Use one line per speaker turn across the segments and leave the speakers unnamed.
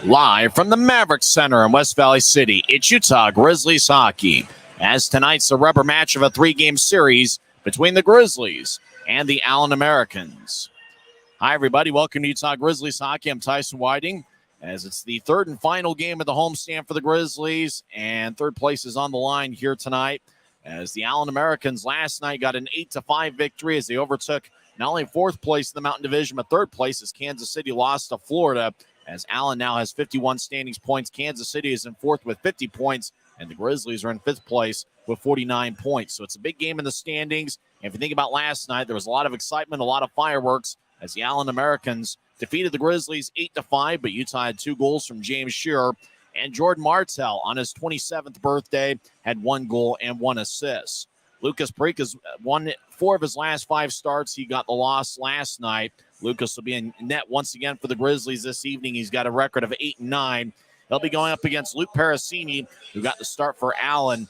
Live from the Maverick Center in West Valley City, it's Utah Grizzlies hockey. As tonight's the rubber match of a three-game series between the Grizzlies and the Allen Americans. Hi, everybody. Welcome to Utah Grizzlies hockey. I'm Tyson Whiting, as it's the third and final game of the homestand for the Grizzlies, and third place is on the line here tonight, as the Allen Americans last night got an 8-5 victory as they overtook not only fourth place in the Mountain Division, but third place as Kansas City lost to Florida. As Allen now has 51 standings points, Kansas City is in fourth with 50 points, and the Grizzlies are in fifth place with 49 points. So it's a big game in the standings. And if you think about last night, there was a lot of excitement, a lot of fireworks, as the Allen Americans defeated the Grizzlies 8-5, but Utah had 2 goals from James Shearer, and Jordan Martell on his 27th birthday had 1 goal and 1 assist. Lucas Preek has won 4 of his last 5 starts. He got the loss last night. Lucas will be in net once again for the Grizzlies this evening. He's got a record of 8-9. He'll be going up against Luke Parasini, who got the start for Allen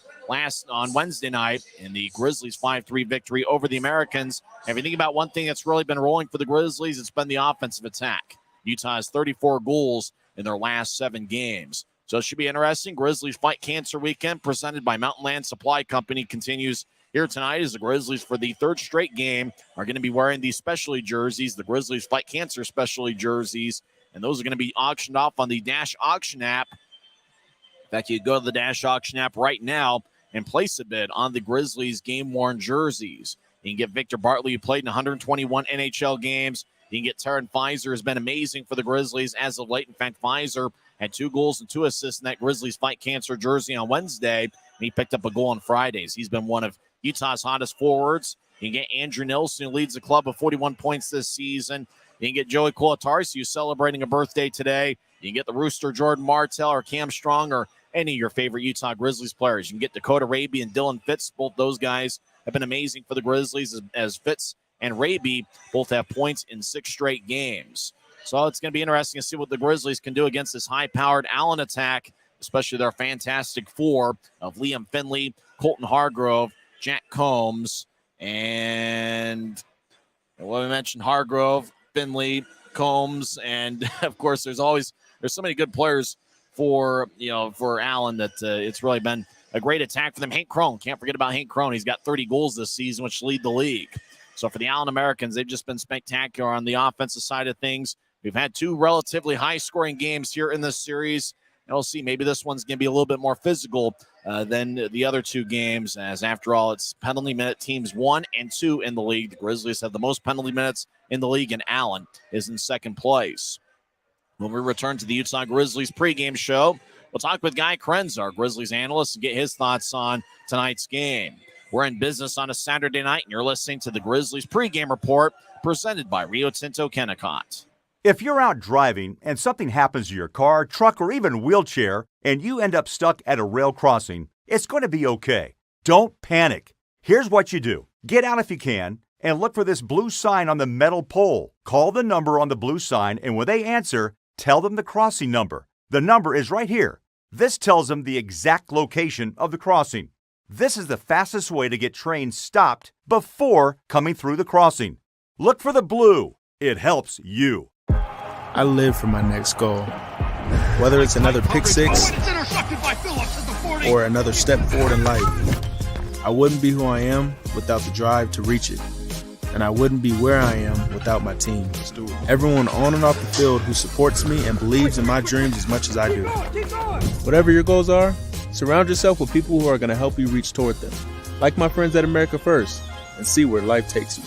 on Wednesday night in the Grizzlies 5-3 victory over the Americans. And if you think about one thing that's really been rolling for the Grizzlies, it's been the offensive attack. Utah has 34 goals in their last 7 games. So it should be interesting. Grizzlies Fight Cancer Weekend presented by Mountain Land Supply Company continues here tonight as the Grizzlies, for the third straight game, are going to be wearing these specialty jerseys, the Grizzlies Fight Cancer specialty jerseys, and those are going to be auctioned off on the Dash Auction app. In fact, you go to the Dash Auction app right now and place a bid on the Grizzlies game-worn jerseys. You can get Victor Bartley, who played in 121 NHL games. You can get Taron Fizer, who's been amazing for the Grizzlies as of late. In fact, Fizer had 2 goals and 2 assists in that Grizzlies Fight Cancer jersey on Wednesday, and he picked up a goal on Fridays. He's been one of Utah's hottest forwards. You can get Andrew Nilsson, who leads the club with 41 points this season. You can get Joey Kolatarski, who's celebrating a birthday today. You can get the Rooster Jordan Martell or Cam Strong or any of your favorite Utah Grizzlies players. You can get Dakota Raby and Dylan Fitz. Both those guys have been amazing for the Grizzlies, as Fitz and Raby both have points in 6 straight games. So it's going to be interesting to see what the Grizzlies can do against this high-powered Allen attack, especially their fantastic 4 of Liam Finley, Colton Hargrove, Jack Combs, and we mentioned Hargrove, Finley, Combs, and of course there's so many good players for Allen that it's really been a great attack for them. Hank Crone, can't forget about Hank Crone. He's got 30 goals this season, which lead the league. So for the Allen Americans, they've just been spectacular on the offensive side of things. We've had 2 relatively high-scoring games here in this series. And we'll see, maybe this one's going to be a little bit more physical than the other 2 games, as after all, it's penalty minute teams 1 and 2 in the league. The Grizzlies have the most penalty minutes in the league, and Allen is in second place. When we return to the Utah Grizzlies pregame show, we'll talk with Guy Krenz, our Grizzlies analyst, and get his thoughts on tonight's game. We're in business on a Saturday night, and you're listening to the Grizzlies pregame report presented by Rio Tinto Kennecott.
If you're out driving and something happens to your car, truck, or even wheelchair, and you end up stuck at a rail crossing, it's going to be okay. Don't panic. Here's what you do. Get out if you can and look for this blue sign on the metal pole. Call the number on the blue sign, and when they answer, tell them the crossing number. The number is right here. This tells them the exact location of the crossing. This is the fastest way to get trains stopped before coming through the crossing. Look for the blue. It helps you.
I live for my next goal. Whether it's another pick six or another step forward in life, I wouldn't be who I am without the drive to reach it. And I wouldn't be where I am without my team. Everyone on and off the field who supports me and believes in my dreams as much as I do. Whatever your goals are, surround yourself with people who are going to help you reach toward them. Like my friends at America First, and see where life takes you.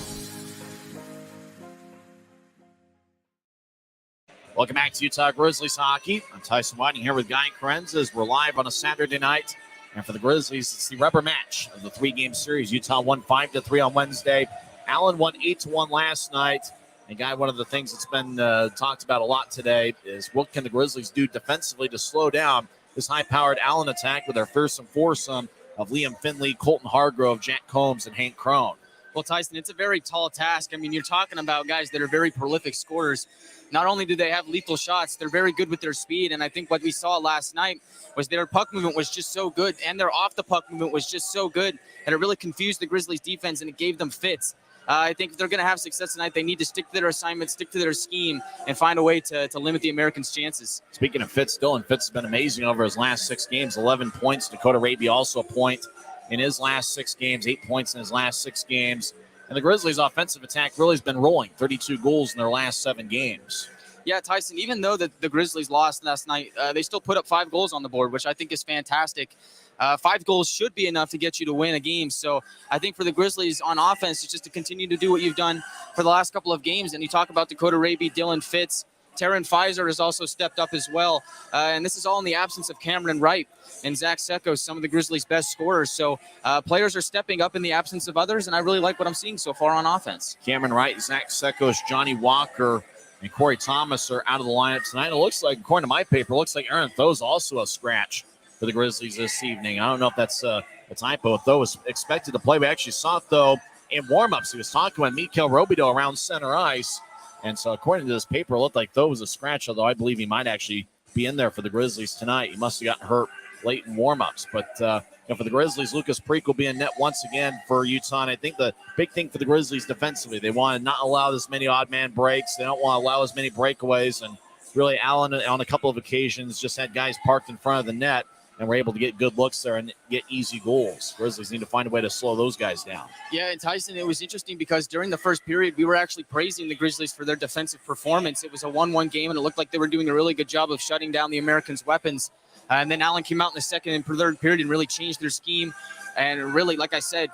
Welcome back to Utah Grizzlies hockey. I'm Tyson Whiting here with Guy Krenz as we're live on a Saturday night. And for the Grizzlies, it's the rubber match of the 3-game series. Utah won 5-3 on Wednesday. Allen won 8-1 last night. And Guy, one of the things that's been talked about a lot today is what can the Grizzlies do defensively to slow down this high-powered Allen attack with their fearsome foursome of Liam Finley, Colton Hargrove, Jack Combs, and Hank Crone.
Well, Tyson, it's a very tall task. I mean, you're talking about guys that are very prolific scorers. Not only do they have lethal shots, they're very good with their speed. And I think what we saw last night was their puck movement was just so good, and their off-the-puck movement was just so good that it really confused the Grizzlies defense, and it gave them fits. I think if they're going to have success tonight, they need to stick to their assignment, stick to their scheme, and find a way to limit the Americans' chances.
Speaking of Fitz, Dylan Fitz has been amazing over his last 6 games, 11 points. Dakota Raby also a point in his last 6 games, 8 points in his last 6 games. And the Grizzlies' offensive attack really has been rolling, 32 goals in their last 7 games.
Yeah, Tyson, even though the Grizzlies lost last night, they still put up 5 goals on the board, which I think is fantastic. 5 goals should be enough to get you to win a game. So I think for the Grizzlies on offense, it's just to continue to do what you've done for the last couple of games. And you talk about Dakota Raby, Dylan Fitz, Taryn Pfizer has also stepped up as well. And this is all in the absence of Cameron Wright and Zach Sekos, some of the Grizzlies' best scorers. So players are stepping up in the absence of others, and I really like what I'm seeing so far on offense.
Cameron Wright, Zach Sekos, Johnny Walker, and Corey Thomas are out of the lineup tonight. It looks like, according to my paper, it looks like Aaron Tho's also a scratch for the Grizzlies this evening. I don't know if that's a typo. Tho was expected to play. We actually saw Tho in warm-ups. He was talking with Mikel Robido around center ice. And so according to this paper, it looked like Tho was a scratch, although I believe he might actually be in there for the Grizzlies tonight. He must have gotten hurt late in warm-ups. But for the Grizzlies, Lucas Preek will be in net once again for Utah. And I think the big thing for the Grizzlies defensively, they want to not allow this many odd man breaks. They don't want to allow as many breakaways. And really, Allen, on a couple of occasions, just had guys parked in front of the net and were able to get good looks there and get easy goals. Grizzlies need to find a way to slow those guys down.
Yeah, and Tyson, it was interesting because during the first period, we were actually praising the Grizzlies for their defensive performance. It was a 1-1 game, and it looked like they were doing a really good job of shutting down the Americans' weapons. And then Allen came out in the second and third period and really changed their scheme and really, like I said,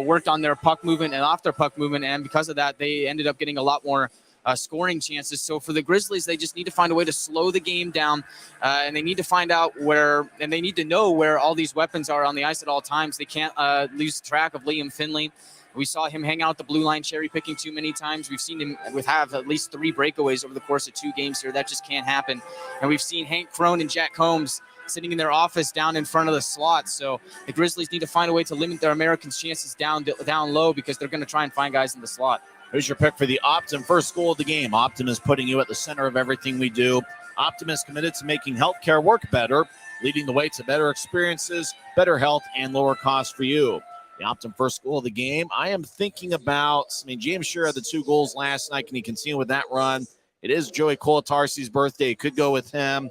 worked on their puck movement and off their puck movement. And because of that, they ended up getting a lot more scoring chances. So for the Grizzlies, they just need to find a way to slow the game down, and they need to find out where, and they need to know where all these weapons are on the ice at all times. They can't lose track of Liam Finley. We saw him hang out at the blue line, cherry picking too many times. We've seen him have at least 3 breakaways over the course of 2 games here. That just can't happen. And we've seen Hank Crone and Jack Combs sitting in their office down in front of the slot. So the Grizzlies need to find a way to limit their Americans' chances down low, because they're going to try and find guys in the slot.
Who's your pick for the Optum first goal of the game? Optum is putting you at the center of everything we do. Optum is committed to making healthcare work better, leading the way to better experiences, better health, and lower costs for you. The Optum first goal of the game. I am thinking about, James Shearer had the 2 goals last night. Can he continue with that run? It is Joey Colatarsi's birthday. It could go with him.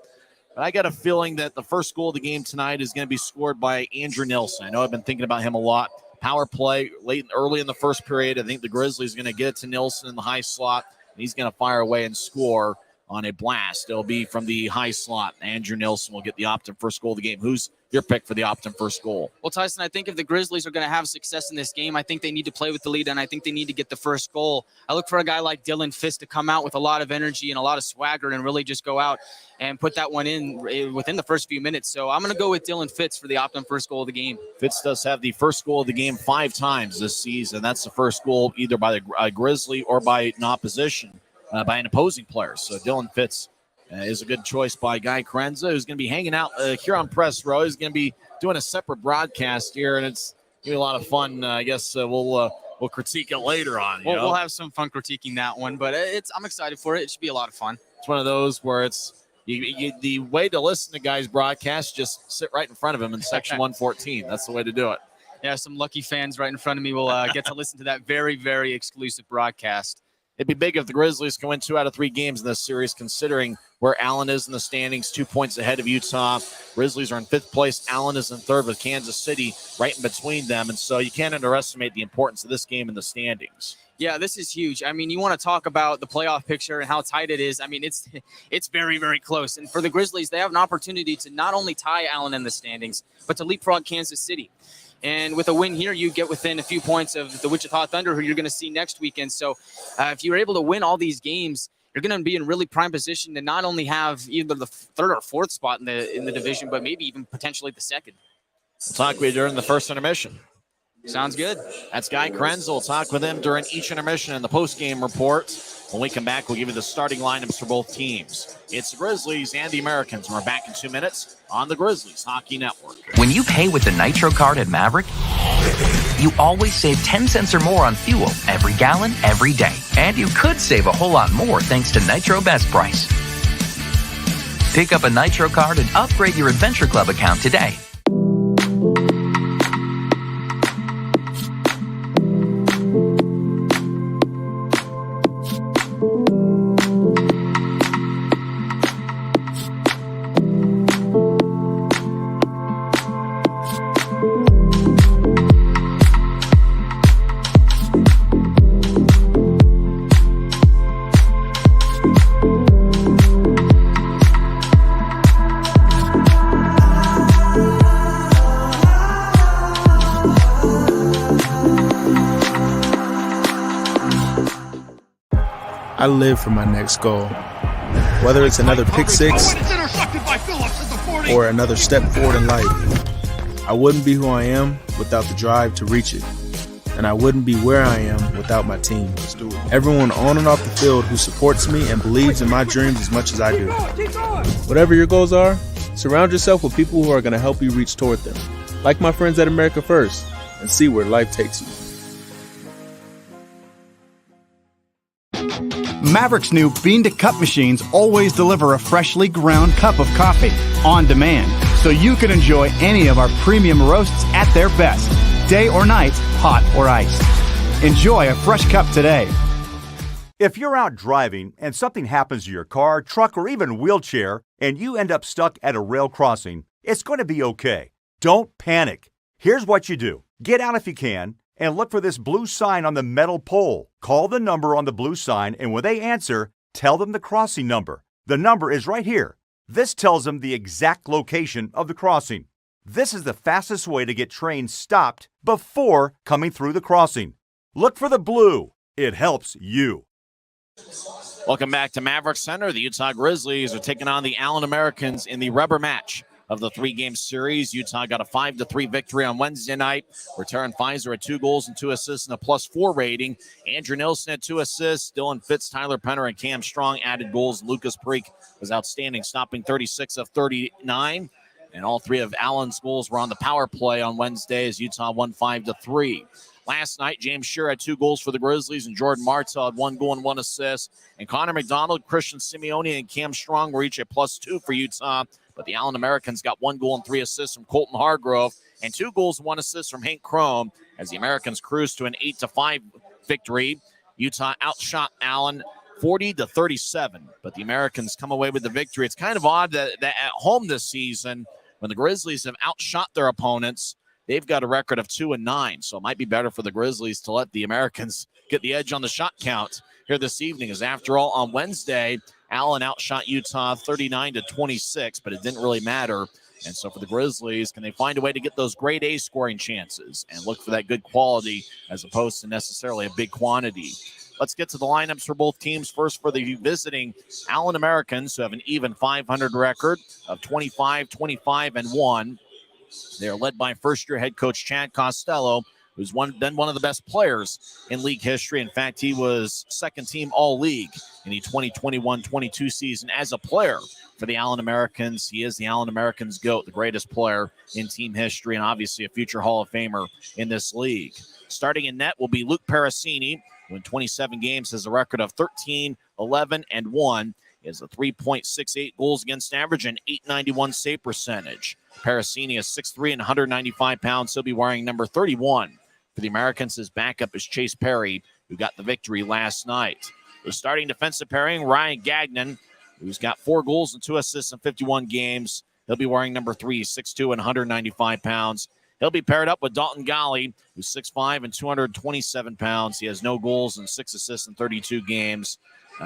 But I got a feeling that the first goal of the game tonight is going to be scored by Andrew Nilsson. I know I've been thinking about him a lot. Power play early in the first period. I think the Grizzlies are going to get it to Nilsson in the high slot, and he's going to fire away and score on a blast. It'll be from the high slot. Andrew Nilsson will get the Optum first goal of the game. Who's your pick for the Optum first goal?
Well, Tyson, I think if the Grizzlies are going to have success in this game, I think they need to play with the lead, and I think they need to get the first goal. I look for a guy like Dylan Fitz to come out with a lot of energy and a lot of swagger and really just go out and put that one in within the first few minutes. So I'm going to go with Dylan Fitz for the Optum first goal of the game.
Fitz does have the first goal of the game 5 times this season. That's the first goal either by the Grizzly or by an opposition, by an opposing player. So Dylan Fitz is a good choice by Guy Krenza, who's going to be hanging out here on Press Row. He's going to be doing a separate broadcast here, and it's going to be a lot of fun. I guess we'll critique it later on.
We'll have some fun critiquing that one, but I'm excited for it. It should be a lot of fun.
It's one of those where it's the way to listen to Guy's broadcast, just sit right in front of him in section 114. That's the way to do it.
Yeah, some lucky fans right in front of me will get to listen to that very, very exclusive broadcast.
It'd be big if the Grizzlies can win 2 out of 3 games in this series, considering where Allen is in the standings, 2 points ahead of Utah. Grizzlies are in 5th place. Allen is in 3rd with Kansas City right in between them. And so you can't underestimate the importance of this game in the standings.
Yeah, this is huge. You want to talk about the playoff picture and how tight it is. It's very, very close. And for the Grizzlies, they have an opportunity to not only tie Allen in the standings, but to leapfrog Kansas City. And with a win here, you get within a few points of the Wichita Thunder, who you're going to see next weekend. So if you're able to win all these games, you're going to be in really prime position to not only have either the 3rd or 4th spot in the division, but maybe even potentially the 2nd.
We'll talk with you during the first intermission.
Sounds good.
That's Guy Krenz. We'll talk with him during each intermission in the post-game report. When we come back, we'll give you the starting lineups for both teams. It's the Grizzlies and the Americans. We're back in 2 minutes on the Grizzlies Hockey Network.
When you pay with the Nitro card at Maverick, you always save 10 cents or more on fuel every gallon, every day. And you could save a whole lot more thanks to Nitro Best Price. Pick up a Nitro card and upgrade your Adventure Club account today.
I live for my next goal. Whether it's another pick six or another step forward in life, I wouldn't be who I am without the drive to reach it. And I wouldn't be where I am without my team. Everyone on and off the field who supports me and believes in my dreams as much as I do. Whatever your goals are, surround yourself with people who are going to help you reach toward them. Like my friends at America First, and see where life takes you.
Maverick's new bean-to-cup machines always deliver a freshly ground cup of coffee on demand, so you can enjoy any of our premium roasts at their best, day or night, hot or iced. Enjoy a fresh cup today.
If you're out driving and something happens to your car, truck, or even wheelchair, and you end up stuck at a rail crossing, it's going to be okay. Don't panic. Here's what you do. Get out if you can, and look for this blue sign on the metal pole. Call the number on the blue sign, and when they answer, tell them the crossing number. The number is right here. This tells them the exact location of the crossing. This is the fastest way to get trains stopped before coming through the crossing. Look for the blue. It helps you.
Welcome back to Maverick Center. The Utah Grizzlies are taking on the Allen Americans in the rubber match of the three-game series. Utah got a 5-3 victory on Wednesday night. Return Pfizer had 2 goals and 2 assists and a +4 rating. Andrew Nilsson had 2 assists. Dylan Fitz, Tyler Penner, and Cam Strong added goals. Lucas Preek was outstanding, stopping 36 of 39. And all 3 of Allen's goals were on the power play on Wednesday as Utah won 5-3. Last night, James Shearer had 2 goals for the Grizzlies, and Jordan Martell had 1 goal and 1 assist. And Connor McDonald, Christian Simeone, and Cam Strong were each a +2 for Utah. But the Allen Americans got 1 goal and 3 assists from Colton Hargrove and 2 goals and 1 assist from Hank Crone as the Americans cruised to an 8-5 victory. Utah outshot Allen 40-37, but the Americans come away with the victory. It's kind of odd that at home this season, when the Grizzlies have outshot their opponents, they've got a record of 2-9. So it might be better for the Grizzlies to let the Americans get the edge on the shot count here this evening, as after all, on Wednesday, Allen outshot Utah 39-26, but it didn't really matter. And so for the Grizzlies, can they find a way to get those grade A scoring chances and look for that good quality as opposed to necessarily a big quantity? Let's get to the lineups for both teams. First, for the visiting Allen Americans, who have an even .500 record of 25-25-1. They're led by first-year head coach Chad Costello, who's been one of the best players in league history. In fact, he was second-team All-League in the 2021-22 season as a player for the Allen Americans. He is the Allen Americans GOAT, the greatest player in team history, and obviously a future Hall of Famer in this league. Starting in net will be Luke Parasini, who in 27 games has a record of 13-11-1. He has a 3.68 goals against average and .891 save percentage. Parasini is 6'3" and 195 pounds. He'll be wearing number 31. For the Americans, his backup is Chase Perry, who got the victory last night. The starting defensive pairing, Ryan Gagnon, who's got 4 goals and 2 assists in 51 games. He'll be wearing number 3, 6'2" and 195 pounds. He'll be paired up with Dalton Golly, who's 6'5" and 227 pounds. He has no goals and 6 assists in 32 games.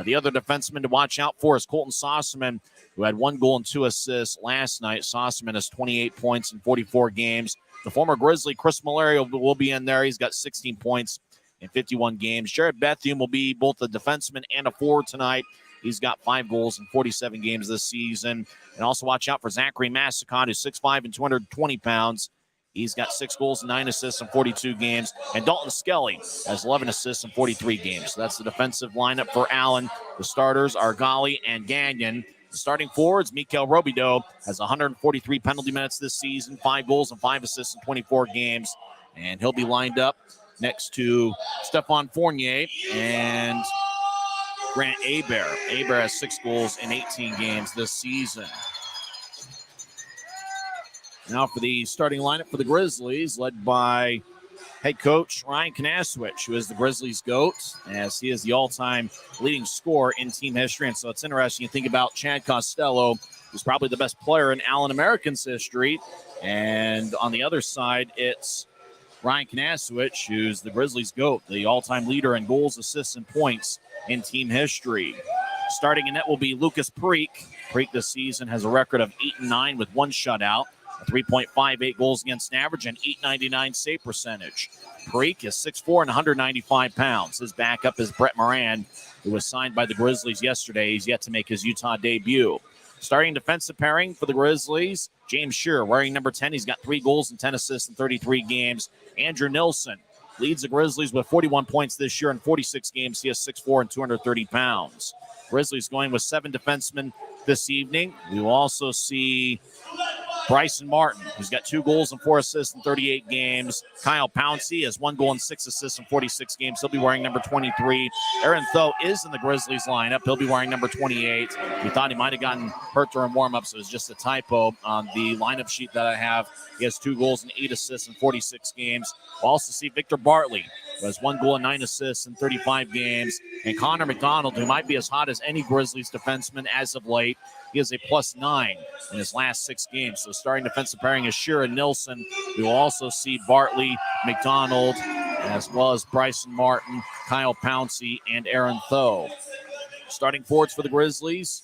The other defenseman to watch out for is Colton Sossaman, who had 1 goal and 2 assists last night. Sossaman has 28 points in 44 games. The former Grizzly, Chris Malario, will be in there. He's got 16 points in 51 games. Jared Bethune will be both a defenseman and a forward tonight. He's got 5 goals in 47 games this season. And also watch out for Zachary Massacon, who's 6'5" and 220 pounds. He's got 6 goals and 9 assists in 42 games. And Dalton Skelly has 11 assists in 43 games. So that's the defensive lineup for Allen. The starters are Golly and Gagnon. The starting forwards, Mikel Robideau, has 143 penalty minutes this season, 5 goals and 5 assists in 24 games. And he'll be lined up next to Stephon Fournier and Grant Hebert. Hebert has 6 goals in 18 games this season. Now for the starting lineup for the Grizzlies, led by head coach Ryan Kanasowicz, who is the Grizzlies' GOAT, as he is the all-time leading scorer in team history. And so it's interesting to think about Chad Costello, who's probably the best player in Allen Americans history. And on the other side, it's Ryan Kanasowicz, who's the Grizzlies' GOAT, the all-time leader in goals, assists, and points in team history. Starting in net will be Lucas Preek. Preek this season has a record of 8-9 with 1 shutout. a 3.58 goals against average, and 899 save percentage. Parikh is 6'4" and 195 pounds. His backup is Brett Moran, who was signed by the Grizzlies yesterday. He's yet to make his Utah debut. Starting defensive pairing for the Grizzlies, James Shearer wearing number 10. He's got 3 goals and 10 assists in 33 games. Andrew Nilsson leads the Grizzlies with 41 points this year in 46 games. He is 6'4" and 230 pounds. Grizzlies going with 7 defensemen this evening. We will also see Bryson Martin, who's got 2 goals and 4 assists in 38 games. Kyle Pouncey has 1 goal and 6 assists in 46 games. He'll be wearing number 23. Aaron Tho is in the Grizzlies lineup. He'll be wearing number 28. We thought he might have gotten hurt during warm-ups. It was just a typo on the lineup sheet that I have. He has 2 goals and 8 assists in 46 games. We'll also see Victor Bartley, who has 1 goal and 9 assists in 35 games. And Connor McDonald, who might be as hot as any Grizzlies defenseman as of late. He has a +9 in his last 6 games. So starting defensive pairing is Shearer and Nilsson. We will also see Bartley, McDonald, as well as Bryson Martin, Kyle Pouncey, and Aaron Tho. Starting forwards for the Grizzlies,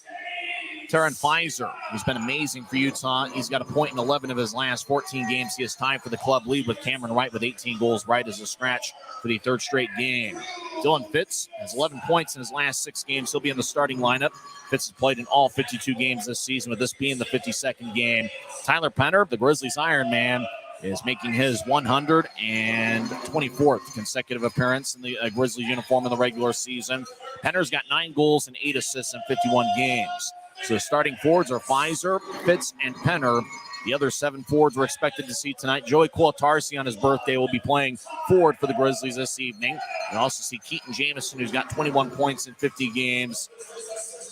Taryn Fizer, who's been amazing for Utah. He's got a point in 11 of his last 14 games. He is tied for the club lead with Cameron Wright with 18 goals. Wright is a scratch for the 3rd straight game. Dylan Fitz has 11 points in his last 6 games. He'll be in the starting lineup. Fitz has played in all 52 games this season, with this being the 52nd game. Tyler Penner, the Grizzlies Iron Man, is making his 124th consecutive appearance in the Grizzlies uniform in the regular season. Penner's got 9 goals and 8 assists in 51 games. So starting forwards are Fizer, Fitz, and Penner. The other 7 forwards we're expected to see tonight. Joey Kuotarsi on his birthday will be playing forward for the Grizzlies this evening. We also see Keaton Jamison, who's got 21 points in 50 games.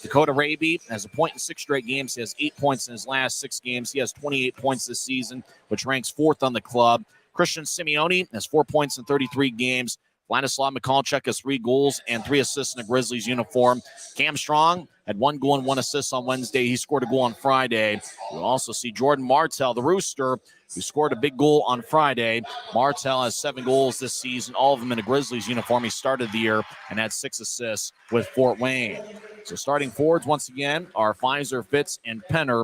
Dakota Raby has a point in 6 straight games. He has 8 points in his last 6 games. He has 28 points this season, which ranks 4th on the club. Christian Simeone has 4 points in 33 games. Vladislav Mikalchuk has 3 goals and 3 assists in a Grizzlies uniform. Cam Strong had 1 goal and 1 assist on Wednesday. He scored a goal on Friday. We'll also see Jordan Martell, the Rooster, who scored a big goal on Friday. Martell has 7 goals this season, all of them in a Grizzlies uniform. He started the year and had 6 assists with Fort Wayne. So starting forwards, once again, are Fizer, Fitz, and Penner.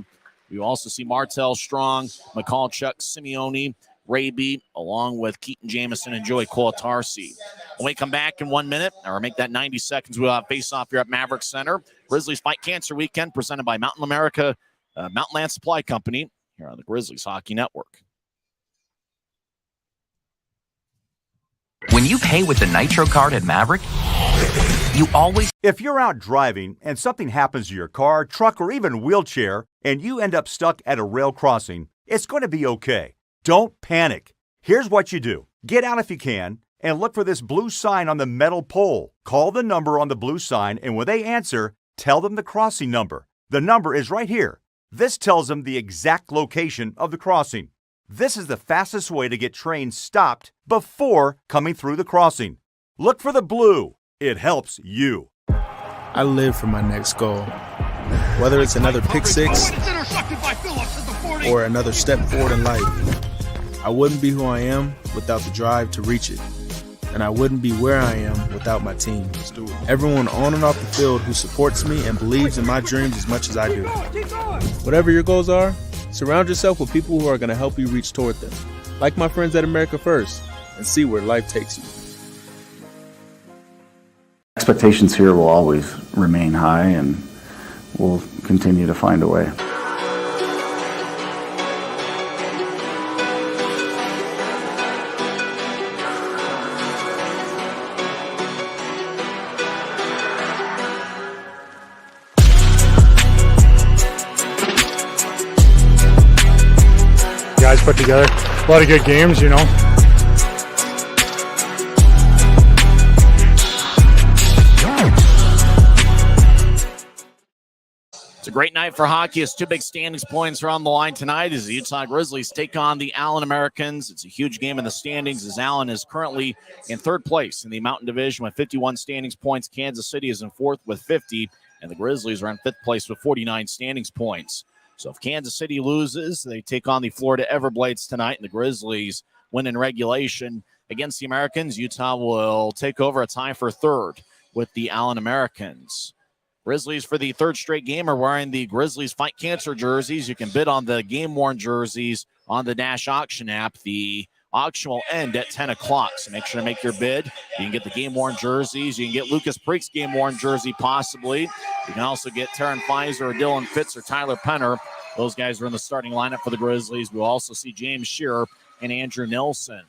We will also see Martell, Strong, Mikalchuk, Simeone, Raby, along with Keaton Jamison and Joey Kuotarsi. When we come back in 1 minute, or make that 90 seconds, we'll have face-off here at Maverick Center. Grizzlies Fight Cancer Weekend presented by Mountain Land Supply Company here on the Grizzlies Hockey Network.
When you pay with the Nitro card at Maverick, you always...
If you're out driving and something happens to your car, truck, or even wheelchair, and you end up stuck at a rail crossing, it's going to be okay. Don't panic. Here's what you do. Get out if you can and look for this blue sign on the metal pole. Call the number on the blue sign, and when they answer, tell them the crossing number. The number is right here. This tells them the exact location of the crossing. This is the fastest way to get trains stopped before coming through the crossing. Look for the blue. It helps you.
I live for my next goal. Whether it's another pick six or another step forward in life, I wouldn't be who I am without the drive to reach it. And I wouldn't be where I am without my team. Everyone on and off the field who supports me and believes in my dreams as much as I do. Whatever your goals are, surround yourself with people who are going to help you reach toward them. Like my friends at America First, and see where life takes you.
Expectations here will always remain high, and we'll continue to find a way.
Guys put together a lot of good games, you know.
It's a great night for hockey as 2 big standings points are on the line tonight as the Utah Grizzlies take on the Allen Americans. It's a huge game in the standings as Allen is currently in 3rd place in the Mountain Division with 51 standings points. Kansas City is in 4th with 50, and the Grizzlies are in 5th place with 49 standings points. So if Kansas City loses, they take on the Florida Everblades tonight, and the Grizzlies win in regulation against the Americans. Utah will take over a tie for 3rd with the Allen Americans. Grizzlies for the third straight game are wearing the Grizzlies Fight Cancer jerseys. You can bid on the game-worn jerseys on the Dash Auction app. The auction will end at 10 o'clock, so make sure to make your bid. You can get the game-worn jerseys. You can get Lucas Preek's game-worn jersey, possibly. You can also get Taryn Pfizer or Dylan Fitz or Tyler Penner. Those guys are in the starting lineup for the Grizzlies. We'll also see James Shearer and Andrew Nilsson.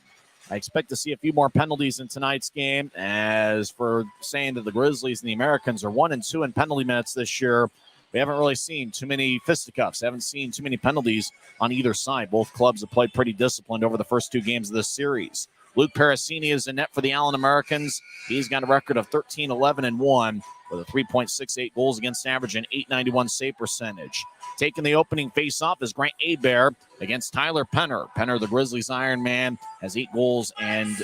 I expect to see a few more penalties in tonight's game. As for saying that the Grizzlies and the Americans are 1-2 in penalty minutes this year, we haven't really seen too many fisticuffs. Haven't seen too many penalties on either side. Both clubs have played pretty disciplined over the first two games of this series. Luke Parasini is in net for the Allen Americans. He's got a record of 13-11-1 with a 3.68 goals against average and 891 save percentage. Taking the opening faceoff is Grant Hebert against Tyler Penner. Penner, the Grizzlies Iron Man, has 9 goals and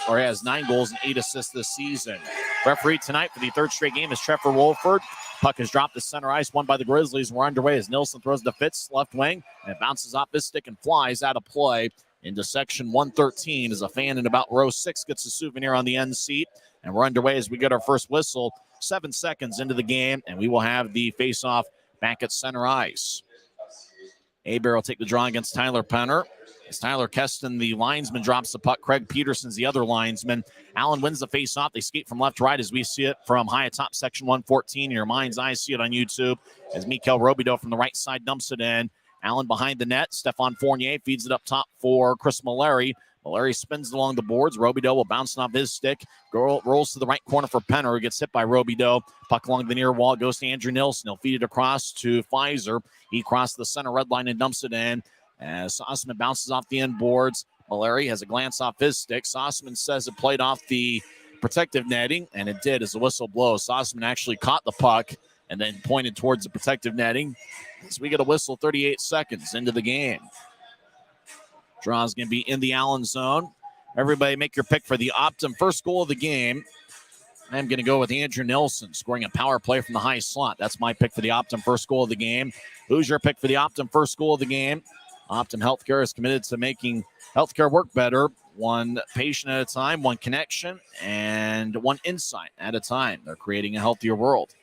8 assists this season. Referee tonight for the third straight game is Trevor Wolford. Puck is dropped to center ice, won by the Grizzlies. We're underway as Nilsson throws to Fitz, left wing, and it bounces off his stick and flies out of play into section 113 as a fan in about row 6 gets a souvenir on the end seat. And we're underway as we get our first whistle 7 seconds into the game, and we will have the face-off back at center ice. Hebert will take the draw against Tyler Penner. As Tyler Keston, the linesman, drops the puck. Craig Peterson's the other linesman. Allen wins the face-off. They skate from left to right as we see it from high atop section 114. In your mind's eye, see it on YouTube as Mikhail Robidoux from the right side dumps it in. Allen behind the net. Stefan Fournier feeds it up top for Chris Mallory. Mallory spins along the boards. Robidoux will bounce off his stick. Rolls to the right corner for Penner, who gets hit by Robidoux. Puck along the near wall. It goes to Andrew Nilsson. He'll feed it across to Pfizer. He crossed the center red line and dumps it in. As Sossman bounces off the end boards. Mallory has a glance off his stick. Sossman says it played off the protective netting, and it did as the whistle blows. Sossman actually caught the puck and then pointed towards the protective netting. So we get a whistle 38 seconds into the game. Draw is going to be in the Allen zone. Everybody make your pick for the Optum first goal of the game. I'm going to go with Andrew Nilsson scoring a power play from the high slot. That's my pick for the Optum first goal of the game. Who's your pick for the Optum first goal of the game? Optum Healthcare is committed to making healthcare work better, one patient at a time, one connection, and one insight at a time. They're creating a healthier world.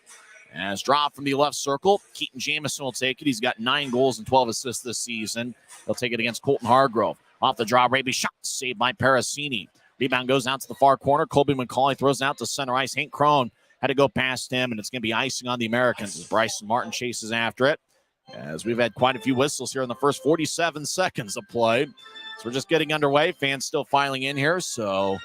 As draw from the left circle, Keaton Jamison will take it. He's got 9 goals and 12 assists this season. He'll take it against Colton Hargrove. Off the draw, Raby shot, saved by Parasini. Rebound goes out to the far corner. Colby McCauley throws it out to center ice. Hank Crone had to go past him, and it's going to be icing on the Americans as Bryson Martin chases after it. As we've had quite a few whistles here in the first 47 seconds of play. So we're just getting underway. Fans still filing in here, so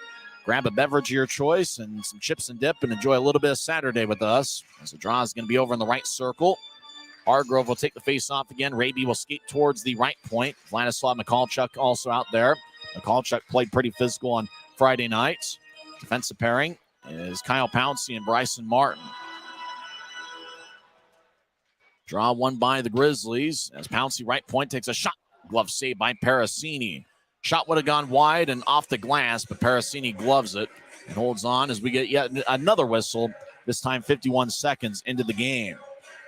grab a beverage of your choice and some chips and dip and enjoy a little bit of Saturday with us. As the draw is going to be over in the right circle. Hargrove will take the face off again. Raby will skate towards the right point. Vladislav Mikalchuk also out there. Mikalchuk played pretty physical on Friday night. Defensive pairing is Kyle Pouncey and Bryson Martin. Draw won by the Grizzlies as Pouncey right point takes a shot. Glove saved by Parasini. Shot would have gone wide and off the glass, but Parasini gloves it and holds on as we get yet another whistle, this time 51 seconds into the game.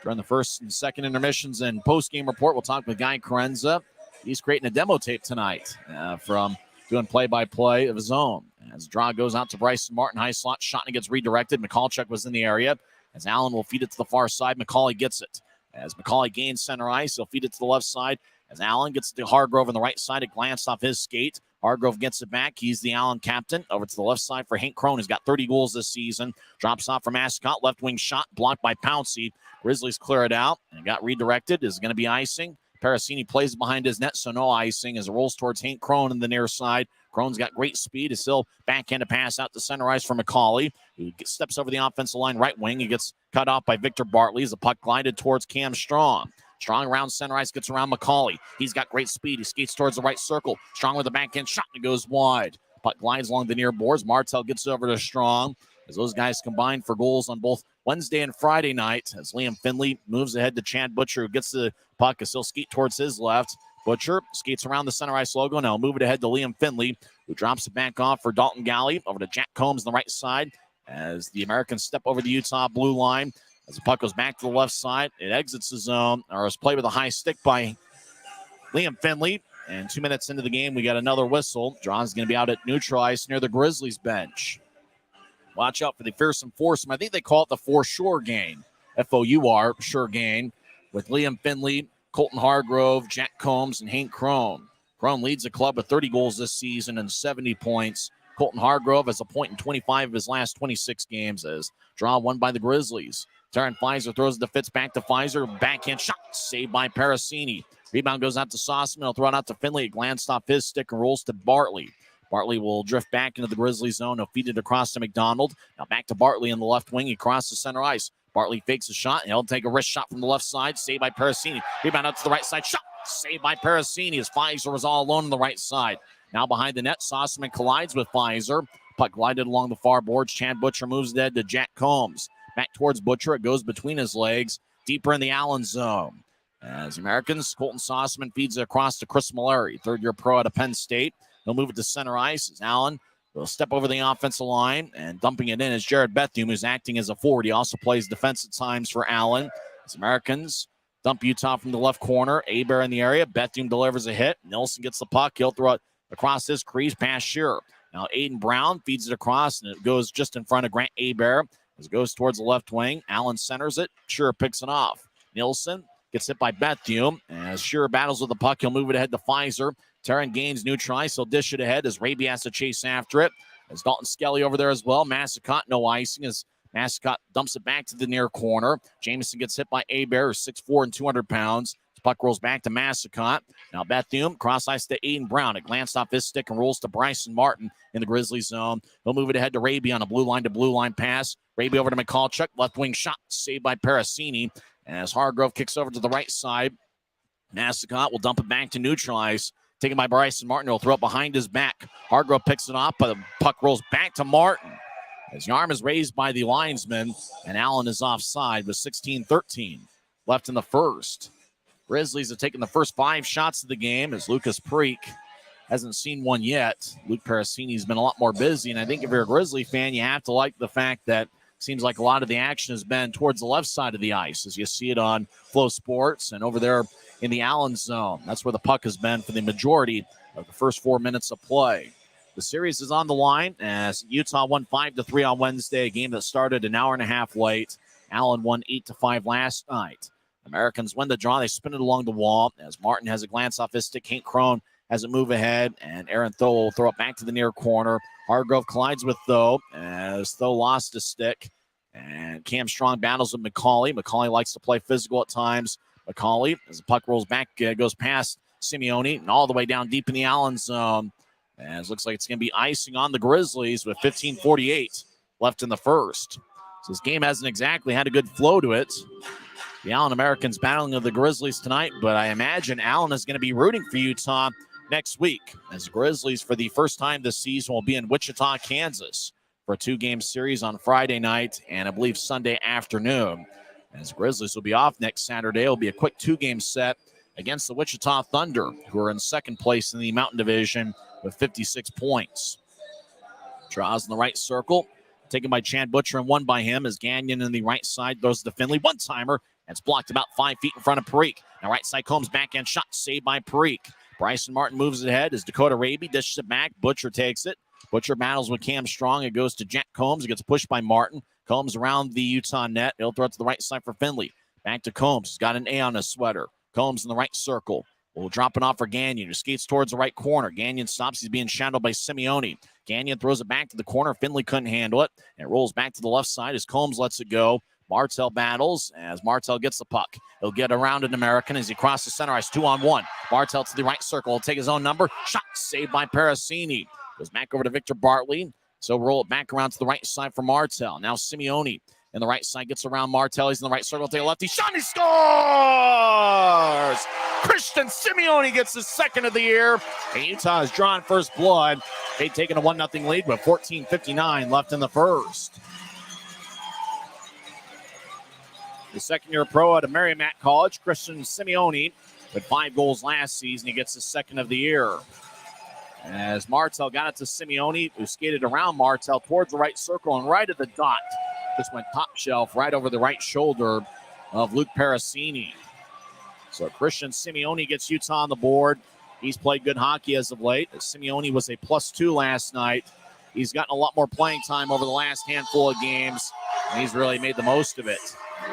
During the first and second intermissions and post-game report, we'll talk with Guy Carenza. He's creating a demo tape tonight from doing play-by-play of his own. As draw goes out to Bryson Martin, high slot shot and gets redirected. Mikalchuk was in the area. As Allen will feed it to the far side, McCauley gets it. As McCauley gains center ice, he'll feed it to the left side. As Allen gets to Hargrove on the right side, it glanced off his skate. Hargrove gets it back. He's the Allen captain. Over to the left side for Hank Crone, who's got 30 goals this season. Drops off from Ascot. Left wing shot blocked by Pouncey. Grizzlies clear it out and got redirected. Is going to be icing. Parasini plays behind his net, so no icing as it rolls towards Hank Crone in the near side. Crone's got great speed. Is still backhand a pass out to center ice for McCauley, who steps over the offensive line right wing. He gets cut off by Victor Bartley as the puck glided towards Cam Strong. Strong around center ice, gets around McCauley. He's got great speed. He skates towards the right circle. Strong with the backhand shot and it goes wide. Puck glides along the near boards. Martell gets over to Strong as those guys combine for goals on both Wednesday and Friday night as Liam Finley moves ahead to Chad Butcher, who gets the puck as he'll skate towards his left. Butcher skates around the center ice logo. Now move it ahead to Liam Finley, who drops it back off for Dalton Galley. Over to Jack Combs on the right side as the Americans step over the Utah blue line. As the puck goes back to the left side, it exits the zone, or is played with a high stick by Liam Finley. And 2 minutes into the game, we got another whistle. Drawn's going to be out at neutral ice near the Grizzlies bench. Watch out for the fearsome foursome. I think they call it the foreshore game. F-O-U-R, sure gain, with Liam Finley, Colton Hargrove, Jack Combs, and Hank Crone. Crone leads the club with 30 goals this season and 70 points. Colton Hargrove has a point in 25 of his last 26 games as draw won by the Grizzlies. Taryn Pfizer throws the Fitz back to Pfizer. Backhand shot saved by Parasini. Rebound goes out to Sauceman. He'll throw it out to Finley. It glanced off his stick and rolls to Bartley. Bartley will drift back into the Grizzlies zone. He'll feed it across to McDonald. Now back to Bartley in the left wing. He crosses center ice. Bartley fakes a shot, and he'll take a wrist shot from the left side. Saved by Parasini. Rebound out to the right side. Shot saved by Parasini as Pfizer was all alone on the right side. Now behind the net, Sauceman collides with Pfizer. Puck glided along the far boards. Chad Butcher moves ahead to Jack Combs. Back towards Butcher. It goes between his legs. Deeper in the Allen zone. As Americans, Colton Sauceman feeds it across to Chris Mallory, third-year pro out of Penn State. He'll move it to center ice as Allen will step over the offensive line, and dumping it in is Jared Bethune, who's acting as a forward. He also plays defense at times for Allen. As Americans dump Utah from the left corner. Abear in the area. Bethune delivers a hit. Nelson gets the puck. He'll throw it across his crease past Shearer. Now Aiden Brown feeds it across, and it goes just in front of Grant Abear. As it goes towards the left wing, Allen centers it. Shearer picks it off. Nielsen gets hit by Bethune. As Shearer battles with the puck, he'll move it ahead to Pfizer. Taryn gains neutral ice. He'll dish it ahead as Raby has to chase after it. As Dalton Skelly over there as well. Massacott, no icing as Massacott dumps it back to the near corner. Jameson gets hit by Abear, who's 6'4" and 200 pounds. Puck rolls back to Massacott. Now Bethune, cross ice to Aiden Brown. It glanced off his stick and rolls to Bryson Martin in the Grizzlies zone. He'll move it ahead to Raby on a blue line to blue line pass. Raby over to McCallchuk. Left wing shot saved by Parasini. As Hargrove kicks over to the right side, Massacott will dump it back to neutral ice. Taken by Bryson Martin. He'll throw it behind his back. Hargrove picks it up, but the puck rolls back to Martin. As the arm is raised by the linesman, and Allen is offside with 16:13 left in the first. Grizzlies have taken the first 5 shots of the game as Lucas Preek hasn't seen one yet. Luke Parasini's been a lot more busy, and I think if you're a Grizzly fan, you have to like the fact that it seems like a lot of the action has been towards the left side of the ice as you see it on Flow Sports and over there in the Allen zone. That's where the puck has been for the majority of the first 4 minutes of play. The series is on the line as Utah won 5-3 on Wednesday, a game that started an hour and a half late. Allen won 8-5 last night. Americans win the draw. They spin it along the wall as Martin has a glance off his stick. Hank Crone has a move ahead, and Aaron Tho will throw it back to the near corner. Hargrove collides with Tho as Tho lost his stick. And Cam Strong battles with McCauley. McCauley likes to play physical at times. McCauley, as the puck rolls back, goes past Simeone and all the way down deep in the Allen zone. As looks like it's going to be icing on the Grizzlies with 15:48 left in the first. So this game hasn't exactly had a good flow to it. The Allen Americans battling with the Grizzlies tonight, but I imagine Allen is going to be rooting for Utah next week as the Grizzlies, for the first time this season, will be in Wichita, Kansas for a 2-game series on Friday night and I believe Sunday afternoon. As the Grizzlies will be off next Saturday, it'll be a quick 2-game set against the Wichita Thunder, who are in second place in the Mountain Division with 56 points. Draws in the right circle, taken by Chad Butcher and won by him as Gagnon in the right side throws to Finley. One-timer. It's blocked about 5 feet in front of Parikh. Now right side Combs backhand shot saved by Parikh. Bryson Martin moves it ahead as Dakota Raby dishes it back. Butcher takes it. Butcher battles with Cam Strong. It goes to Jack Combs. It gets pushed by Martin. Combs around the Utah net. He'll throw it to the right side for Finley. Back to Combs. He's got an A on his sweater. Combs in the right circle. Will drop it off for Gagnon, who skates towards the right corner. Gagnon stops. He's being shadowed by Simeone. Gagnon throws it back to the corner. Finley couldn't handle it. And it rolls back to the left side as Combs lets it go. Martell battles as Martell gets the puck. He'll get around an American as he crosses the center ice 2-on-1. Martell to the right circle. He'll take his own number. Shot saved by Parasini. Goes back over to Victor Bartley. So roll it back around to the right side for Martell. Now Simeone in the right side gets around Martell. He's in the right circle. Take a lefty. Shot and he scores! Christian Simeone gets his second of the year. And Utah has drawn first blood. They've taken a 1-0 lead with 14:59 left in the first. The second-year pro out of Merrimack College, Christian Simeone, with 5 goals last season. He gets his second of the year. As Martell got it to Simeone, who skated around Martell towards the right circle and right at the dot. Just went top shelf right over the right shoulder of Luke Parasini. So Christian Simeone gets Utah on the board. He's played good hockey as of late. Simeone was a +2 last night. He's gotten a lot more playing time over the last handful of games, and he's really made the most of it.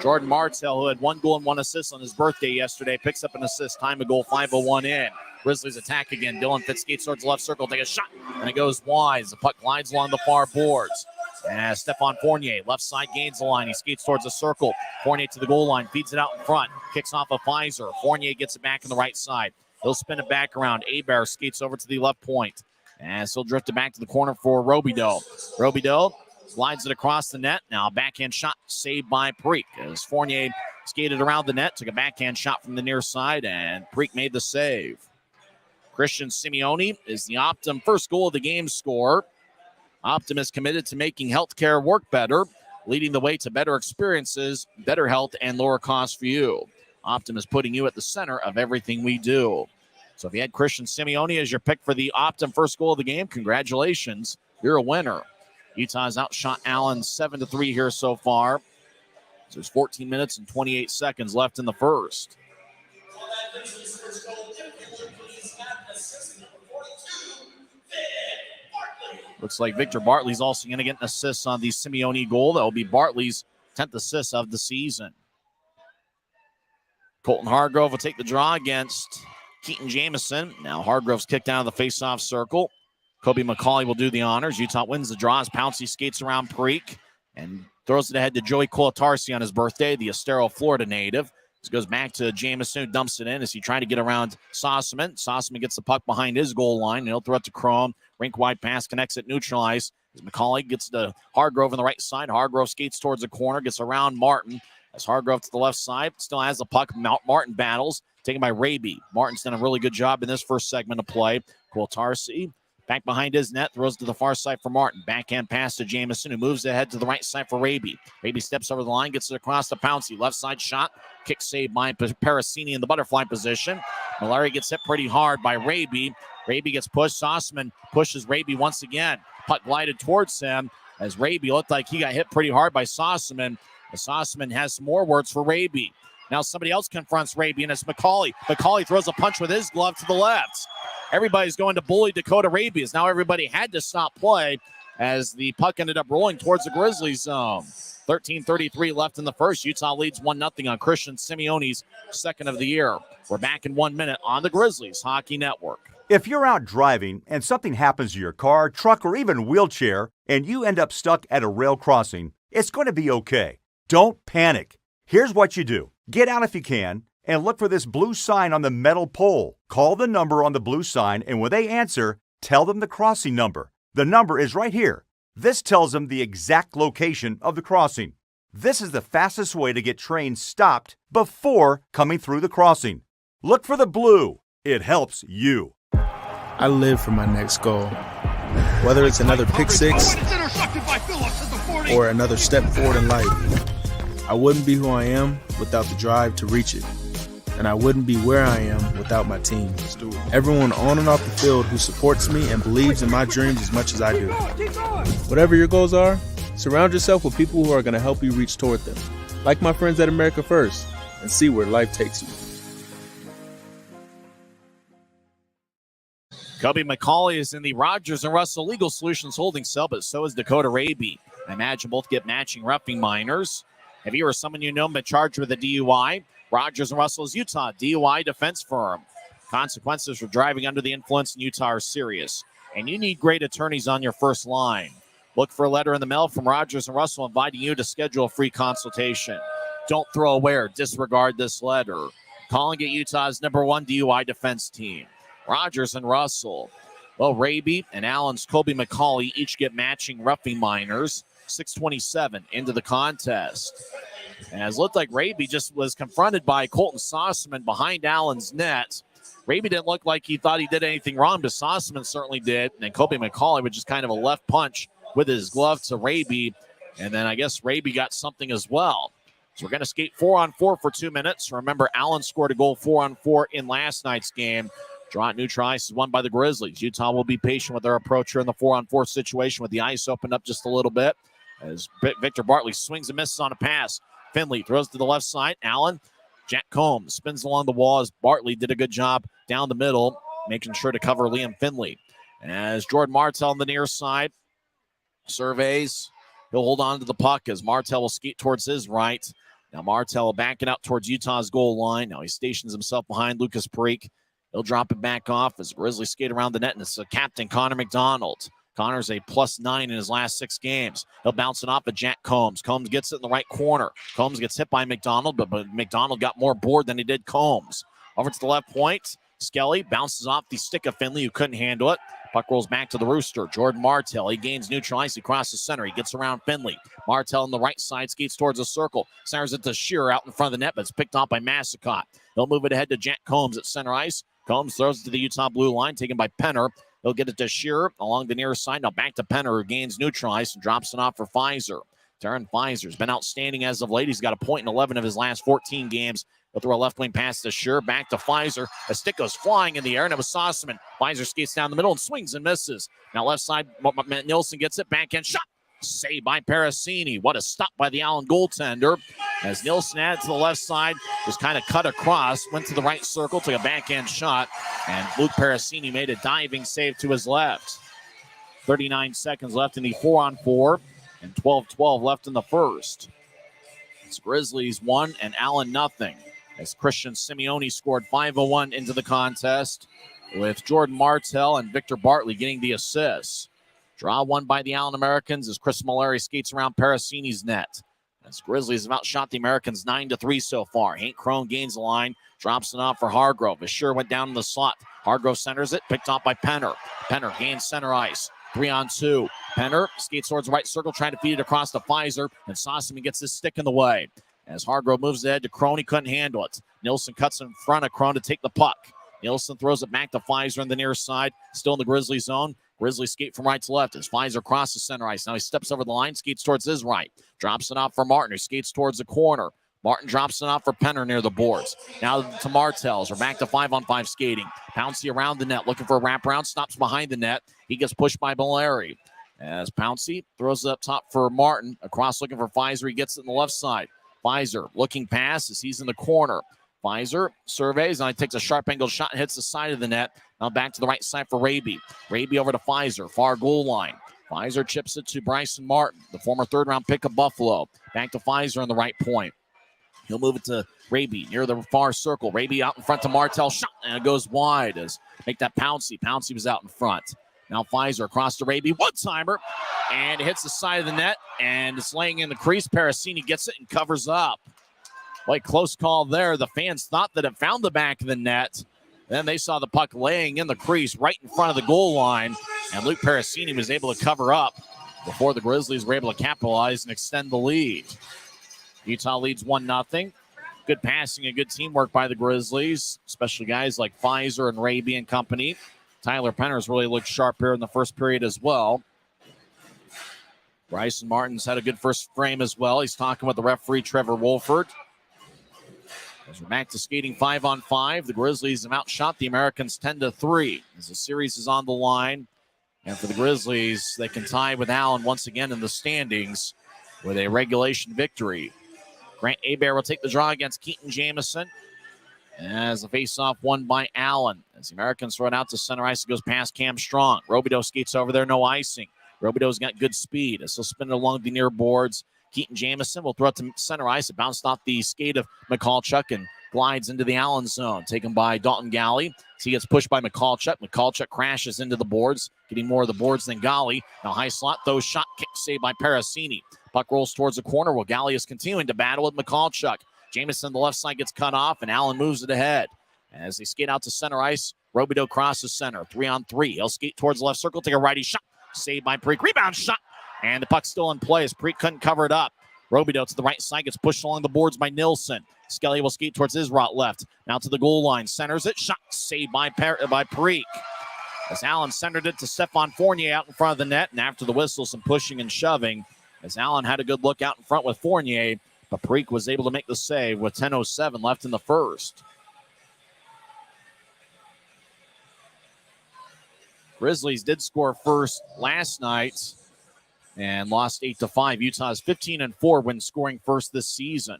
Jordan Martell, who had 1 goal and 1 assist on his birthday yesterday, picks up an assist. Time of goal, 5:01 in. Grizzlies attack again. Dylan Fitz skates towards the left circle, take a shot, and it goes wide. The puck glides along the far boards. As Stephon Fournier, left side, gains the line. He skates towards the circle. Fournier to the goal line, feeds it out in front. Kicks off a Pfizer. Fournier gets it back on the right side. He'll spin it back around. Abear skates over to the left point. As he'll drift it back to the corner for Robidoux. Robidoux slides it across the net. Now a backhand shot saved by Preek. As Fournier skated around the net, took a backhand shot from the near side, and Preek made the save. Christian Simeone is the Optum first goal of the game scorer. Optum is committed to making healthcare work better, leading the way to better experiences, better health, and lower costs for you. Optum is putting you at the center of everything we do. So if you had Christian Simeone as your pick for the Optum first goal of the game, congratulations. You're a winner. Utah's outshot Allen 7-3 here so far. So there's 14 minutes and 28 seconds left in the first. Looks like Victor Bartley's also going to get an assist on the Simeone goal. That will be Bartley's 10th assist of the season. Colton Hargrove will take the draw against Keaton Jamison. Now Hargrove's kicked out of the faceoff circle. Kobe McCauley will do the honors. Utah wins the draw as Pouncey skates around Preek and throws it ahead to Joey Colatarsi on his birthday, the Estero, Florida native. This goes back to Jamison, who dumps it in as he tried to get around Sossaman. Sossaman gets the puck behind his goal line, and he'll throw it to Chrome. Rink-wide pass connects it, neutralized. As McCauley gets to Hargrove on the right side. Hargrove skates towards the corner, gets around Martin. As Hargrove to the left side, still has the puck. Martin battles, taken by Raby. Martin's done a really good job in this first segment of play. Colatarsi back behind his net, throws to the far side for Martin. Backhand pass to Jamison, who moves ahead to the right side for Raby. Raby steps over the line, gets it across to Pouncey. Left side shot, kick saved by Parasini in the butterfly position. Malari gets hit pretty hard by Raby. Raby gets pushed. Sossman pushes Raby once again. Puck glided towards him as Raby looked like he got hit pretty hard by Sossaman. Sossaman has some more words for Raby. Now somebody else confronts Raby, and it's McCauley. McCauley throws a punch with his glove to the left. Everybody's going to bully Dakota Raby, as now everybody had to stop play as the puck ended up rolling towards the Grizzlies zone. 13:33 left in the first. Utah leads 1-0 on Christian Simeone's second of the year. We're back in 1 minute on the Grizzlies Hockey Network.
If you're out driving and something happens to your car, truck, or even wheelchair, and you end up stuck at a rail crossing, it's going to be okay. Don't panic. Here's what you do. Get out if you can and look for this blue sign on the metal pole. Call the number on the blue sign, and when they answer, tell them the crossing number. The number is right here. This tells them the exact location of the crossing. This is the fastest way to get trains stopped before coming through the crossing. Look for the blue. It helps you.
I live for my next goal. Whether it's another pick six or another step forward in life, I wouldn't be who I am without the drive to reach it. And I wouldn't be where I am without my team. Everyone on and off the field who supports me and believes in my dreams as much as I do. Whatever your goals are, surround yourself with people who are going to help you reach toward them. Like my friends at America First, and see where life takes you.
Kobe McCauley is in the Rogers and Russell Legal Solutions holding cell, but so is Dakota Raby. I imagine both get matching roughing minors. Have you or someone you know been charged with a DUI? Rogers and Russell's Utah DUI defense firm. Consequences for driving under the influence in Utah are serious, and you need great attorneys on your first line. Look for a letter in the mail from Rogers and Russell inviting you to schedule a free consultation. Don't throw away or disregard this letter. Call and get Utah's #1 DUI defense team. Rogers and Russell. Well, Raby and Allen's Kobe McCauley each get matching roughing minors. 6:27 into the contest. As it looked like Raby just was confronted by Colton Sossaman behind Allen's net. Raby didn't look like he thought he did anything wrong, but Sossaman certainly did. And Kobe McCauley with just kind of a left punch with his glove to Raby. And then I guess Raby got something as well. So we're going to skate 4-on-4 for 2 minutes. Remember, Allen scored a goal 4-on-4 in last night's game. Draw at neutral ice is won by the Grizzlies. Utah will be patient with their approach here in the 4-on-4 situation with the ice opened up just a little bit. As Victor Bartley swings and misses on a pass. Finley throws to the left side. Allen, Jack Combs spins along the wall as Bartley did a good job down the middle, making sure to cover Liam Finley. As Jordan Martell on the near side surveys, he'll hold on to the puck as Martell will skate towards his right. Now Martell backing up towards Utah's goal line. Now he stations himself behind Lucas Preek. He'll drop it back off as Grizzlies skate around the net, and it's the captain, Connor McDonald. Connor's a +9 in his last 6 games. He'll bounce it off at Jack Combs. Combs gets it in the right corner. Combs gets hit by McDonald, but McDonald got more board than he did Combs. Over to the left point. Skelly bounces off the stick of Finley, who couldn't handle it. Puck rolls back to the Rooster. Jordan Martell, he gains neutral ice. He crosses center. He gets around Finley. Martell on the right side skates towards the circle. Centers it to Shearer out in front of the net, but it's picked off by Massacott. He'll move it ahead to Jack Combs at center ice. Combs throws it to the Utah blue line, taken by Penner. He'll get it to Shearer along the near side. Now back to Penner, who gains neutral ice and drops it off for Pfizer. Darren Pfizer's been outstanding as of late. He's got a point in 11 of his last 14 games. He'll throw a left wing pass to Shearer, back to Pfizer. A stick goes flying in the air, and it was Sossaman. Pfizer skates down the middle and swings and misses. Now left side, Nilsson gets it, backhand shot. Saved by Parasini. What a stop by the Allen goaltender. As Nilsson added to the left side, just kind of cut across, went to the right circle, took a backhand shot, and Luke Parasini made a diving save to his left. 39 seconds left in the 4-on-4, and 12-12 left in the first. It's Grizzlies 1 and Allen nothing. As Christian Simeone scored 5-1 into the contest, with Jordan Martell and Victor Bartley getting the assists. Draw won by the Allen Americans as Chris Malari skates around Parasini's net. As Grizzlies have outshot the Americans 9-3 so far. Hank Crone gains the line, drops it off for Hargrove. Asher went down in the slot. Hargrove centers it, picked off by Penner. Penner gains center ice. 3-on-2. Penner skates towards the right circle, trying to feed it across to Pfizer, and Sossaman gets his stick in the way. As Hargrove moves ahead to Crone, he couldn't handle it. Nilsson cuts in front of Crone to take the puck. Nilsson throws it back to Pfizer on the near side, still in the Grizzly zone. Grizzlies skate from right to left as Pfizer crosses center ice. Now he steps over the line, skates towards his right. Drops it off for Martin, who skates towards the corner. Martin drops it off for Penner near the boards. Now to Martels. We're back to 5-on-5 skating. Pouncey around the net, looking for a wraparound. Stops behind the net. He gets pushed by Malari. As Pouncey throws it up top for Martin. Across looking for Pfizer. He gets it on the left side. Pfizer looking past as he's in the corner. Pfizer surveys, and he takes a sharp angled shot and hits the side of the net. Now back to the right side for Raby. Raby over to Pfizer, far goal line. Pfizer chips it to Bryson Martin, the former third-round pick of Buffalo. Back to Pfizer on the right point. He'll move it to Raby near the far circle. Raby out in front to Martell, shot, and it goes wide as make that Pouncey. Pouncey was out in front. Now Pfizer across to Raby, one-timer, and it hits the side of the net, and it's laying in the crease. Parasini gets it and covers up. Like close call there. The fans thought that it found the back of the net. Then they saw the puck laying in the crease right in front of the goal line, and Luke Parasini was able to cover up before the Grizzlies were able to capitalize and extend the lead. Utah leads 1-0. Good passing and good teamwork by the Grizzlies, especially guys like Pfizer and Raby and company. Tyler Penner's really looked sharp here in the first period as well. Bryson Martin's had a good first frame as well. He's talking with the referee, Trevor Wolford. As we're back to skating 5-on-5, the Grizzlies have outshot the Americans 10-3 as the series is on the line. And for the Grizzlies, they can tie with Allen once again in the standings with a regulation victory. Grant Hebert will take the draw against Keaton Jamison as the faceoff won by Allen. As the Americans throw it out to center ice, it goes past Cam Strong. Robidoux skates over there, no icing. Robidoux's got good speed as he'll spin it along the near boards. Keaton Jamison will throw it to center ice. It bounced off the skate of McCallchuck and glides into the Allen zone, taken by Dalton Galley. He gets pushed by McCallchuck. McCallchuck crashes into the boards, getting more of the boards than Galley. Now high slot, throws shot, kick saved by Parasini. Puck rolls towards the corner while Galley is continuing to battle with McCallchuck. Jamison, the left side, gets cut off, and Allen moves it ahead. As they skate out to center ice, Robidoux crosses center, 3-on-3. He'll skate towards the left circle, take a righty shot, saved by Preek. Rebound shot, and the puck's still in play as Preek couldn't cover it up. Robidoux to the right side, gets pushed along the boards by Nilsson. Skelly will skate towards his route left. Now to the goal line, centers it, shot, saved by Preek. As Allen centered it to Stephon Fournier out in front of the net, and after the whistle, some pushing and shoving. As Allen had a good look out in front with Fournier, but Preek was able to make the save with 10:07 left in the first. Grizzlies did score first last night and lost 8-5. Utah's 15-4 when scoring first this season.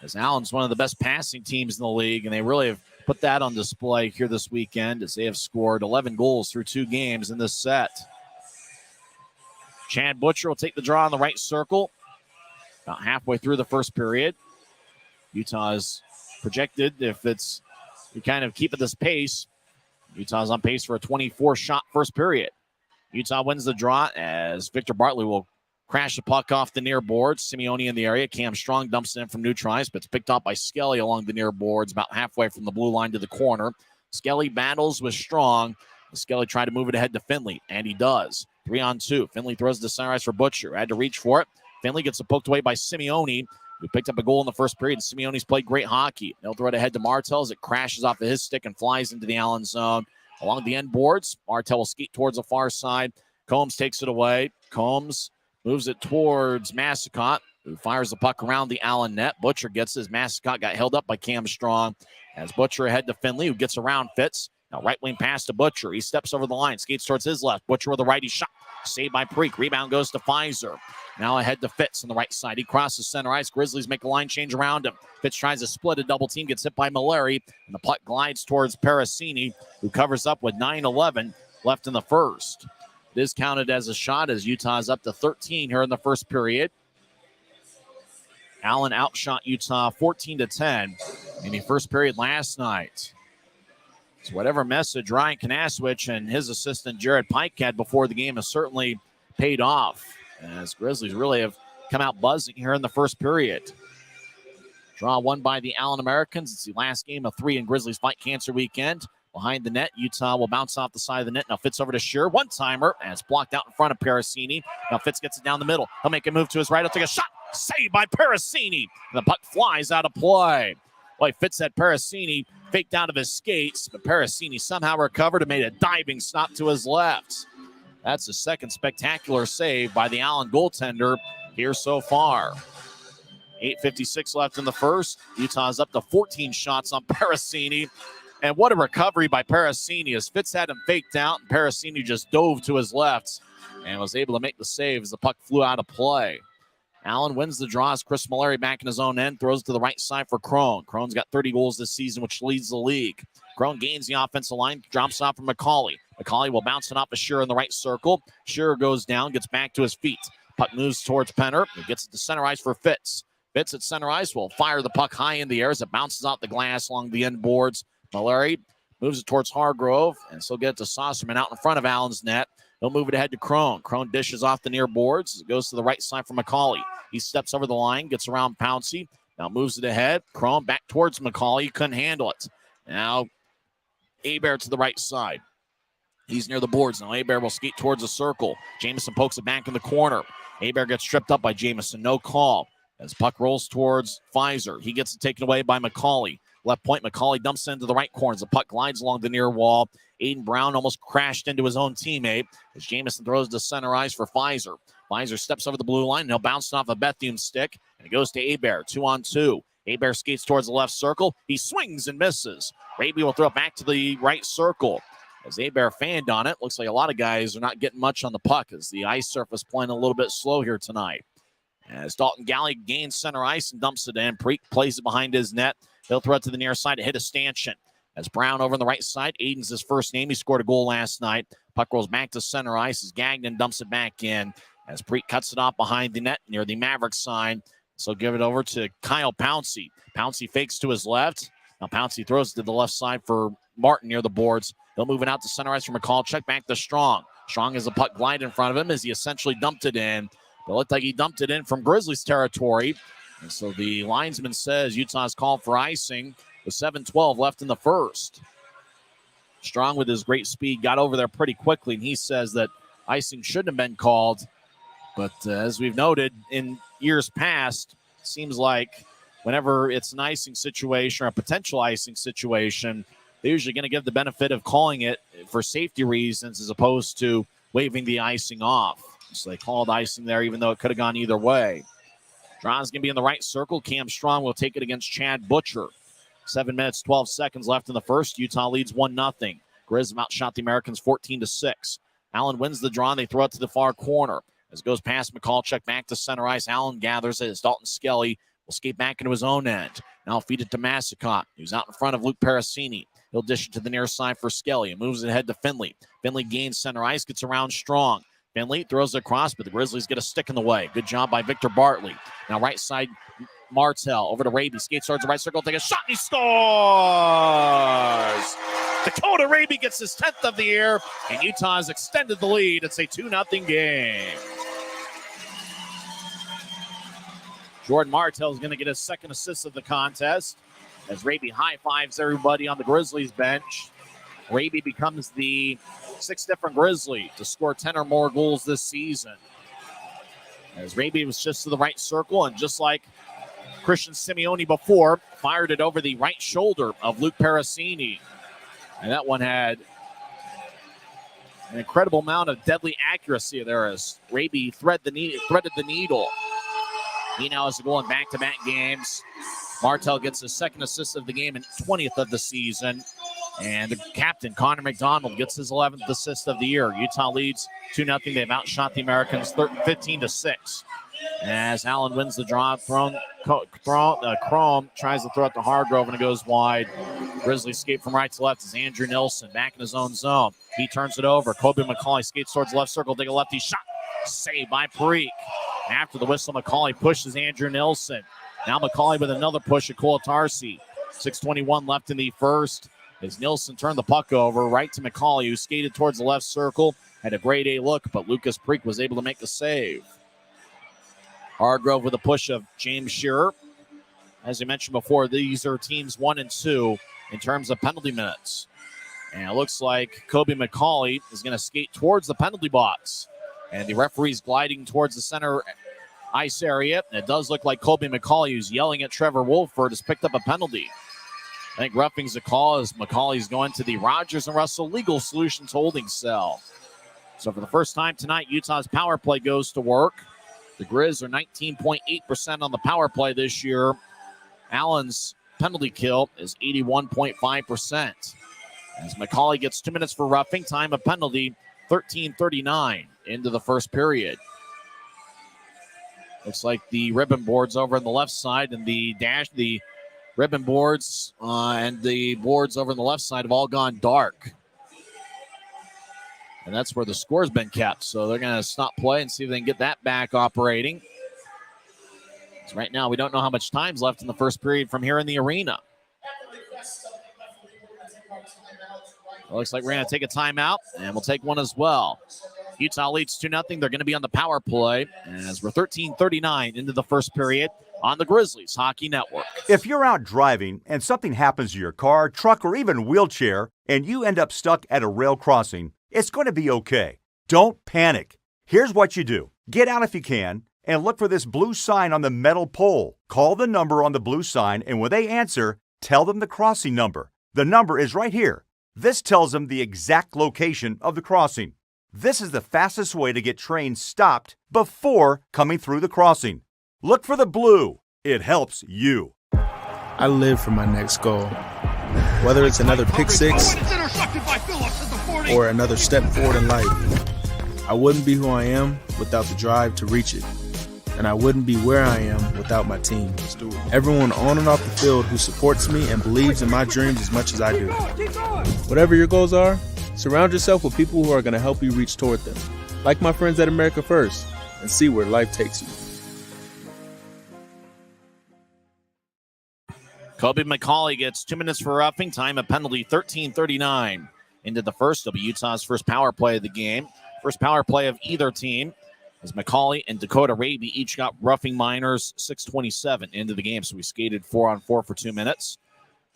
As Allen's one of the best passing teams in the league, and they really have put that on display here this weekend as they have scored 11 goals through 2 games in this set. Chad Butcher will take the draw on the right circle. About halfway through the first period. Utah's projected, if you kind of keep at this pace, Utah's on pace for a 24-shot first period. Utah wins the draw as Victor Bartley will crash the puck off the near boards. Simeone in the area. Cam Strong dumps it in from neutral ice, but it's picked up by Skelly along the near boards, about halfway from the blue line to the corner. Skelly battles with Strong. Skelly tried to move it ahead to Finley, and he does. 3-on-2. Finley throws the center ice for Butcher. Had to reach for it. Finley gets it poked away by Simeone, who picked up a goal in the first period. Simeone's played great hockey. They'll throw it ahead to Martel as it crashes off of his stick and flies into the Allen zone. Along the end boards, Martel will skate towards the far side. Combs takes it away. Combs moves it towards Massicott, who fires the puck around the Allen net. Butcher gets his. Massicott got held up by Cam Strong. As Butcher ahead to Finley, who gets around Fitz. Now right wing pass to Butcher. He steps over the line, skates towards his left. Butcher with a righty shot. Saved by Preek. Rebound goes to Pfizer. Now ahead to Fitz on the right side. He crosses center ice. Grizzlies make a line change around him. Fitz tries to split a double team, gets hit by Mallory, and the puck glides towards Parasini, who covers up with 9:11 left in the first. It is counted as a shot as Utah's up to 13 here in the first period. Allen outshot Utah 14-10 in the first period last night. So whatever message Ryan Kanaswich and his assistant Jared Pike had before the game has certainly paid off, as Grizzlies really have come out buzzing here in the first period. Draw won by the Allen Americans. It's the last game of 3 in Grizzlies Fight Cancer Weekend. Behind the net, Utah will bounce off the side of the net. Now Fitz over to Shearer. One-timer, and it's blocked out in front of Parasini. Now Fitz gets it down the middle. He'll make a move to his right. He'll take a shot. Saved by Parasini. And the puck flies out of play. Boy, Fitz had Parasini faked out of his skates, but Parasini somehow recovered and made a diving stop to his left. That's the second spectacular save by the Allen goaltender here so far. 8:56 left in the first. Utah's up to 14 shots on Parasini. And what a recovery by Parasini as Fitz had him faked out, and Parasini just dove to his left and was able to make the save as the puck flew out of play. Allen wins the draw as Chris Mallory back in his own end, throws to the right side for Crone. Crone's got 30 goals this season, which leads the league. Crone gains the offensive line, drops off from McCauley. McCauley will bounce it off of Shearer in the right circle. Shearer goes down, gets back to his feet. Puck moves towards Penner. He gets it to center ice for Fitz. Fitz at center ice will fire the puck high in the air as it bounces out the glass along the end boards. Mallory moves it towards Hargrove, and so get it to Saucerman out in front of Allen's net. He'll move it ahead to Crone. Crone dishes off the near boards. It goes to the right side for McCauley. He steps over the line, gets around Pouncey. Now moves it ahead. Crone back towards McCauley. Couldn't handle it. Now Hebert to the right side. He's near the boards. Now Hebert will skate towards the circle. Jamison pokes it back in the corner. Hebert gets tripped up by Jamison. No call. As puck rolls towards Pfizer. He gets it taken away by McCauley. Left point, McCauley dumps into the right corner. The puck glides along the near wall. Aiden Brown almost crashed into his own teammate as Jamison throws to center ice for Pfizer. Pfizer steps over the blue line, and he'll bounce off a Bethune's stick, and it goes to Hebert, 2-on-2. Hebert skates towards the left circle. He swings and misses. Raby will throw it back to the right circle. As Hebert fanned on it, looks like a lot of guys are not getting much on the puck as the ice surface playing a little bit slow here tonight. As Dalton Galley gains center ice and dumps it in. Preek plays it behind his net. He'll throw it to the near side to hit a stanchion. As Brown over on the right side, Aiden's his first name. He scored a goal last night. Puck rolls back to center ice as Gagnon dumps it back in. As Preek cuts it off behind the net near the Maverick sign. So give it over to Kyle Pouncey. Pouncey fakes to his left. Now Pouncey throws it to the left side for Martin near the boards. He'll move it out to center ice for McCall. Check back to Strong. Strong has a puck glide in front of him as he essentially dumped it in. It looked like he dumped it in from Grizzlies territory. And so the linesman says Utah's called for icing with 7:12 left in the first. Strong with his great speed got over there pretty quickly, and he says that icing shouldn't have been called. But as we've noted in years past, it seems like whenever it's an icing situation or a potential icing situation, they're usually going to give the benefit of calling it for safety reasons as opposed to waving the icing off. So they called icing there even though it could have gone either way. Draw's going to be in the right circle. Cam Strong will take it against Chad Butcher. 7 minutes, 12 seconds left in the first. Utah leads 1-0. Grizz outshot the Americans 14-6. Allen wins the draw, and they throw it to the far corner. As it goes past McCallcheck back to center ice, Allen gathers it as Dalton Skelly will skate back into his own end. Now feed it to Massicott, who's out in front of Luke Parasini. He'll dish it to the near side for Skelly and moves it ahead to Finley. Finley gains center ice, gets around Strong. Finley throws it across, but the Grizzlies get a stick in the way. Good job by Victor Bartley. Now right side, Martell over to Raby. Skates towards the right circle, take a shot, and he scores! Dakota Raby gets his 10th of the year, and Utah has extended the lead. It's a 2-0 game. Jordan Martell is going to get his second assist of the contest as Raby high-fives everybody on the Grizzlies bench. Raby becomes the 6th different Grizzly to score 10 or more goals this season. As Raby was just to the right circle, and just like Christian Simeone before, fired it over the right shoulder of Luke Parasini. And that one had an incredible amount of deadly accuracy there as Raby threaded the needle. He now has a goal in back-to-back games. Martell gets his second assist of the game and 20th of the season. And the captain, Connor McDonald, gets his 11th assist of the year. Utah leads 2-0. They've outshot the Americans 15-6. As Allen wins the draw, Chrome tries to throw it to Hargrove, and it goes wide. Grizzlies skate from right to left as Andrew Nilsson back in his own zone. He turns it over. Kobe McCauley skates towards the left circle, take a lefty shot. Saved by Parikh. After the whistle, McCauley pushes Andrew Nilsson. Now McCauley with another push at Kolatarsi. 6:21 left in the first. As Nilsson turned the puck over right to McCauley, who skated towards the left circle. Had a grade A look, but Lucas Parikh was able to make the save. Hargrove with a push of James Shearer. As I mentioned before, these are teams 1 and 2 in terms of penalty minutes. And it looks like Kobe McCauley is going to skate towards the penalty box. And the referee's gliding towards the center ice area. And it does look like Kobe McCauley, who's yelling at Trevor Wolford, has picked up a penalty. I think roughing's a call as McCauley's going to the Rogers and Russell Legal Solutions holding cell. So for the first time tonight, Utah's power play goes to work. The Grizz are 19.8% on the power play this year. Allen's penalty kill is 81.5%. As McCauley gets 2 minutes for roughing, time of penalty, 13:39 into the first period. Looks like the ribbon boards over on the left side and the ribbon boards and the boards over on the left side have all gone dark. And that's where the score's been kept. So they're going to stop play and see if they can get that back operating. So right now, we don't know how much time's left in the first period from here in the arena. It looks like we're going to take a timeout, and we'll take one as well. Utah leads 2-0. They're going to be on the power play as we're 13:39 into the first period on the Grizzlies Hockey Network.
If you're out driving and something happens to your car, truck, or even wheelchair, and you end up stuck at a rail crossing, it's going to be okay. Don't panic. Here's what you do. Get out if you can and look for this blue sign on the metal pole. Call the number on the blue sign, and when they answer, tell them the crossing number. The number is right here. This tells them the exact location of the crossing. This is the fastest way to get trains stopped before coming through the crossing. Look for the blue. It helps you.
I live for my next goal. Whether it's another pick six or another step forward in life, I wouldn't be who I am without the drive to reach it. And I wouldn't be where I am without my team. Everyone on and off the field who supports me and believes in my dreams as much as I do. Whatever your goals are, surround yourself with people who are going to help you reach toward them. Like my friends at America First, and see where life takes you.
Kobe McCauley gets 2 minutes for roughing. Time of penalty, 13:39 into the first. It'll be Utah's first power play of the game. First power play of either team. As McCauley and Dakota Raby each got roughing minors, 6:27 into the game. So we skated 4-on-4 for 2 minutes.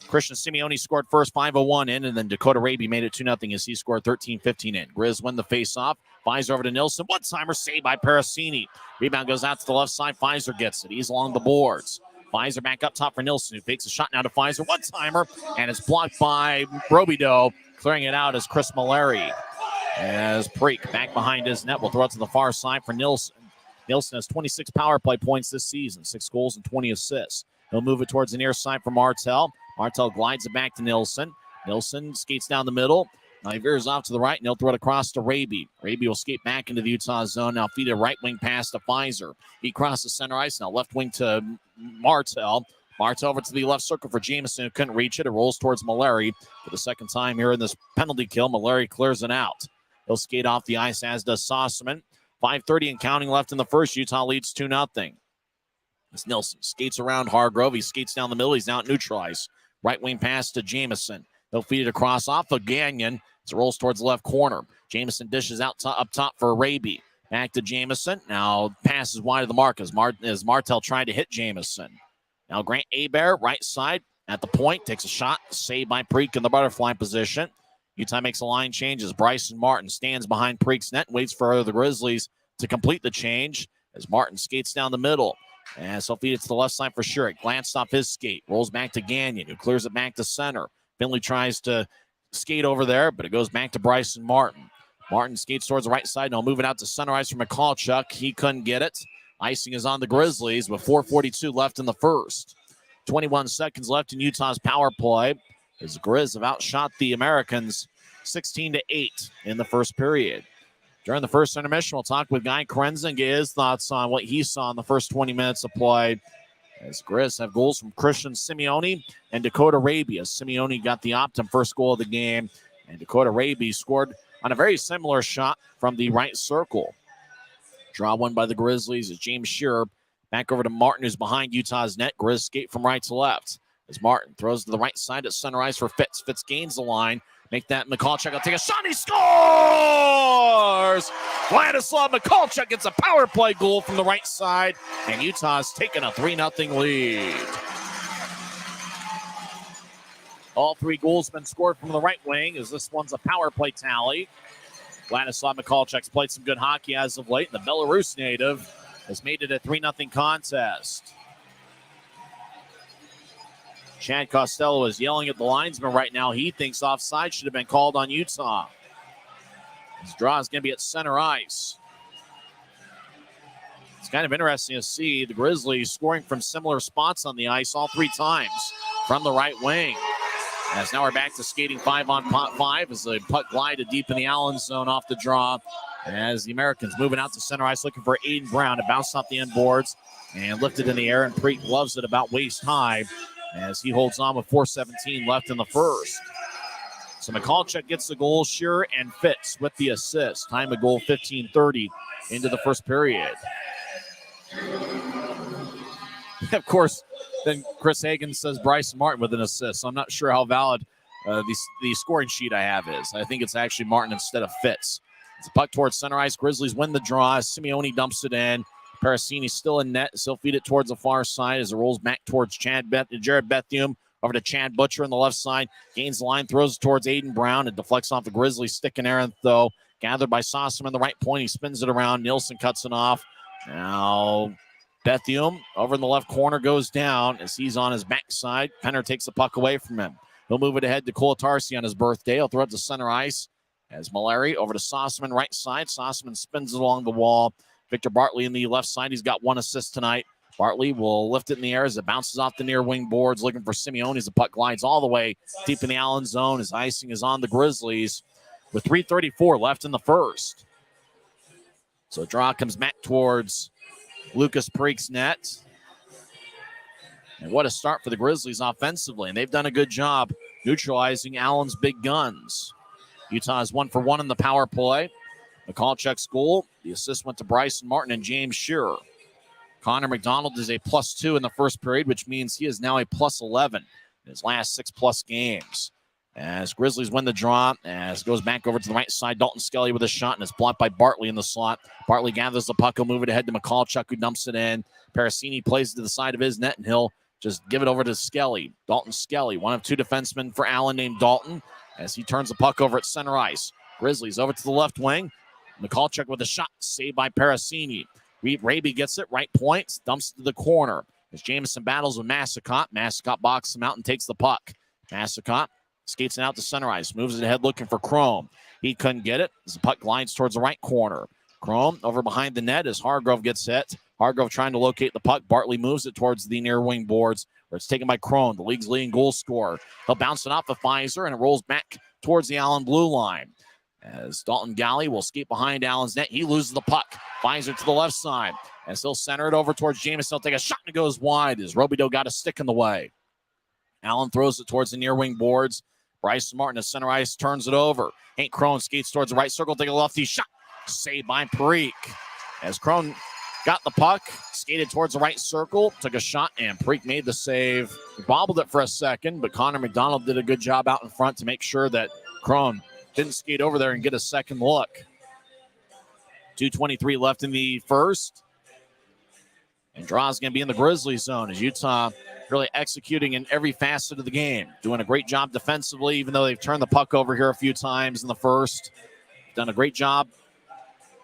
Christian Simeone scored first, 5:01 in, and then Dakota Raby made it 2-0 as he scored 13:15 in. Grizz win the faceoff. Pfizer over to Nilsson. One-timer saved by Parasini. Rebound goes out to the left side. Pfizer gets it. He's along the boards. Pfizer back up top for Nilsson, who fakes a shot now to Pfizer. One-timer, and it's blocked by Robidoux. Clearing it out is Chris Mallory. As Parikh back behind his net will throw it to the far side for Nilsson. Nilsson has 26 power play points this season, 6 goals and 20 assists. He'll move it towards the near side for Martell. Martell glides it back to Nilsson. Nilsson skates down the middle. Now he veers off to the right, and he'll throw it across to Raby. Raby will skate back into the Utah zone. Now feed a right wing pass to Pfizer. He crosses center ice. Now left wing to Martell. Martell over to the left circle for Jameson, who couldn't reach it. It rolls towards Mallory. For the second time here in this penalty kill, Mallory clears it out. He'll skate off the ice, as does Sossaman. 5:30 and counting left in the first. Utah leads 2-0. As Nilsson skates around Hargrove. He skates down the middle. He's now neutralized. Right wing pass to Jamison. They'll feed it across off of Gagnon as it rolls towards the left corner. Jamison dishes out up top for Raby. Back to Jamison. Now passes wide of the mark as Martel tried to hit Jamison. Now Grant Hebert, right side at the point, takes a shot. Saved by Preek in the butterfly position. Utah makes a line change as Bryson Martin stands behind Preek's net and waits for the Grizzlies to complete the change as Martin skates down the middle. And so feed it to the left side for Shurik. Glanced off his skate. Rolls back to Gagnon, who clears it back to center. Finley tries to skate over there, but it goes back to Bryson Martin. Martin skates towards the right side. Now move it out to center ice for McCallchuk. He couldn't get it. Icing is on the Grizzlies with 4:42 left in the first. 21 seconds left in Utah's power play as the Grizz have outshot the Americans 16-8 in the first period. During the first intermission, we'll talk with Guy Krenzen and get his thoughts on what he saw in the first 20 minutes of play. As Grizz have goals from Christian Simeone and Dakota Raby. As Simeone got the Optum first goal of the game, and Dakota Raby scored on a very similar shot from the right circle. Draw one by the Grizzlies as James Shearer back over to Martin, who's behind Utah's net. Grizz skate from right to left as Martin throws to the right side at center ice for Fitz. Fitz gains the line. Make that McCallchuk. I'll take a shot. And he scores! Vladislav McCallchuk gets a power play goal from the right side, and Utah's taken a 3-0 lead. All three goals have been scored from the right wing, as this one's a power play tally. Vladislav McCallchuk's played some good hockey as of late, and the Belarus native has made it a 3-0 contest. Chad Costello is yelling at the linesman right now. He thinks offside should have been called on Utah. This draw is going to be at center ice. It's kind of interesting to see the Grizzlies scoring from similar spots on the ice all three times from the right wing. As now we're back to skating 5-on-5 as the puck glided deep in the Allen zone off the draw. As the Americans moving out to center ice looking for Aiden Brown to bounce off the end boards and lifted in the air, and Preek loves it about waist high as he holds on with 4:17 left in the first. So McCallchuk gets the goal, Shearer and Fitz with the assist. Time of goal 15:30 into the first period. Of course, then Chris Hagan says Bryson Martin with an assist. So I'm not sure how valid the scoring sheet I have is. I think it's actually Martin instead of Fitz. It's a puck towards center ice. Grizzlies win the draw. Simeone dumps it in. Parasini still in net. Still feed it towards the far side as it rolls back towards Jared Bethune. Over to Chad Butcher on the left side. Gains the line, throws it towards Aiden Brown. And deflects off the Grizzlies stick and errant, though. Gathered by Sossom on the right point. He spins it around. Nielsen cuts it off. Now Bethune over in the left corner goes down as he's on his backside. Penner takes the puck away from him. He'll move it ahead to Cole Tarsi on his birthday. He'll throw it to center ice as Malari over to Sossaman right side. Sossaman spins it along the wall. Victor Bartley in the left side. He's got one assist tonight. Bartley will lift it in the air as it bounces off the near wing boards, looking for Simeone as the puck glides all the way deep in the Allen zone as icing is on the Grizzlies with 3:34 left in the first. So draw comes back towards Lucas Preek's net. And what a start for the Grizzlies offensively. And they've done a good job neutralizing Allen's big guns. Utah is 1 for 1 in the power play. McCallchuk's goal. The assist went to Bryson Martin and James Shearer. Connor McDonald is a +2 in the first period, which means he is now a +11 in his last 6+ games. As Grizzlies win the draw, as it goes back over to the right side, Dalton Skelly with a shot, and it's blocked by Bartley in the slot. Bartley gathers the puck, he'll move it ahead to McCallchuk, who dumps it in. Parasini plays it to the side of his net, and he'll just give it over to Skelly. Dalton Skelly, one of two defensemen for Allen named Dalton, as he turns the puck over at center ice. Grizzlies over to the left wing. McCallchuk with a shot, saved by Parasini. Raby gets it, right point, dumps it to the corner. As Jamison battles with Massacott. Massacott boxes him out and takes the puck. Massacott skates it out to center ice, moves it ahead looking for Chrome. He couldn't get it as the puck glides towards the right corner. Chrome over behind the net as Hargrove gets hit. Hargrove trying to locate the puck. Bartley moves it towards the near wing boards where it's taken by Chrome, the league's leading goal scorer. He'll bounce it off of Pfizer and it rolls back towards the Allen blue line. As Dalton Galley will skate behind Allen's net. He loses the puck. Pfizer to the left side. As he'll center it over towards Jamison. He'll take a shot and it goes wide as Robidoux got a stick in the way. Allen throws it towards the near wing boards. Bryson Martin at center ice turns it over. Hank Crone skates towards the right circle. Take a lefty shot. Saved by Preek. as Crone got the puck, skated towards the right circle, took a shot, and Preek made the save. He bobbled it for a second, but Connor McDonald did a good job out in front to make sure that Crone didn't skate over there and get a second look. 2:23 left in the first. And draw's going to be in the Grizzlies zone as Utah really executing in every facet of the game. Doing a great job defensively, even though they've turned the puck over here a few times in the first. Done a great job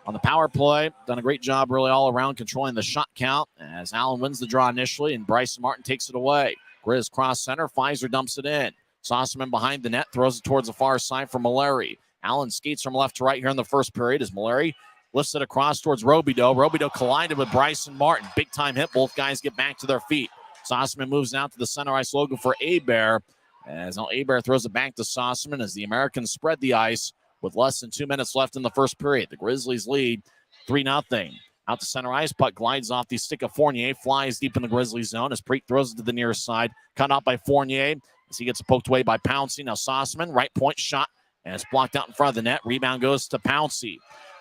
on the power play. Done a great job really all around controlling the shot count as Allen wins the draw initially and Bryson Martin takes it away. Grizz cross center. Pfizer dumps it in. Sossaman behind the net. Throws it towards the far side for Mallory. Allen skates from left to right here in the first period as Mallory lifts it across towards Robidoux. Robidoux collided with Bryson Martin. Big time hit. Both guys get back to their feet. Sossaman moves out to the center ice logo for Hebert. As now Hebert throws it back to Sossaman as the Americans spread the ice with less than 2 minutes left in the first period. The Grizzlies lead 3-0. Out to center ice. Puck glides off the stick of Fournier. Flies deep in the Grizzlies zone as Preek throws it to the near side. Cut out by Fournier as he gets poked away by Pouncey. Now Sossaman, right point shot. And it's blocked out in front of the net. Rebound goes to Pouncey.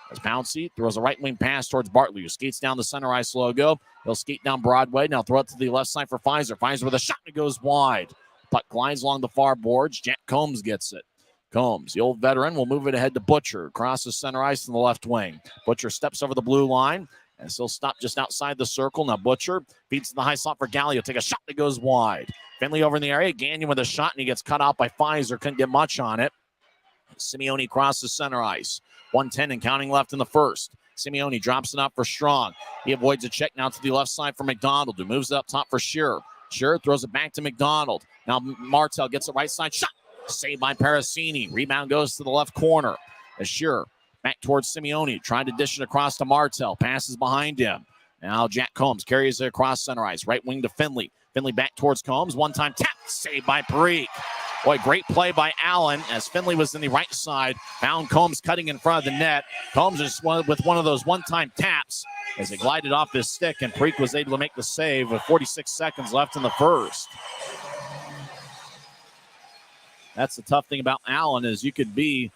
As Pouncey throws a right wing pass towards Bartley, who skates down the center ice logo. He'll skate down Broadway. Now throw it to the left side for Pfizer. Pfizer with a shot and it goes wide. Puck glides along the far boards. Jack Combs gets it. Combs, the old veteran, will move it ahead to Butcher. Crosses center ice in the left wing. Butcher steps over the blue line and still stop just outside the circle. Now Butcher feeds to the high slot for Gallio. Take a shot that goes wide. Finley over in the area. Gagnon with a shot and he gets cut out by Pfizer. Couldn't get much on it. Simeone crosses center ice. 1:10 and counting left in the first. Simeone drops it up for Strong. He avoids a check now to the left side for McDonald, who moves it up top for Shearer. Shearer throws it back to McDonald. Now Martel gets it right side. Shot. Saved by Parasini. Rebound goes to the left corner. As Shearer back towards Simeone. Trying to dish it across to Martel. Passes behind him. Now Jack Combs carries it across center ice. Right wing to Finley. Finley back towards Combs. One-time tap. Saved by Preek. Boy, great play by Allen as Finley was in the right side. Found Combs cutting in front of the net. Combs just with one of those one-time taps as it glided off his stick, and Preek was able to make the save with 46 seconds left in the first. That's the tough thing about Allen is you could be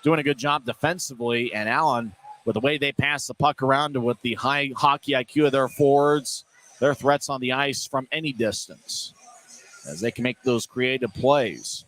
doing a good job defensively, and Allen, with the way they pass the puck around and with the high hockey IQ of their forwards, their threats on the ice from any distance, as they can make those creative plays.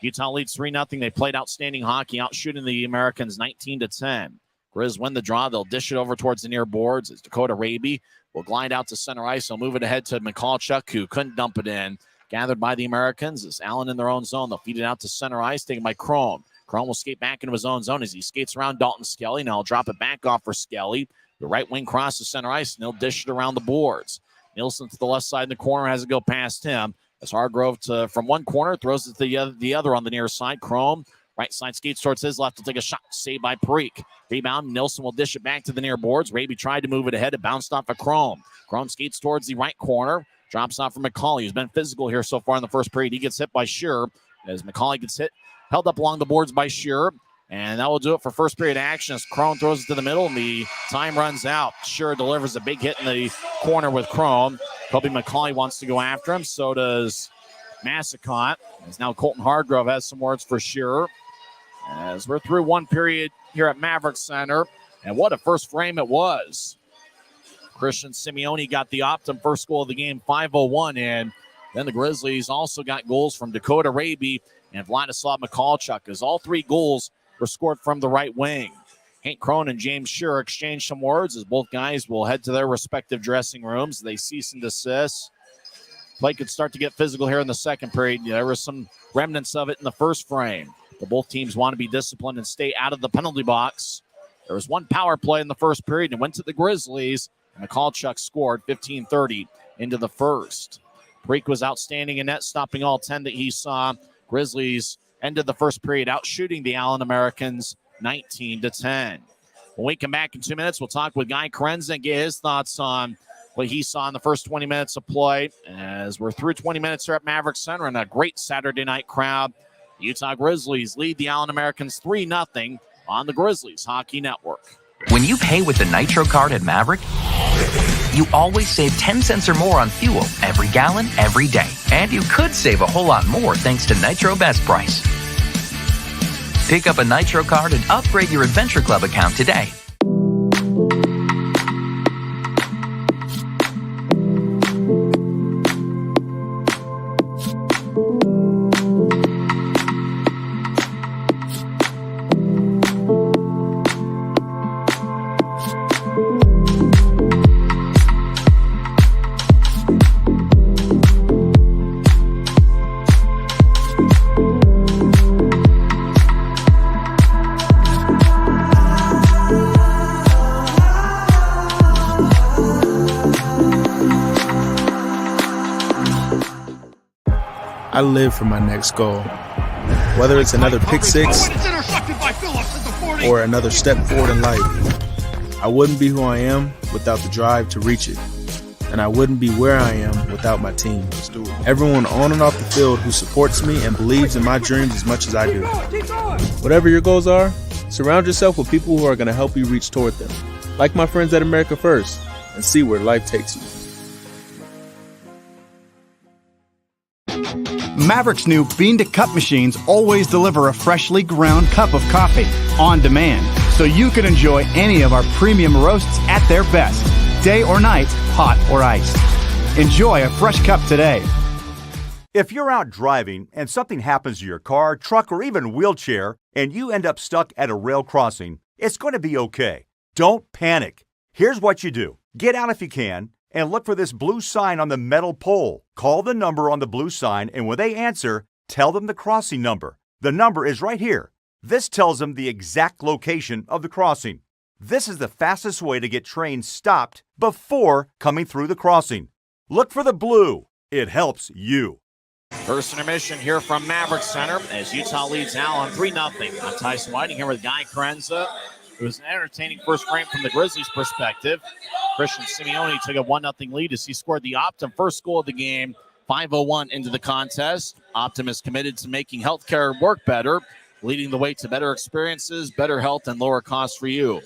Utah leads 3-0. They played outstanding hockey, outshooting the Americans 19-10. Grizz win the draw. They'll dish it over towards the near boards as Dakota Raby will glide out to center ice. They'll move it ahead to Michalchuk, who couldn't dump it in. Gathered by the Americans is Allen in their own zone. They'll feed it out to center ice, taken by Crone. Crone will skate back into his own zone as he skates around Dalton Skelly. Now he'll drop it back off for Skelly. The right wing crosses center ice, and he'll dish it around the boards. Nielsen to the left side in the corner has to go past him. As Hargrove from one corner throws it to the other on the near side. Crone, right side skates towards his left. He'll take a shot. Saved by Preek. Rebound. Nielsen will dish it back to the near boards. Raby tried to move it ahead. It bounced off of Crone. Crone skates towards the right corner. Drops off for McCauley, who's been physical here so far in the first period. He gets hit by Shearer as McCauley gets held up along the boards by Shearer. And that will do it for first period action as Crone throws it to the middle and the time runs out. Shearer delivers a big hit in the corner with Crone. Kobe McCauley wants to go after him. So does Massacott. As now Colton Hargrove has some words for Shearer. As we're through one period here at Maverick Center. And what a first frame it was. Christian Simeone got the Optum first goal of the game, 5:01 in. Then the Grizzlies also got goals from Dakota Raby and Vladislav Michalchuk, as all three goals were scored from the right wing. Hank Crone and James Shearer exchanged some words as both guys will head to their respective dressing rooms. They cease and desist. Play could start to get physical here in the second period. There were some remnants of it in the first frame, but both teams want to be disciplined and stay out of the penalty box. There was one power play in the first period and went to the Grizzlies. Michalchuk scored 15:30 into the first. Preek was outstanding in net, stopping all 10 that he saw. Grizzlies ended the first period out shooting the Allen Americans 19-10. When we come back in 2 minutes, we'll talk with Guy Krenza and get his thoughts on what he saw in the first 20 minutes of play. As we're through 20 minutes here at Maverick Center and a great Saturday night crowd. The Utah Grizzlies lead the Allen Americans 3-0 on the Grizzlies Hockey Network.
When you pay with the Nitro card at Maverick, you always save 10 cents or more on fuel every gallon, every day. And you could save a whole lot more thanks to Nitro Best Price. Pick up a Nitro card and upgrade your Adventure Club account today.
I live for my next goal. Whether it's another pick six or another step forward in life, I wouldn't be who I am without the drive to reach it. And I wouldn't be where I am without my team. Everyone on and off the field who supports me and believes in my dreams as much as I do. Whatever your goals are, surround yourself with people who are going to help you reach toward them. Like my friends at America First, and see where life takes you.
Maverick's new bean-to-cup machines always deliver a freshly ground cup of coffee on demand, so you can enjoy any of our premium roasts at their best, day or night, hot or iced. Enjoy a fresh cup today.
If you're out driving and something happens to your car, truck, or even wheelchair, and you end up stuck at a rail crossing, it's going to be okay. Don't panic. Here's what you do. Get out if you can, and look for this blue sign on the metal pole. Call the number on the blue sign, and when they answer, tell them the crossing number. The number is right here. This tells them the exact location of the crossing. This is the fastest way to get trains stopped before coming through the crossing. Look for the blue. It helps you.
First intermission here from Maverick Center as Utah leads Allen 3-0. I'm Tyson Whiting here with Guy Carenza. It was an entertaining first frame from the Grizzlies' perspective. Christian Simeone took a 1-0 lead as he scored the Optum first goal of the game, 5:01 into the contest. Optum is committed to making healthcare work better, leading the way to better experiences, better health, and lower costs for you.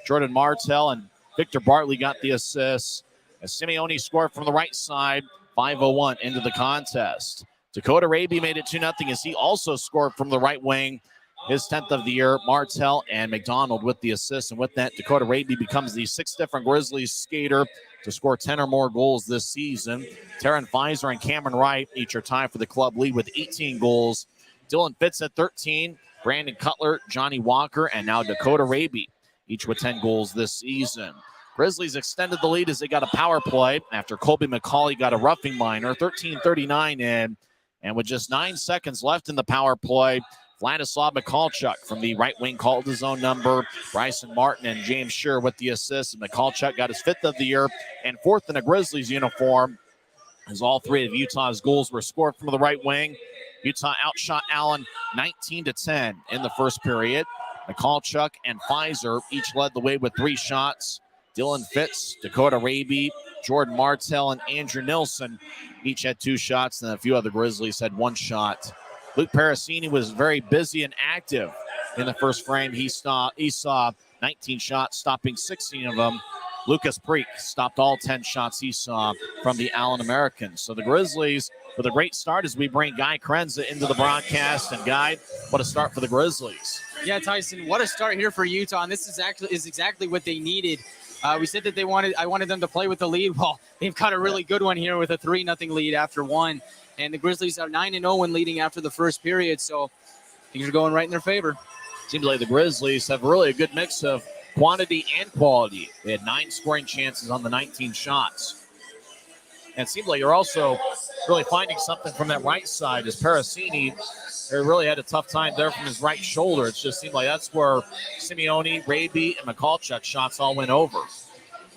Jordan Martell and Victor Bartley got the assists as Simeone scored from the right side, 5:01 into the contest. Dakota Raby made it 2-0 as he also scored from the right wing, his 10th of the year. Martell and McDonald with the assist, and with that, Dakota Raby becomes the 6th different Grizzlies skater to score 10 or more goals this season. Taryn Pfizer and Cameron Wright each are tied for the club lead with 18 goals. Dylan Fitz at 13, Brandon Cutler, Johnny Walker, and now Dakota Raby, each with 10 goals this season. Grizzlies extended the lead as they got a power play after Colby McCauley got a roughing liner, 13:39 in. And with just 9 seconds left in the power play, Vladislav Mikalchuk from the right wing called his own number. Bryson Martin and James Shearer with the assist. Mikalchuk got his 5th of the year and 4th in a Grizzlies uniform, as all 3 of Utah's goals were scored from the right wing. Utah outshot Allen 19-10 in the first period. Mikalchuk and Pfizer each led the way with 3 shots. Dylan Fitz, Dakota Raby, Jordan Martell, and Andrew Nilsson each had 2 shots, and a few other Grizzlies had 1 shot. Luke Parasini was very busy and active in the first frame. He saw 19 shots, stopping 16 of them. Lucas Preek stopped all 10 shots he saw from the Allen Americans. So the Grizzlies with a great start as we bring Guy Carenza into the broadcast. And Guy, what a start for the Grizzlies.
Yeah, Tyson, what a start here for Utah, and this is exactly what they needed. We said that I wanted them to play with the lead. Well, they've got a really good one here with a 3-0 lead after 1. And the Grizzlies are 9-0 when leading after the first period, so things are going right in their favor.
Seems like the Grizzlies have really a good mix of quantity and quality. They had 9 scoring chances on the 19 shots. And it seems like you're also really finding something from that right side as Parasini really had a tough time there from his right shoulder. It just seemed like that's where Simeone, Raby, and Mikalchuk shots all went over.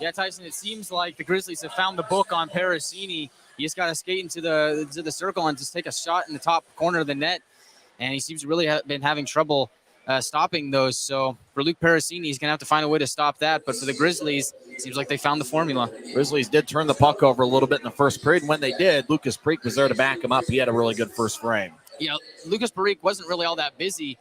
Yeah, Tyson, it seems like the Grizzlies have found the book on Parasini. You just got to skate into the circle and just take a shot in the top corner of the net. And he seems to really have been having trouble stopping those. So for Luke Parasini, he's going to have to find a way to stop that. But for the Grizzlies, it seems like they found the formula.
Grizzlies did turn the puck over a little bit in the first period. When they did, Lucas Preek was there to back him up. He had a really good first frame.
Yeah, Lucas Parikh wasn't really all that busy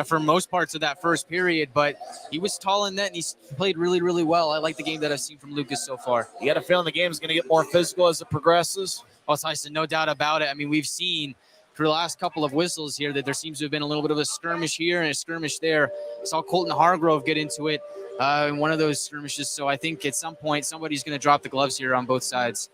for most parts of that first period, but he was tall in net and he played really, really well. I like the game that I've seen from Lucas so far.
You got a feeling the game is going to get more physical as it progresses?
Oh, Tyson, no doubt about it. I mean, we've seen through the last couple of whistles here that there seems to have been a little bit of a skirmish here and a skirmish there. I saw Colton Hargrove get into it in one of those skirmishes, so I think at some point somebody's going to drop the gloves here on both sides.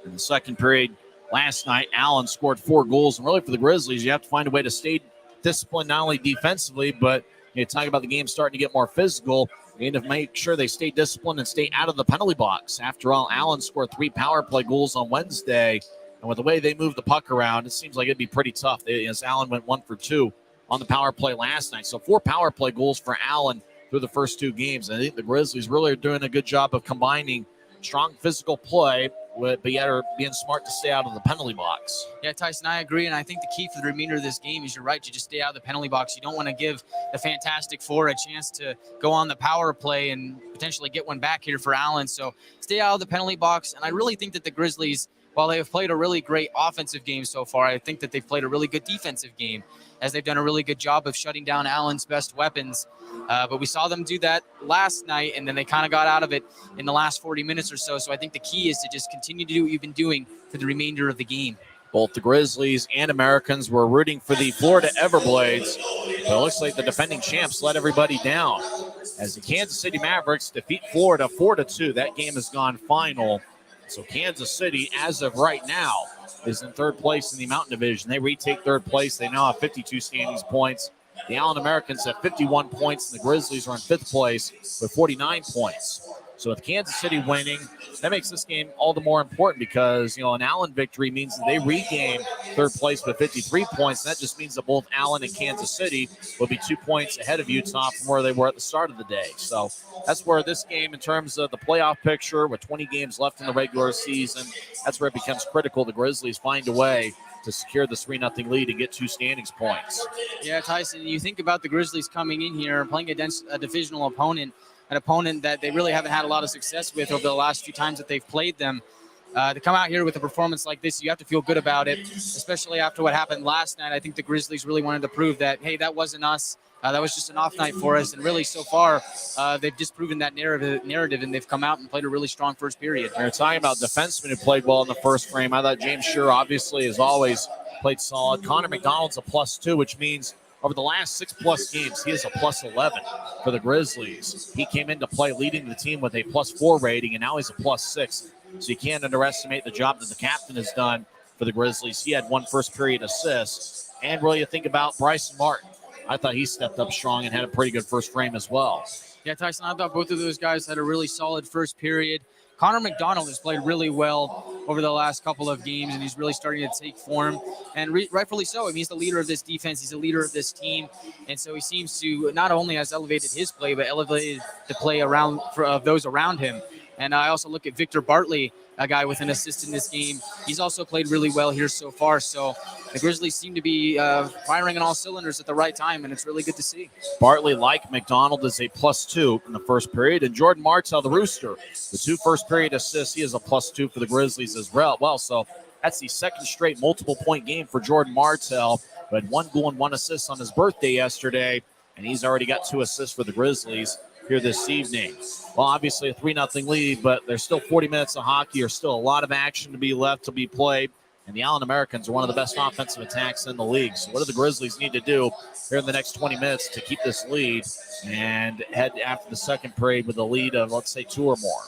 In the second period, last night, Allen scored 4 goals. And really for the Grizzlies, you have to find a way to stay disciplined, not only defensively, but you talk about the game starting to get more physical. They need to make sure they stay disciplined and stay out of the penalty box. After all, Allen scored 3 power play goals on Wednesday. And with the way they move the puck around, it seems like it'd be pretty tough. As Allen went 1 for 2 on the power play last night. So 4 power play goals for Allen through the first 2 games. I think the Grizzlies really are doing a good job of combining strong physical play but yet are being smart to stay out of the penalty box.
Yeah, Tyson, I agree, and I think the key for the remainder of this game is you're right. You just stay out of the penalty box. You don't want to give the Fantastic Four a chance to go on the power play and potentially get one back here for Allen. So stay out of the penalty box, and I really think that the Grizzlies, while they have played a really great offensive game so far, I think that they've played a really good defensive game, as they've done a really good job of shutting down Allen's best weapons. But we saw them do that last night, and then they kind of got out of it in the last 40 minutes or so. So I think the key is to just continue to do what you've been doing for the remainder of the game.
Both the Grizzlies and Americans were rooting for the Florida Everblades, but it looks like the defending champs let everybody down as the Kansas City Mavericks defeat Florida 4-2. That game has gone final. So Kansas City, as of right now, is in third place in the Mountain Division. They retake third place. They now have 52 standings points. The Allen Americans have 51 points, and the Grizzlies are in fifth place with 49 points. So with Kansas City winning, that makes this game all the more important because, an Allen victory means that they regain third place with 53 points. That just means that both Allen and Kansas City will be 2 points ahead of Utah from where they were at the start of the day. So that's where this game, in terms of the playoff picture, with 20 games left in the regular season, that's where it becomes critical. The Grizzlies find a way to secure the 3-0 lead and get 2 standings points.
Yeah, Tyson, you think about the Grizzlies coming in here and playing against a divisional opponent, an opponent that they really haven't had a lot of success with over the last few times that they've played them. To come out here with a performance like this, you have to feel good about it, especially after what happened last night. I think the Grizzlies really wanted to prove that, hey, that wasn't us. That was just an off night for us. And really, so far, they've disproven that narrative, and they've come out and played a really strong first period.
We're talking about defensemen who played well in the first frame. I thought James Shearer, obviously, as always, played solid. Connor McDonald's a +2, which means over the last 6+ games, he is a +11 for the Grizzlies. He came into play leading the team with a +4 rating, and now he's a +6. So you can't underestimate the job that the captain has done for the Grizzlies. He had 1 first-period assist. And really, you think about Bryson Martin. I thought he stepped up strong and had a pretty good first frame as well.
Yeah, Tyson, I thought both of those guys had a really solid first period. Connor McDonald has played really well over the last couple of games, and he's really starting to take form, and rightfully so. I mean, he's the leader of this defense. He's the leader of this team, and so he seems to not only has elevated his play, but elevated the play around of those around him. And I also look at Victor Bartley, a guy with an assist in this game. He's also played really well here so far. So the Grizzlies seem to be firing on all cylinders at the right time, and it's really good to see.
Bartley, like McDonald, is a +2 in the first period. And Jordan Martell, the Rooster, the 2 first-period assists, he is a +2 for the Grizzlies as well. So that's the second straight multiple-point game for Jordan Martell, who had 1 goal and 1 assist on his birthday yesterday, and he's already got 2 assists for the Grizzlies here this evening. Well, obviously a 3-0 lead, but there's still 40 minutes of hockey. There's still a lot of action to be left to be played. And the Allen Americans are one of the best offensive attacks in the league. So what do the Grizzlies need to do here in the next 20 minutes to keep this lead and head after the second period with a lead of, let's say, 2 or more?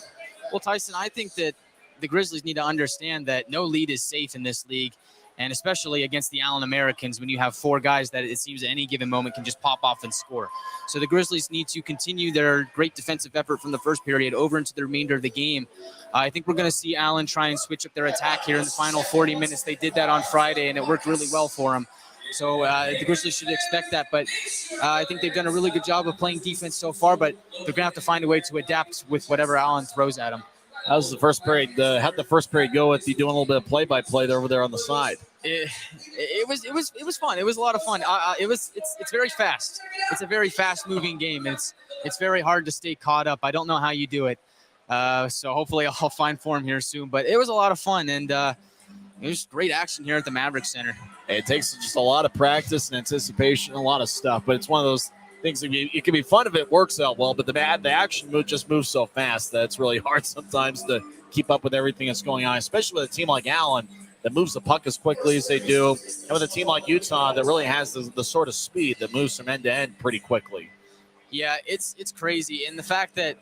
Well, Tyson, I think that the Grizzlies need to understand that no lead is safe in this league, and especially against the Allen Americans when you have 4 guys that it seems at any given moment can just pop off and score. So the Grizzlies need to continue their great defensive effort from the first period over into the remainder of the game. I think we're going to see Allen try and switch up their attack here in the final 40 minutes. They did that on Friday, and it worked really well for them. So the Grizzlies should expect that. But I think they've done a really good job of playing defense so far, but they're going to have to find a way to adapt with whatever Allen throws at them.
That was the first period. How'd the first period go with you doing a little bit of play-by-play over there on the side?
It was fun. It was a lot of fun. It's very fast. It's a very fast-moving game. It's very hard to stay caught up. I don't know how you do it. So hopefully I'll find form here soon. But it was a lot of fun, and it was great action here at the Maverick Center.
It takes just a lot of practice and anticipation, a lot of stuff. But it's one of those things that it can be fun if it works out well, but the action just moves so fast that it's really hard sometimes to keep up with everything that's going on, especially with a team like Allen that moves the puck as quickly as they do, and with a team like Utah that really has the sort of speed that moves from end to end pretty quickly.
Yeah, it's crazy. And the fact that,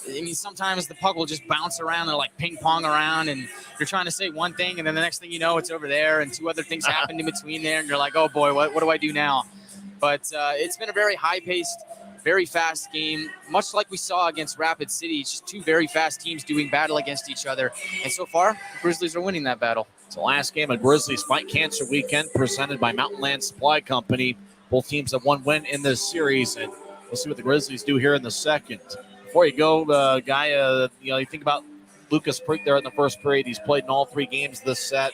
I mean, sometimes the puck will just bounce around and like ping pong around, and you're trying to say one thing, and then the next thing you know, it's over there, and 2 other things happen in between there, and you're like, oh boy, what do I do now? But it's been a very high-paced, very fast game, much like we saw against Rapid City. It's just 2 very fast teams doing battle against each other. And so far, the Grizzlies are winning that battle.
It's the last game of Grizzlies Fight Cancer Weekend presented by Mountain Land Supply Company. Both teams have 1 win in this series, and we'll see what the Grizzlies do here in the second. Before you go, you think about Lucas Preek there in the first period. He's played in all 3 games this set.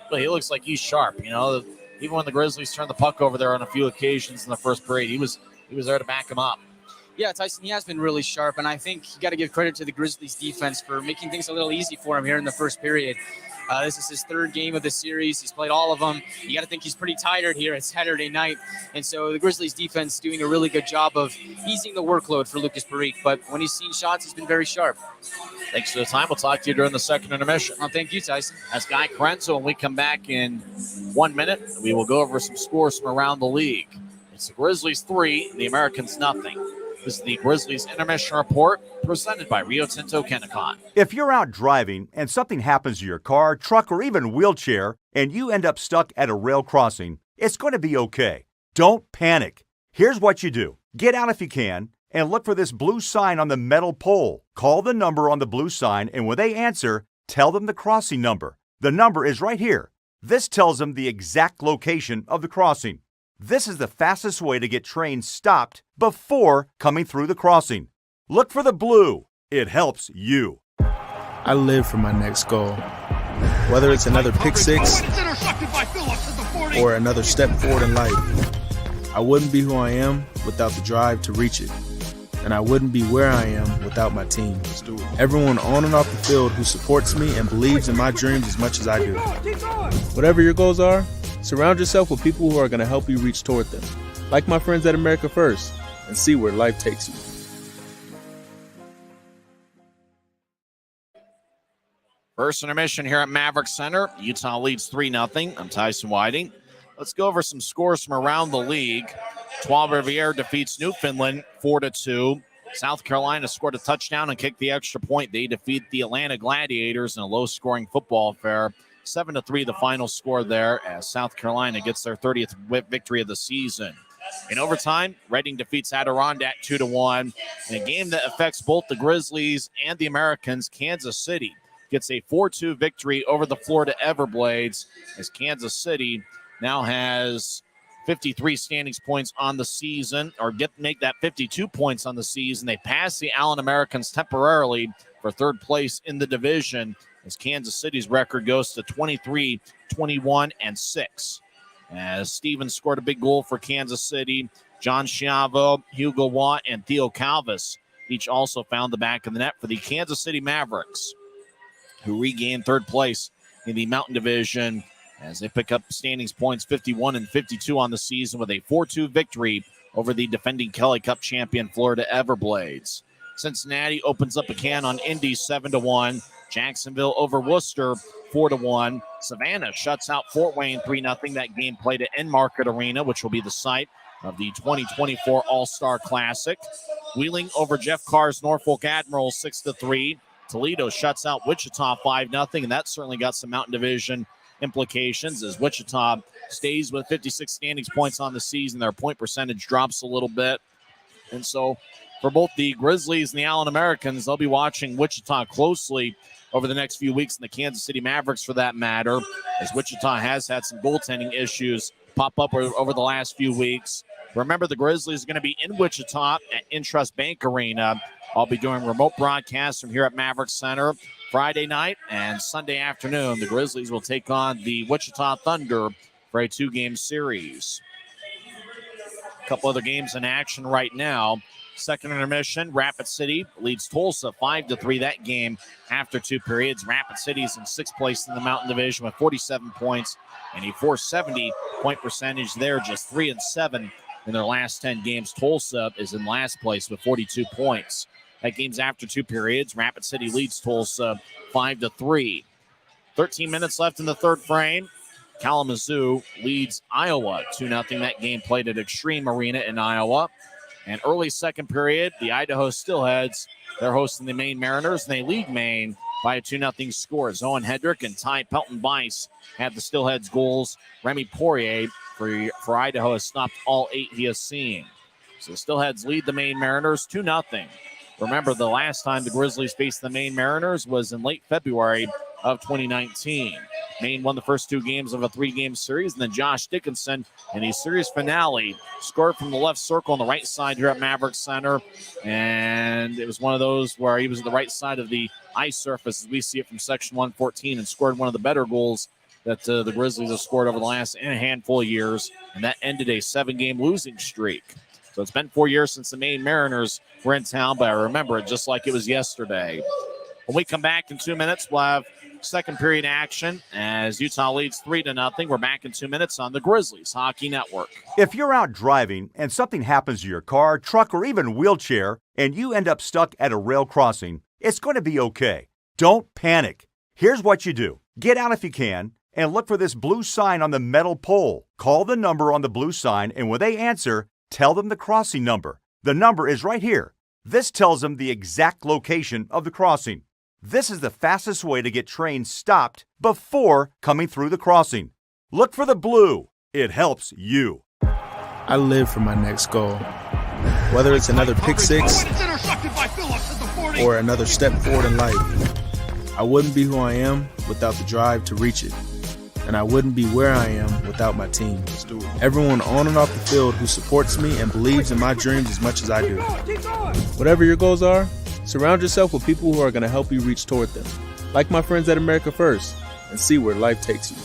But he looks like he's sharp. Even when the Grizzlies turned the puck over there on a few occasions in the first period, he was there to back him up.
Yeah, Tyson, he has been really sharp, and I think you got to give credit to the Grizzlies defense for making things a little easy for him here in the first period. This is his 3rd game of the series. He's played all of them. You got to think he's pretty tired here. It's Saturday night, and so the Grizzlies defense doing a really good job of easing the workload for Lucas Parikh, but when he's seen shots, he's been very sharp.
Thanks for the time. We'll talk to you during the second intermission.
Oh, thank you, Tyson.
That's Guy Carenzo. When we come back in 1 minute, we will go over some scores from around the league. It's the Grizzlies 3, the Americans nothing. This is the Grizzlies Intermission Report presented by Rio Tinto Kennecott.
If you're out driving and something happens to your car, truck, or even wheelchair, and you end up stuck at a rail crossing, it's going to be okay. Don't panic. Here's what you do. Get out if you can and look for this blue sign on the metal pole. Call the number on the blue sign, and when they answer, tell them the crossing number. The number is right here. This tells them the exact location of the crossing. This is the fastest way to get trains stopped before coming through the crossing. Look for the blue. It helps you.
I live for my next goal. Whether it's another pick six or another step forward in life, I wouldn't be who I am without the drive to reach it. And I wouldn't be where I am without my team. Everyone on and off the field who supports me and believes in my dreams as much as I do. Whatever your goals are, surround yourself with people who are going to help you reach toward them. Like my friends at America First, and see where life takes you.
First intermission here at Maverick Center. Utah leads 3-0. I'm Tyson Whiting. Let's go over some scores from around the league. Trois-Rivières defeats Newfoundland 4-2. South Carolina scored a touchdown and kicked the extra point. They defeat the Atlanta Gladiators in a low-scoring football affair. 7-3 the final score there as South Carolina gets their 30th victory of the season. In overtime, Reading defeats Adirondack 2-1. In a game that affects both the Grizzlies and the Americans, Kansas City gets a 4-2 victory over the Florida Everblades as Kansas City now has 53 standings points on the season, or make that 52 points on the season. They pass the Allen Americans temporarily for 3rd place in the division as Kansas City's record goes to 23, 21, and 6. As Stevens scored a big goal for Kansas City, John Schiavo, Hugo Watt, and Theo Calvis each also found the back of the net for the Kansas City Mavericks, who regained 3rd place in the Mountain Division as they pick up standings points 51 and 52 on the season with a 4-2 victory over the defending Kelly Cup champion Florida Everblades. Cincinnati opens up a can on Indy 7-1. Jacksonville over Worcester 4-1. Savannah shuts out Fort Wayne 3-0. That game played at Enmarket Arena, which will be the site of the 2024 All-Star Classic. Wheeling over Jeff Carr's Norfolk Admirals 6-3. Toledo shuts out Wichita 5-0, and that certainly got some Mountain Division implications as Wichita stays with 56 standings points on the season. Their point percentage drops a little bit. And so for both the Grizzlies and the Allen Americans, they'll be watching Wichita closely over the next few weeks, and the Kansas City Mavericks for that matter, as Wichita has had some goaltending issues pop up over the last few weeks. Remember, the Grizzlies are going to be in Wichita at Intrust Bank Arena. I'll be doing remote broadcasts from here at Maverick Center Friday night and Sunday afternoon. The Grizzlies will take on the Wichita Thunder for a 2-game series. A couple other games in action right now. Second intermission, Rapid City leads Tulsa 5-3 that game after 2 periods. Rapid City is in 6th place in the Mountain Division with 47 points and a .470 point percentage there, just 3-7 in their last 10 games. Tulsa is in last place with 42 points. That game's after 2 periods. Rapid City leads Tulsa 5-3. 13 minutes left in the 3rd frame. Kalamazoo leads Iowa 2-0. That game played at Extreme Arena in Iowa. And early second period, the Idaho Steelheads, they're hosting the Maine Mariners, and they lead Maine by a 2-0 score. Owen Hedrick and Ty Pelton-Bice have the Steelheads goals. Remy Poirier for Idaho has stopped all 8 he has seen. So the Steelheads lead the Maine Mariners 2-0. Remember, the last time the Grizzlies faced the Maine Mariners was in late February of 2019. Maine won the first 2 games of a 3-game series, and then Josh Dickinson in the series finale scored from the left circle on the right side here at Maverick Center, and it was one of those where he was at the right side of the ice surface as we see it from Section 114 and scored one of the better goals that the Grizzlies have scored over the last handful of years, and that ended a 7-game losing streak. So it's been 4 years since the Maine Mariners were in town, but I remember it just like it was yesterday. When we come back in 2 minutes, we'll have second period action as Utah leads 3-0. We're back in 2 minutes on the Grizzlies Hockey Network.
If you're out driving and something happens to your car, truck, or even wheelchair, and you end up stuck at a rail crossing, it's going to be okay. Don't panic. Here's what you do. Get out if you can and look for this blue sign on the metal pole. Call the number on the blue sign, and when they answer, tell them the crossing number. The number is right here. This tells them the exact location of the crossing. This is the fastest way to get trains stopped before coming through the crossing. Look for the blue. It helps you.
I live for my next goal. Whether it's another pick six or another step forward in life, I wouldn't be who I am without the drive to reach it. And I wouldn't be where I am without my team. Everyone on and off the field who supports me and believes in my dreams as much as I do. Whatever your goals are, surround yourself with people who are going to help you reach toward them. Like my friends at America First, and see where life takes you.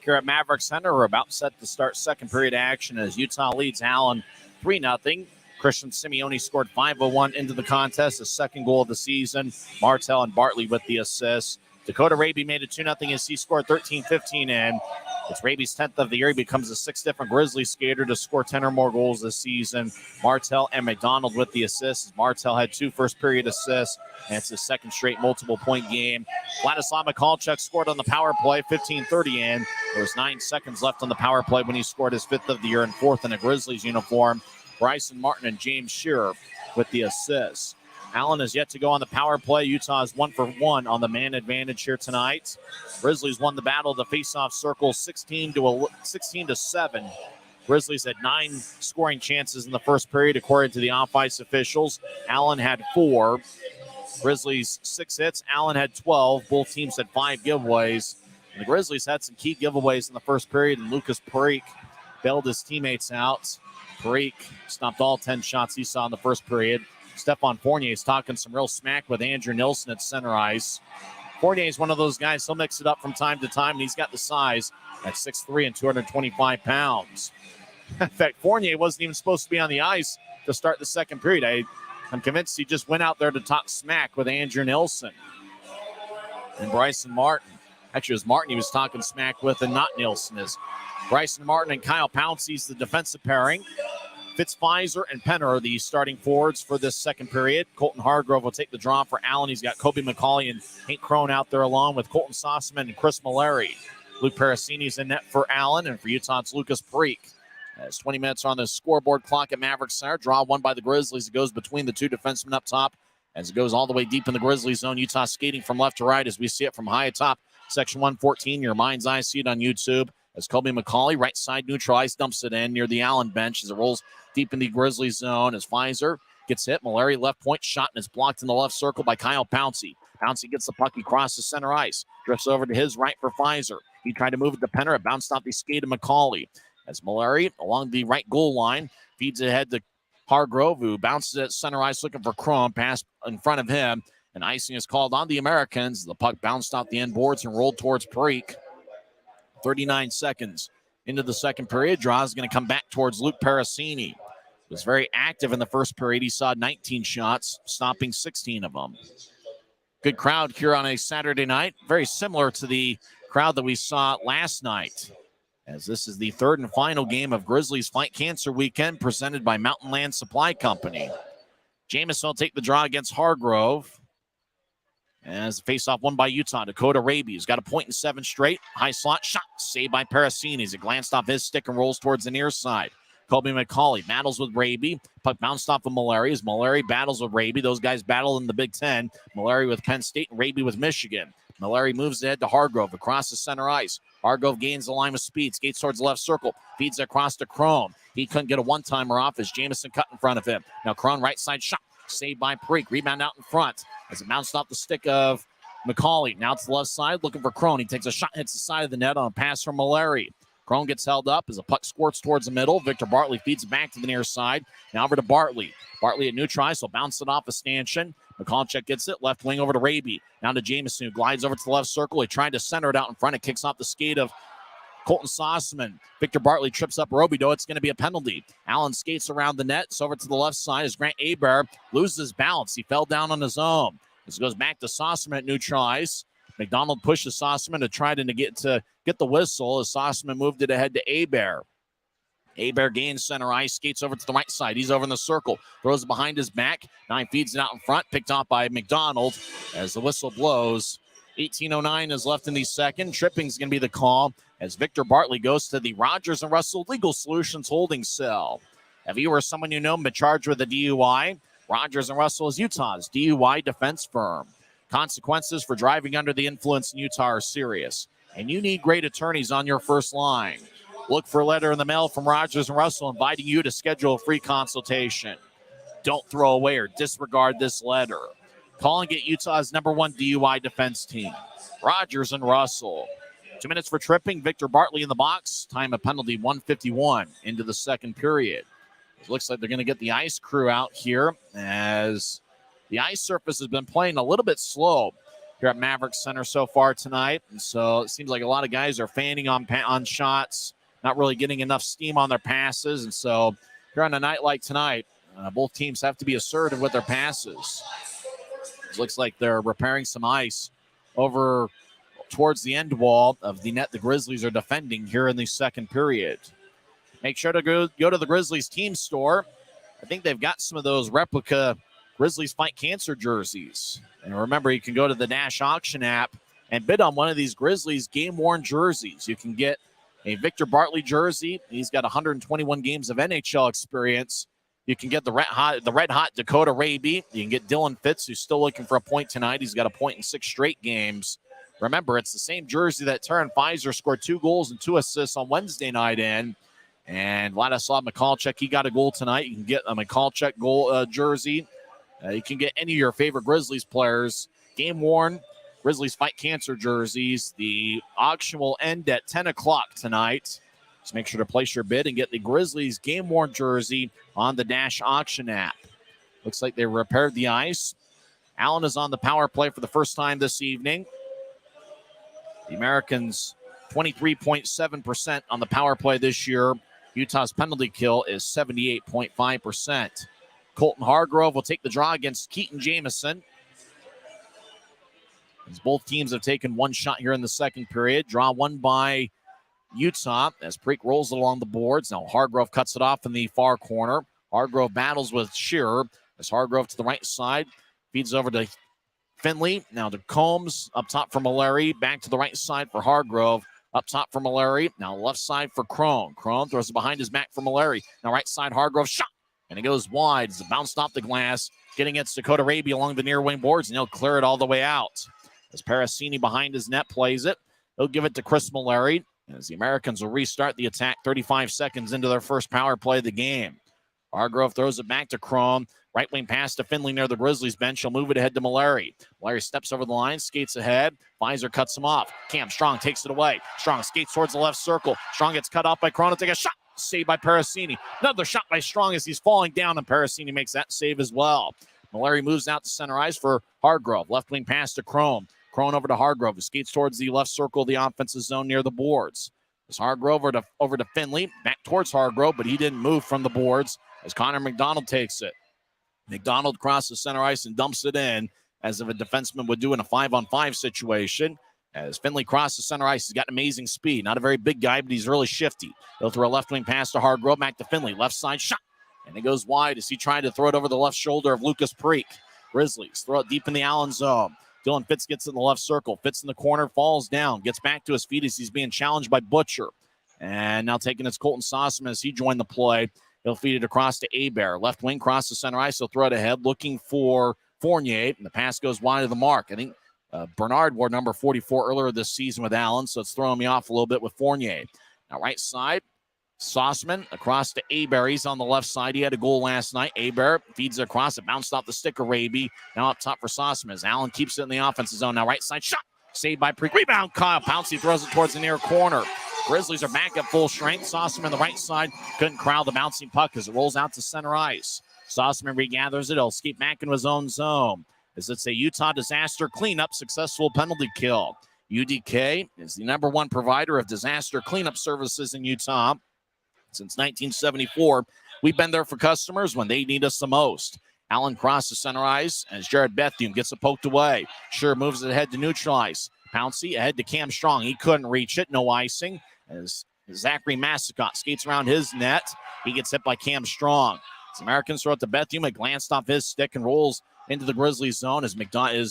Here at Maverick Center, we're about set to start second period action as Utah leads Allen 3-0. Christian Simeone scored 5:01 into the contest, his second goal of the season. Martell and Bartley with the assists. Dakota Raby made it 2-0 as he scored 13-15 in. It's Raby's 10th of the year. He becomes the 6th different Grizzlies skater to score 10 or more goals this season. Martell and McDonald with the assists. Martell had 2 first-period assists, and it's his second straight multiple-point game. Vladislav Mikalchuk scored on the power play, 15:30 in. There was 9 seconds left on the power play when he scored his 5th of the year and 4th in a Grizzlies uniform. Bryson Martin and James Shearer with the assists. Allen is yet to go on the power play. Utah is 1 for 1 on the man advantage here tonight. Grizzlies won the battle of the faceoff circle 16-7. Grizzlies had 9 scoring chances in the first period, according to the off-ice officials. Allen had 4. Grizzlies 6 hits. Allen had 12. Both teams had 5 giveaways. And the Grizzlies had some key giveaways in the first period, and Lucas Parikh bailed his teammates out. Parikh stopped all 10 shots he saw in the first period. Stephon Fournier is talking some real smack with Andrew Nilsson at center ice. Fournier is one of those guys, he'll mix it up from time to time, and he's got the size at 6'3" and 225 pounds. In fact, Fournier wasn't even supposed to be on the ice to start the second period. I'm convinced he just went out there to talk smack with Andrew Nilsson and Bryson Martin. Actually, it was Martin he was talking smack with and not Nilsson. Is Bryson Martin and Kyle Pouncey's the defensive pairing. Fitzpfizer and Penner are the starting forwards for this second period. Colton Hargrove will take the draw for Allen. He's got Kobe McCauley and Hank Crone out there along with Colton Sossaman and Chris Mallory. Luke Parasini's in net for Allen, and for Utah, it's Lucas Parikh. As 20 minutes on the scoreboard clock at Maverick Center. Draw won by the Grizzlies. It goes between the 2 defensemen up top as it goes all the way deep in the Grizzlies zone. Utah skating from left to right as we see it from high atop Section 114. Your mind's eye, see it on YouTube. As Kobe McCauley, right side neutral ice, dumps it in near the Allen bench as it rolls deep in the Grizzlies zone. As Pfizer gets hit, Mallory left point shot and is blocked in the left circle by Kyle Pouncey. Pouncey gets the puck across the center ice, drifts over to his right for Pfizer. He tried to move it to Penner. It bounced off the skate of McCauley. As Mallory, along the right goal line, feeds ahead to Hargrove, who bounces at center ice looking for Crum. Pass in front of him, and icing is called on the Americans. The puck bounced off the end boards and rolled towards Parikh. 39 seconds into the second period. Draw is going to come back towards Luke Parasini. He was very active in the first period. He saw 19 shots, stopping 16 of them. Good crowd here on a Saturday night. Very similar to the crowd that we saw last night as this is the third and final game of Grizzlies Fight Cancer Weekend presented by Mountain Land Supply Company. Jamison will take the draw against Hargrove. As the face-off won by Utah, Dakota Raby has got a point in 7 straight. High slot shot, saved by Parasini as it glanced off his stick and rolls towards the near side. Colby McCauley battles with Raby. Puck bounced off of Mallory as Mallory battles with Raby. Those guys battle in the Big Ten. Mallory with Penn State and Raby with Michigan. Mallory moves ahead to Hargrove across the center ice. Hargrove gains the line with speed, skates towards the left circle, feeds across to Crone. He couldn't get a one-timer off as Jamison cut in front of him. Now Crone right side shot, saved by Preek. Rebound out in front as it bounced off the stick of McCauley. Now to the left side, looking for Crone. He takes a shot, hits the side of the net on a pass from Mallory. Crone gets held up as a puck squirts towards the middle. Victor Bartley feeds it back to the near side. Now over to Bartley. Bartley at neutral ice, so bounce it off a stanchion. McCallcheck gets it, left wing over to Raby. Now to Jamison, who glides over to the left circle. He tried to center it out in front. It kicks off the skate of Colton Sossaman. Victor Bartley trips up Robidoux. It's going to be a penalty. Allen skates around the net. It's over to the left side as Grant Hebert loses his balance. He fell down on his own. This goes back to Sossaman at neutral ice. McDonald pushes Sossaman to try to get the whistle as Sossaman moved it ahead to Hebert. Hebert gains center ice, skates over to the right side. He's over in the circle, throws it behind his back. Now he feeds it out in front, picked off by McDonald as the whistle blows. 18:09 is left in the second. Tripping's going to be the call as Victor Bartley goes to the Rogers & Russell Legal Solutions holding cell. If you or someone you know been charged with a DUI, Rogers & Russell is Utah's DUI defense firm. Consequences for driving under the influence in Utah are serious, and you need great attorneys on your first line. Look for a letter in the mail from Rogers & Russell inviting you to schedule a free consultation. Don't throw away or disregard this letter. Call and get Utah's #1 DUI defense team, Rogers & Russell. 2 minutes for tripping. Victor Bartley in the box. Time of penalty 1:51 into the second period. It looks like they're going to get the ice crew out here as the ice surface has been playing a little bit slow here at Maverick Center so far tonight. And so it seems like a lot of guys are fanning on shots, not really getting enough steam on their passes. And so here on a night like tonight, both teams have to be assertive with their passes. It looks like they're repairing some ice over towards the end wall of the net the Grizzlies are defending here in the second period. Make sure to go to the Grizzlies team store. I think they've got some of those replica Grizzlies Fight Cancer jerseys. And remember, you can go to the Dash Auction app and bid on one of these Grizzlies game-worn jerseys. You can get a Victor Bartley jersey. He's got 121 games of NHL experience. You can get the red hot Dakota Raby. You can get Dylan Fitz, who's still looking for a point tonight. He's got a point in 6 straight games. Remember, it's the same jersey that Taran Pfizer scored 2 goals and 2 assists on Wednesday night in. And Vladislav Mikhalchuk, he got a goal tonight. You can get a Mikhalchuk goal jersey. You can get any of your favorite Grizzlies players game-worn Grizzlies Fight Cancer jerseys. The auction will end at 10 o'clock tonight. So make sure to place your bid and get the Grizzlies game-worn jersey on the Dash Auction app. Looks like they repaired the ice. Allen is on the power play for the first time this evening. The Americans 23.7% on the power play this year. Utah's penalty kill is 78.5%. Colton Hargrove will take the draw against Keaton Jamison. As both teams have taken one shot here in the second period. Draw won by Utah as Preek rolls it along the boards. Now Hargrove cuts it off in the far corner. Hargrove battles with Shearer as Hargrove to the right side. Feeds over to Finley. Now to Combs. Up top for Mallory. Back to the right side for Hargrove. Up top for Mallory. Now left side for Crone. Crone throws it behind his back for Mallory. Now right side Hargrove. Shot. And it goes wide. It's bounced off the glass. Getting against Dakota Raby along the near wing boards. And he'll clear it all the way out. As Parasini behind his net plays it. He'll give it to Chris Mallory. As the Americans will restart the attack 35 seconds into their first power play of the game. Hargrove throws it back to Crone. Right wing pass to Finley near the Grizzlies bench. He'll move it ahead to Mallory. Mallory steps over the line, skates ahead. Pfizer cuts him off. Cam Strong takes it away. Strong skates towards the left circle. Strong gets cut off by Crone to take a shot. Saved by Parasini. Another shot by Strong as he's falling down, and Parasini makes that save as well. Mallory moves out to center ice for Hargrove. Left wing pass to Crone. Crone over to Hargrove, who skates towards the left circle of the offensive zone near the boards. As Hargrove over to Finley, back towards Hargrove, but he didn't move from the boards as Connor McDonald takes it. McDonald crosses center ice and dumps it in as if a defenseman would do in a 5-on-5 situation. As Finley crosses center ice, he's got amazing speed. Not a very big guy, but he's really shifty. He'll throw a left wing pass to Hargrove, back to Finley. Left side shot. And it goes wide as he tried to throw it over the left shoulder of Lucas Preek. Grizzlies throw it deep in the Allen zone. Dylan Fitz gets in the left circle. Fitz in the corner, falls down, gets back to his feet as he's being challenged by Butcher. And now taking it's Colton Sossaman as he joined the play. He'll feed it across to Hebert. Left wing, cross the center ice. He'll throw it ahead, looking for Fournier. And the pass goes wide of the mark. I think Bernard wore number 44 earlier this season with Allen, so it's throwing me off a little bit with Fournier. Now right side, Sossaman across to Hebert. He's on the left side. He had a goal last night. Hebert feeds it across. It bounced off the stick of Raby. Now up top for Sossaman as Allen keeps it in the offensive zone. Now right side shot. Saved by Preek. Rebound, Kyle Pouncey throws it towards the near corner. Grizzlies are back at full strength. Sossaman on the right side couldn't corral the bouncing puck as it rolls out to center ice. Sossaman regathers it. He'll skate back into his own zone. As it's a Utah disaster cleanup, successful penalty kill. UDK is the number one provider of disaster cleanup services in Utah. Since 1974, we've been there for customers when they need us the most. Allen crosses center ice as Jared Bethune gets it poked away. Sure moves it ahead to neutral ice. Pouncey ahead to Cam Strong. He couldn't reach it. No icing. As Zachary Massicott skates around his net. He gets hit by Cam Strong. As Americans throw it to Bethune. It glanced off his stick and rolls into the Grizzlies zone as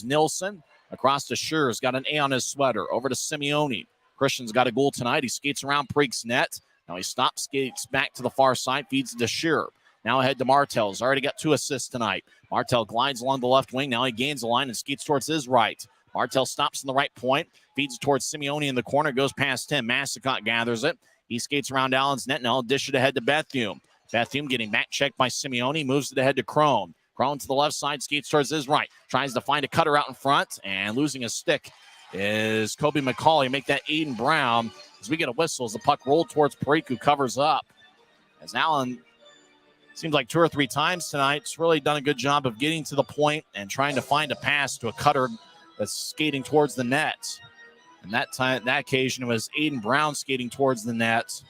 Nilsson across to Scher's got an A on his sweater. Over to Simeone. Christian's got a goal tonight. He skates around Preek's net. Now he stops, skates back to the far side, feeds it to Scheer. Now ahead to Martel. He's already got 2 assists tonight. Martel glides along the left wing. Now he gains the line and skates towards his right. Martel stops in the right point, feeds it towards Simeone in the corner, goes past him. Massicott gathers it. He skates around Allen's net. Now he'll dish it ahead to Bethune. Bethune getting back checked by Simeone, moves it ahead to Crone. Crone to the left side, skates towards his right. Tries to find a cutter out in front, and losing his stick is Kobe McCauley. Make that Aiden Brown as we get a whistle as the puck rolled towards Preek, who covers up. As Allen seems like 2 or 3 times tonight, it's really done a good job of getting to the point and trying to find a pass to a cutter that's skating towards the net. And that occasion, it was Aiden Brown skating towards the net.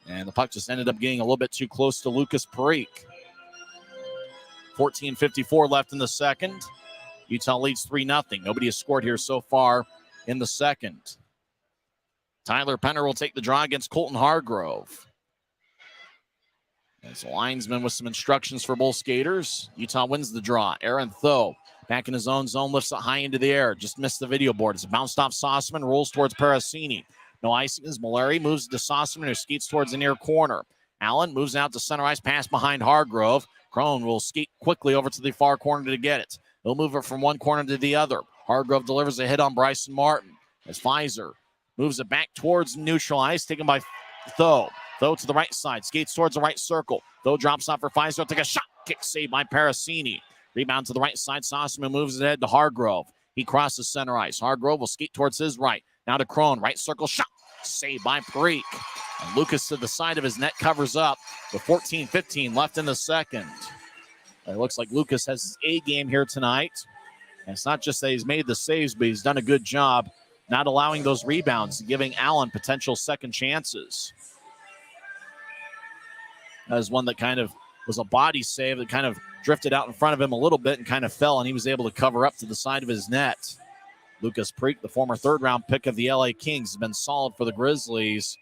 And the puck just ended up getting a little bit too close to Lucas Preek. 14:54 left in the second. Utah leads 3-0. Nobody has scored here so far in the second. Tyler Penner will take the draw against Colton Hargrove. As a linesman with some instructions for both skaters. Utah wins the draw. Aaron Tho back in his own zone, lifts it high into the air. Just missed the video board. It's a bounced off Sossaman, rolls towards Parasini. No icing as Malari moves to Sossaman, who skates towards the near corner. Allen moves out to center ice, pass behind Hargrove. Crone will skate quickly over to the far corner to get it. He'll move it from one corner to the other. Hargrove delivers a hit on Bryson Martin as Pfizer moves it back towards neutral ice, taken by Tho. Tho to the right side, skates towards the right circle. Tho drops off for Pfizer, take a shot. Kick saved by Parasini. Rebound to the right side. Sossaman moves it ahead to Hargrove. He crosses center ice. Hargrove will skate towards his right. Now to Crone. Right circle shot. Saved by Preek. And Lucas to the side of his net covers up with 14:15 left in the second. It looks like Lucas has his A game here tonight. And it's not just that he's made the saves, but he's done a good job not allowing those rebounds, giving Allen potential second chances. That was one that kind of was a body save that kind of drifted out in front of him a little bit and kind of fell, and he was able to cover up to the side of his net. Lucas Preek, the former third-round pick of the LA Kings, has been solid for the Grizzlies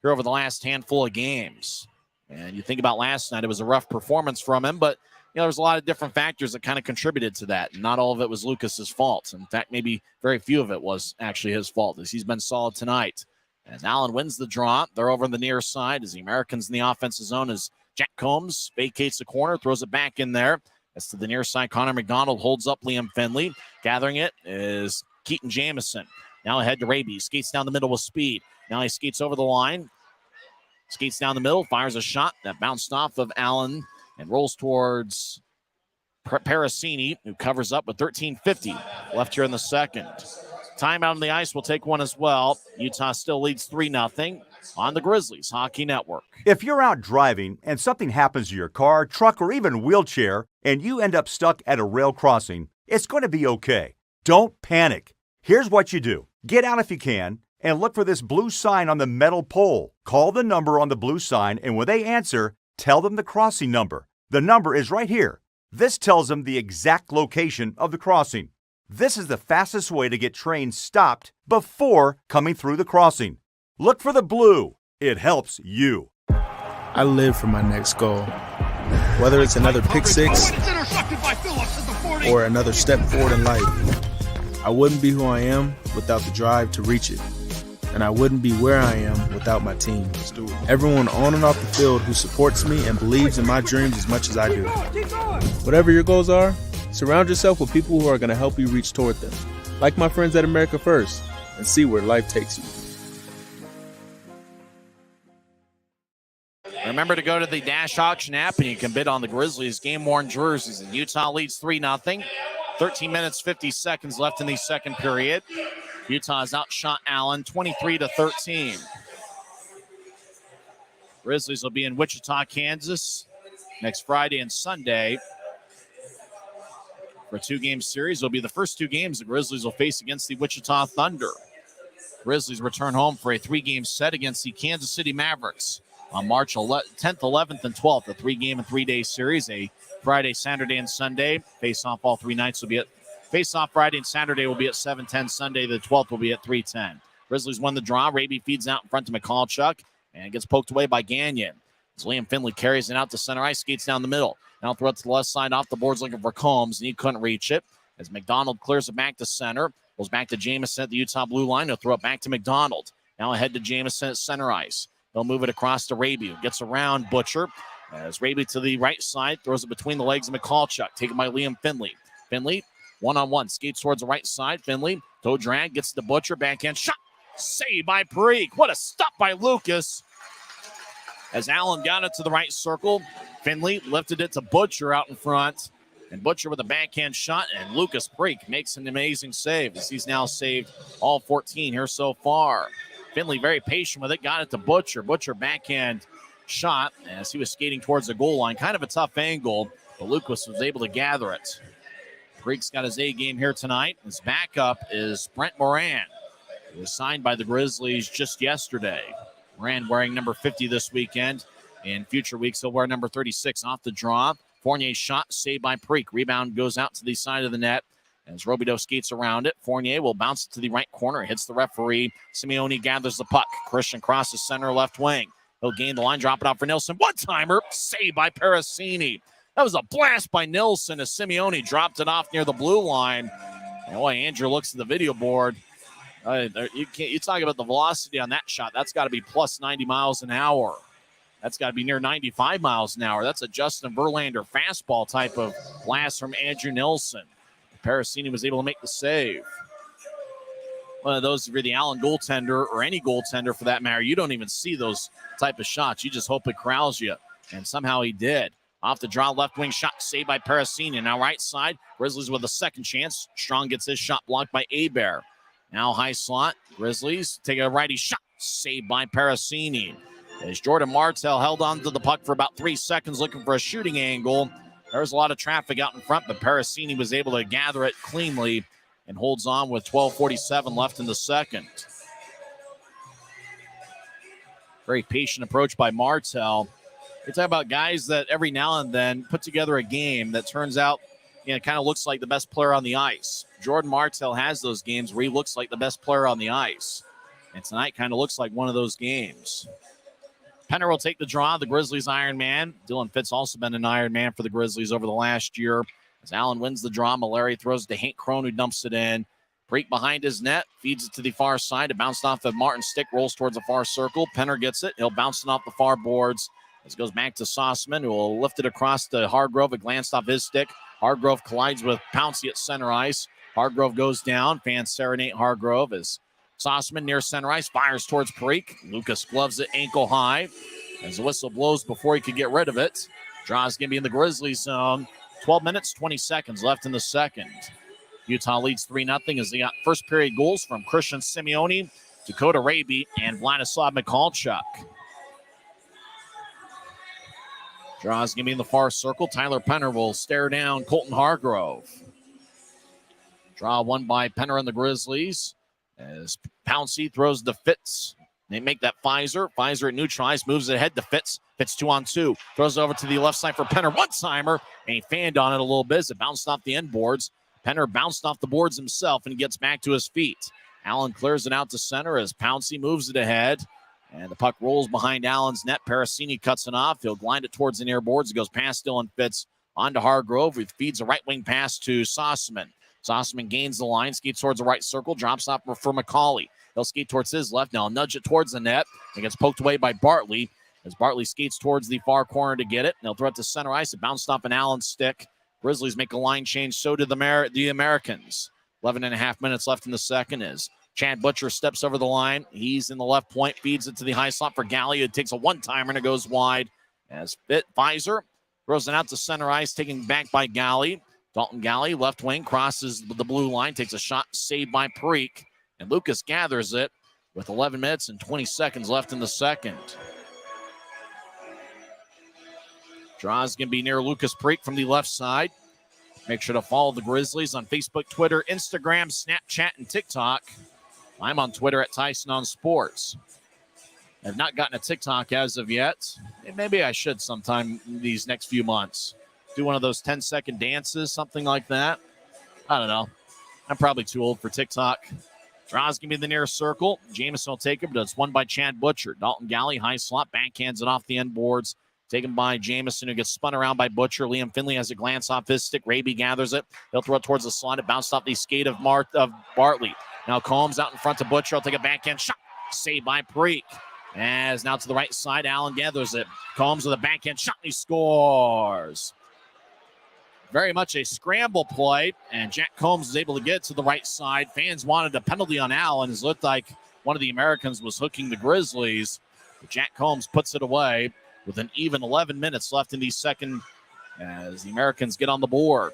here over the last handful of games. And you think about last night, it was a rough performance from him, but there's a lot of different factors that kind of contributed to that. And not all of it was Lucas's fault. In fact, maybe very few of it was actually his fault, as he's been solid tonight. And Allen wins the draw. They're over on the near side as the Americans in the offensive zone as Jack Combs vacates the corner, throws it back in there. As to the near side, Connor McDonald holds up Liam Finley. Gathering it is Keaton Jamison. Now ahead to Raby. Skates down the middle with speed. Now he skates over the line. Skates down the middle. Fires a shot that bounced off of Allen and rolls towards Parasini, who covers up with 13:50 left here in the second. Timeout on the ice. We'll take one as well. Utah still leads 3-0 on the Grizzlies Hockey Network.
If you're out driving and something happens to your car, truck, or even wheelchair, and you end up stuck at a rail crossing, it's going to be okay. Don't panic. Here's what you do. Get out if you can and look for this blue sign on the metal pole. Call the number on the blue sign, and when they answer, tell them the crossing number. The number is right here. This tells them the exact location of the crossing. This is the fastest way to get trains stopped before coming through the crossing. Look for the blue. It helps you.
I live for my next goal. Whether it's another pick six or another step forward in life, I wouldn't be who I am without the drive to reach it. And I wouldn't be where I am without my team. Everyone on and off the field who supports me and believes in my dreams as much as I do. Whatever your goals are, surround yourself with people who are going to help you reach toward them. Like my friends at America First, and see where life takes you.
Remember to go to the Dash Auction app and you can bid on the Grizzlies game-worn jerseys. And Utah leads 3-0. 13 minutes, 50 seconds left in the second period. Utah's outshot Allen 23-13. Grizzlies will be in Wichita, Kansas next Friday and Sunday for a two-game series. It'll be the first two games the Grizzlies will face against the Wichita Thunder. Grizzlies return home for a three-game set against the Kansas City Mavericks on March 10th, 11th, and 12th. A three-game and three-day series, a Friday, Saturday, and Sunday. Face-off all three nights will be at Face-off Friday and Saturday will be at 7:10. Sunday, the 12th, will be at 3:10. Grizzlies won the draw. Raby feeds out in front to McCallchuck and gets poked away by Gagnon. As Liam Finley carries it out to center ice, skates down the middle. Now throw it to the left side off the boards looking for Combs, and he couldn't reach it. As McDonald clears it back to center, goes back to Jamison at the Utah blue line. He'll throw it back to McDonald. Now ahead to Jamison at center ice. They'll move it across to Raby, who gets around Butcher. As Raby to the right side, throws it between the legs of McCallchuck, taken by Liam Finley. Finley, one-on-one, skates towards the right side. Finley, toe drag, gets the Butcher, backhand shot. Saved by Preek. What a stop by Lucas. As Allen got it to the right circle, Finley lifted it to Butcher out in front. And Butcher with a backhand shot, and Lucas Preek makes an amazing save as he's now saved all 14 here so far. Finley very patient with it, got it to Butcher. Butcher backhand shot as he was skating towards the goal line. Kind of a tough angle, but Lucas was able to gather it. Preek's got his A game here tonight. His backup is Brent Moran, who was signed by the Grizzlies just yesterday. Moran wearing number 50 this weekend. In future weeks, he'll wear number 36 off the draw. Fournier's shot saved by Preek. Rebound goes out to the side of the net as Robidoux skates around it. Fournier will bounce it to the right corner. Hits the referee. Simeone gathers the puck. Christian crosses center left wing. He'll gain the line, drop it out for Nilsson. One-timer, saved by Parasini. That was a blast by Nilsson as Simeone dropped it off near the blue line. And boy, Andrew looks at the video board. You talk about the velocity on that shot. That's got to be plus 90 miles an hour. That's got to be near 95 miles an hour. That's a Justin Verlander fastball type of blast from Andrew Nilsson. Parasini was able to make the save. One of those, if you're the Allen goaltender or any goaltender for that matter, you don't even see those type of shots. You just hope it corrals you. And somehow he did. Off the draw, left wing shot saved by Parasini. Now right side, Grizzlies with a second chance. Strong gets his shot blocked by Hebert. Now high slot, Grizzlies take a righty shot saved by Parasini. As Jordan Martell held on to the puck for about 3 seconds looking for a shooting angle. There's a lot of traffic out in front, but Parasini was able to gather it cleanly and holds on with 12:47 left in the second. Very patient approach by Martell. You're talking about guys that every now and then put together a game that turns out, kind of looks like the best player on the ice. Jordan Martell has those games where he looks like the best player on the ice. And tonight kind of looks like one of those games. Penner will take the draw, the Grizzlies Iron Man. Dylan Fitz also been an Iron Man for the Grizzlies over the last year. As Allen wins the draw, Mallory throws it to Hank Crone, who dumps it in. Preek behind his net, feeds it to the far side. It bounced off of Martin's stick, rolls towards the far circle. Penner gets it. He'll bounce it off the far boards. This goes back to Sauceman, who will lift it across to Hargrove. It glanced off his stick. Hargrove collides with Pouncey at center ice. Hargrove goes down. Fans serenade Hargrove as Sauceman near center ice fires towards Preek. Lucas gloves it ankle high as the whistle blows before he could get rid of it. Draw's going to be in the Grizzlies zone. 12 minutes, 20 seconds left in the second. Utah leads 3-0 as they got first period goals from Christian Simeone, Dakota Raby, and Vladislav Mikalchuk. Draw's going to be in the far circle. Tyler Penner will stare down Colton Hargrove. Draw won by Penner and the Grizzlies as Pouncey throws to Fitz. They make that Pfizer. Pfizer at neutral ice moves it ahead to Fitz. Fitz 2-on-2. Throws it over to the left side for Penner. One-timer. And he fanned on it a little bit as it bounced off the end boards. Penner bounced off the boards himself and gets back to his feet. Allen clears it out to center as Pouncey moves it ahead. And the puck rolls behind Allen's net. Parasini cuts it off. He'll grind it towards the near boards. It goes past Dylan Fitz onto Hargrove. He feeds a right wing pass to Sossaman. Sossaman gains the line, skates towards the right circle, drops off for McCauley. He'll skate towards his left. Now nudge it towards the net. It gets poked away by Bartley as Bartley skates towards the far corner to get it. And they'll throw it to center ice. It bounced off an Allen stick. Grizzlies make a line change. So did the Americans. 11.5 minutes left in the second as Chad Butcher steps over the line. He's in the left point, feeds it to the high slot for Galley. It takes a one-timer and it goes wide as Pfizer throws it out to center ice, taken back by Galley. Dalton Galley, left wing, crosses the blue line, takes a shot, saved by Preek. And Lucas gathers it with 11 minutes and 20 seconds left in the second. Draw's going to be near Lucas Preek from the left side. Make sure to follow the Grizzlies on Facebook, Twitter, Instagram, Snapchat, and TikTok. I'm on Twitter at Tyson on Sports. I've not gotten a TikTok as of yet. Maybe I should sometime in these next few months. Do one of those 10-second dances, something like that. I don't know. I'm probably too old for TikTok. Draw's going to be in the near circle. Jameson will take it, but it's won by Chad Butcher. Dalton Galley, high slot, backhands it off the end boards. Taken by Jameson, who gets spun around by Butcher. Liam Finley has a glance off his stick. Raby gathers it. He'll throw it towards the slot. It bounced off the skate of Bartley. Now Combs out in front to Butcher. He'll take a backhand shot. Saved by Preek. As now to the right side, Allen gathers it. Combs with a backhand shot, and he scores. Very much a scramble play, and Jack Combs is able to get it to the right side. Fans wanted a penalty on Allen. It looked like one of the Americans was hooking the Grizzlies. But Jack Combs puts it away with an even 11 minutes left in the second as the Americans get on the board.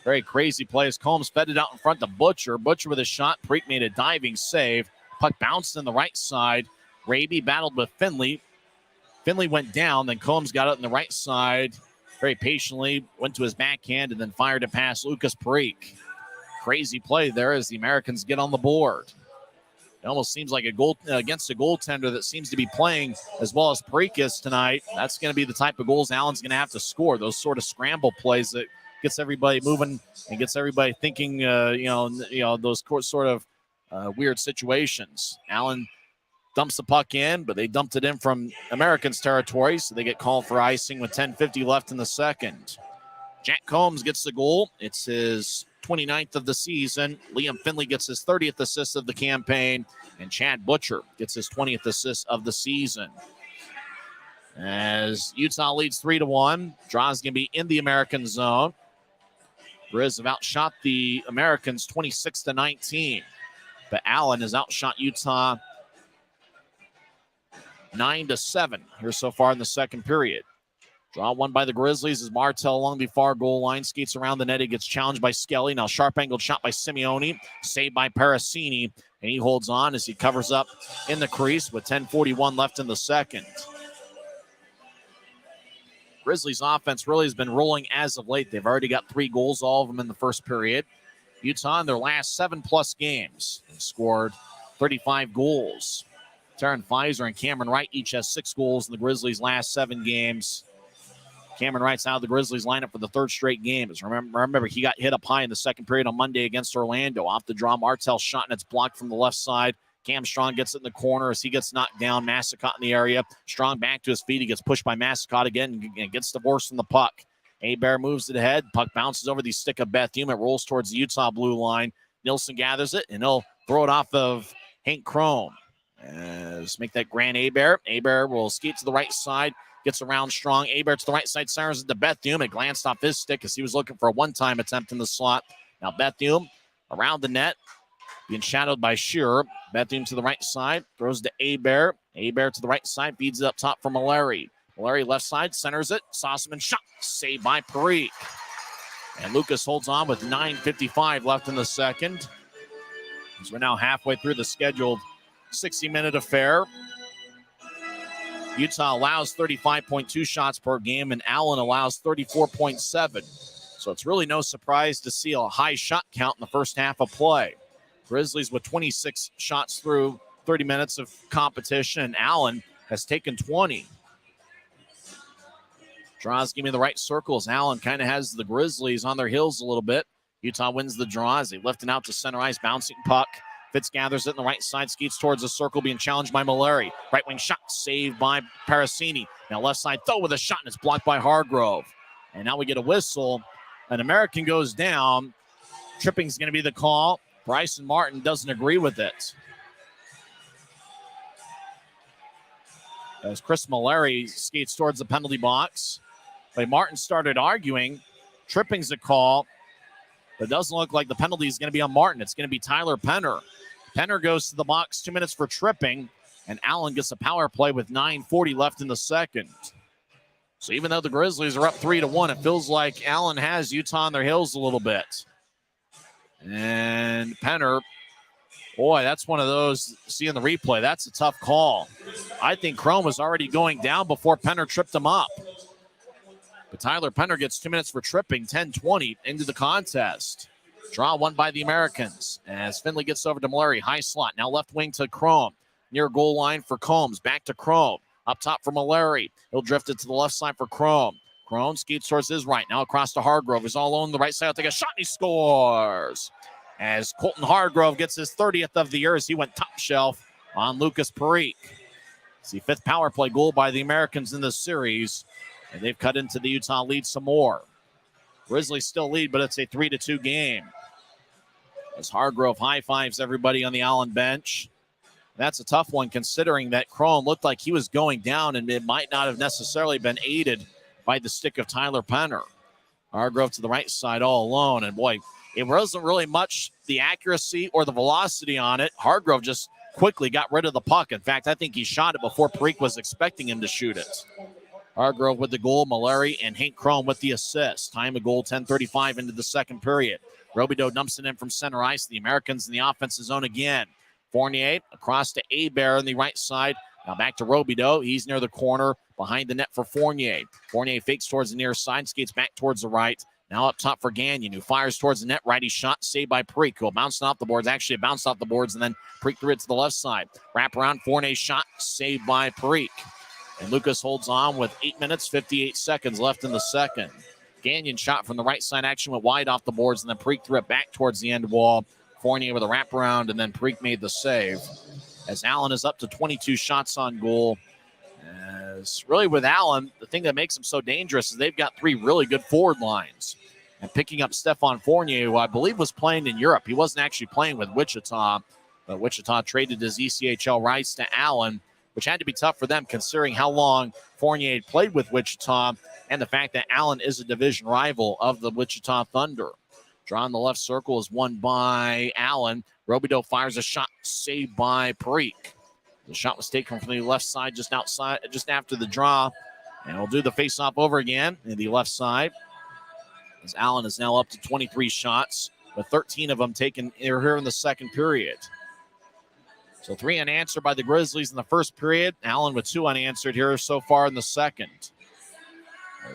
Very crazy play as Combs fed it out in front to Butcher. Butcher with a shot. Preek made a diving save. Puck bounced in the right side. Raby battled with Finley. Finley went down. Then Combs got it on the right side. Very patiently went to his backhand and then fired it past Lucas Preek. Crazy play there as the Americans get on the board. It almost seems like a goal against a goaltender that seems to be playing as well as Preek is tonight. That's going to be the type of goals Allen's going to have to score. Those sort of scramble plays that gets everybody moving and gets everybody thinking, those sort of weird situations. Allen dumps the puck in, but they dumped it in from Americans' territory, so they get called for icing with 10:50 left in the second. Jack Combs gets the goal. It's his 29th of the season. Liam Finley gets his 30th assist of the campaign, and Chad Butcher gets his 20th assist of the season. As Utah leads 3-1, Draw's going to be in the American zone. Grizz have outshot the Americans 26-19, but Allen has outshot Utah 9-7 here so far in the second period. Draw won by the Grizzlies as Martell along the far goal line. Skates around the net. He gets challenged by Skelly. Now sharp angled shot by Simeone. Saved by Parasini. And he holds on as he covers up in the crease with 10:41 left in the second. Grizzlies offense really has been rolling as of late. They've already got 3 goals, all of them in the first period. Utah in their last 7+ games have scored 35 goals. Taryn Pfizer and Cameron Wright each has 6 goals in the Grizzlies' last 7 games. Cameron Wright's out of the Grizzlies lineup for the 3rd straight game. As remember, he got hit up high in the second period on Monday against Orlando. Off the draw, Martell shot, and it's blocked from the left side. Cam Strong gets it in the corner as he gets knocked down. Massacott in the area. Strong back to his feet. He gets pushed by Massacott again and gets divorced from the puck. Abear moves it ahead. Puck bounces over the stick of Bethune. It rolls towards the Utah blue line. Nilsson gathers it, and he'll throw it off of Hank Chrome. Let's make that Grant Abear. Abear will skate to the right side. Gets around Strong. Abear to the right side. Sirens into Bethune. It glanced off his stick as he was looking for a one-time attempt in the slot. Now Bethune around the net. Being shadowed by Shearer. Bethune to the right side. Throws to Abear. Abear to the right side. Feeds it up top for Mallory. Mallory left side. Centers it. Sossaman shot. Saved by Preek. And Lucas holds on with 9:55 left in the second. As we're now halfway through the scheduled 60-minute affair. Utah allows 35.2 shots per game, and Allen allows 34.7. So it's really no surprise to see a high shot count in the first half of play. Grizzlies with 26 shots through 30 minutes of competition, and Allen has taken 20. Draws give me the right circles. Allen kind of has the Grizzlies on their heels a little bit. Utah wins the draw as they lift it out to center ice. Bouncing puck. Fitz gathers it in the right side. Skates towards the circle, being challenged by Mallory. Right wing shot saved by Parasini. Now left side throw with a shot, and it's blocked by Hargrove. And now we get a whistle. An American goes down. Tripping's going to be the call. Bryson Martin doesn't agree with it. As Chris Mallory skates towards the penalty box. But Martin started arguing. Tripping's a call. But it doesn't look like the penalty is going to be on Martin. It's going to be Tyler Penner. Penner goes to the box, 2 minutes for tripping. And Allen gets a power play with 9:40 left in the second. So even though the Grizzlies are up 3-1, it feels like Allen has Utah on their heels a little bit. And Penner, boy, that's one of those, seeing the replay, that's a tough call. I think Chrome was already going down before Penner tripped him up. But Tyler Penner gets 2 minutes for tripping, 10:20 into the contest. Draw won by the Americans as Finley gets over to Mallory. High slot, now left wing to Chrome. Near goal line for Combs, back to Chrome. Up top for Mallory. He'll drift it to the left side for Chrome. Chrome skates towards his right. Now across to Hargrove. He's all on the right side. He'll take a shot and he scores. As Colton Hargrove gets his 30th of the year as he went top shelf on Lucas Parikh. It's the 5th power play goal by the Americans in this series. And they've cut into the Utah lead some more. Grizzlies still lead, but it's a 3-2 game. As Hargrove high-fives everybody on the Allen bench. That's a tough one considering that Chrome looked like he was going down and it might not have necessarily been aided by the stick of Tyler Penner. Hargrove to the right side all alone. And boy, it wasn't really much the accuracy or the velocity on it. Hargrove just quickly got rid of the puck. In fact, I think he shot it before Parikh was expecting him to shoot it. Hargrove with the goal, Mallory and Hank Chrome with the assist. Time of goal, 10:35 into the second period. Robidoux dumps it in from center ice. The Americans in the offensive zone again. Fournier across to Hebert on the right side. Now back to Robidoux. He's near the corner behind the net for Fournier. Fournier fakes towards the near side, skates back towards the right. Now up top for Gagnon, who fires towards the net. Righty shot saved by Parikh, who bounced off the boards. Actually, it bounced off the boards, and then Parikh threw it to the left side. Wrap around, Fournier shot saved by Parikh. And Lucas holds on with 8 minutes, 58 seconds left in the second. Gagnon shot from the right side, action went wide off the boards, and then Parikh threw it back towards the end wall. Fournier with a wraparound, and then Parikh made the save. As Allen is up to 22 shots on goal. As really with Allen, the thing that makes him so dangerous is they've got 3 really good forward lines. And picking up Stefan Fournier, who I believe was playing in Europe. He wasn't actually playing with Wichita, but Wichita traded his ECHL rights to Allen, which had to be tough for them considering how long Fournier had played with Wichita and the fact that Allen is a division rival of the Wichita Thunder. Draw in the left circle is won by Allen. Robidoux fires a shot saved by Parikh. The shot was taken from the left side just outside, just after the draw. And we'll do the faceoff over again in the left side. As Allen is now up to 23 shots, with 13 of them taken here in the second period. So 3 unanswered by the Grizzlies in the first period. Allen with 2 unanswered here so far in the second.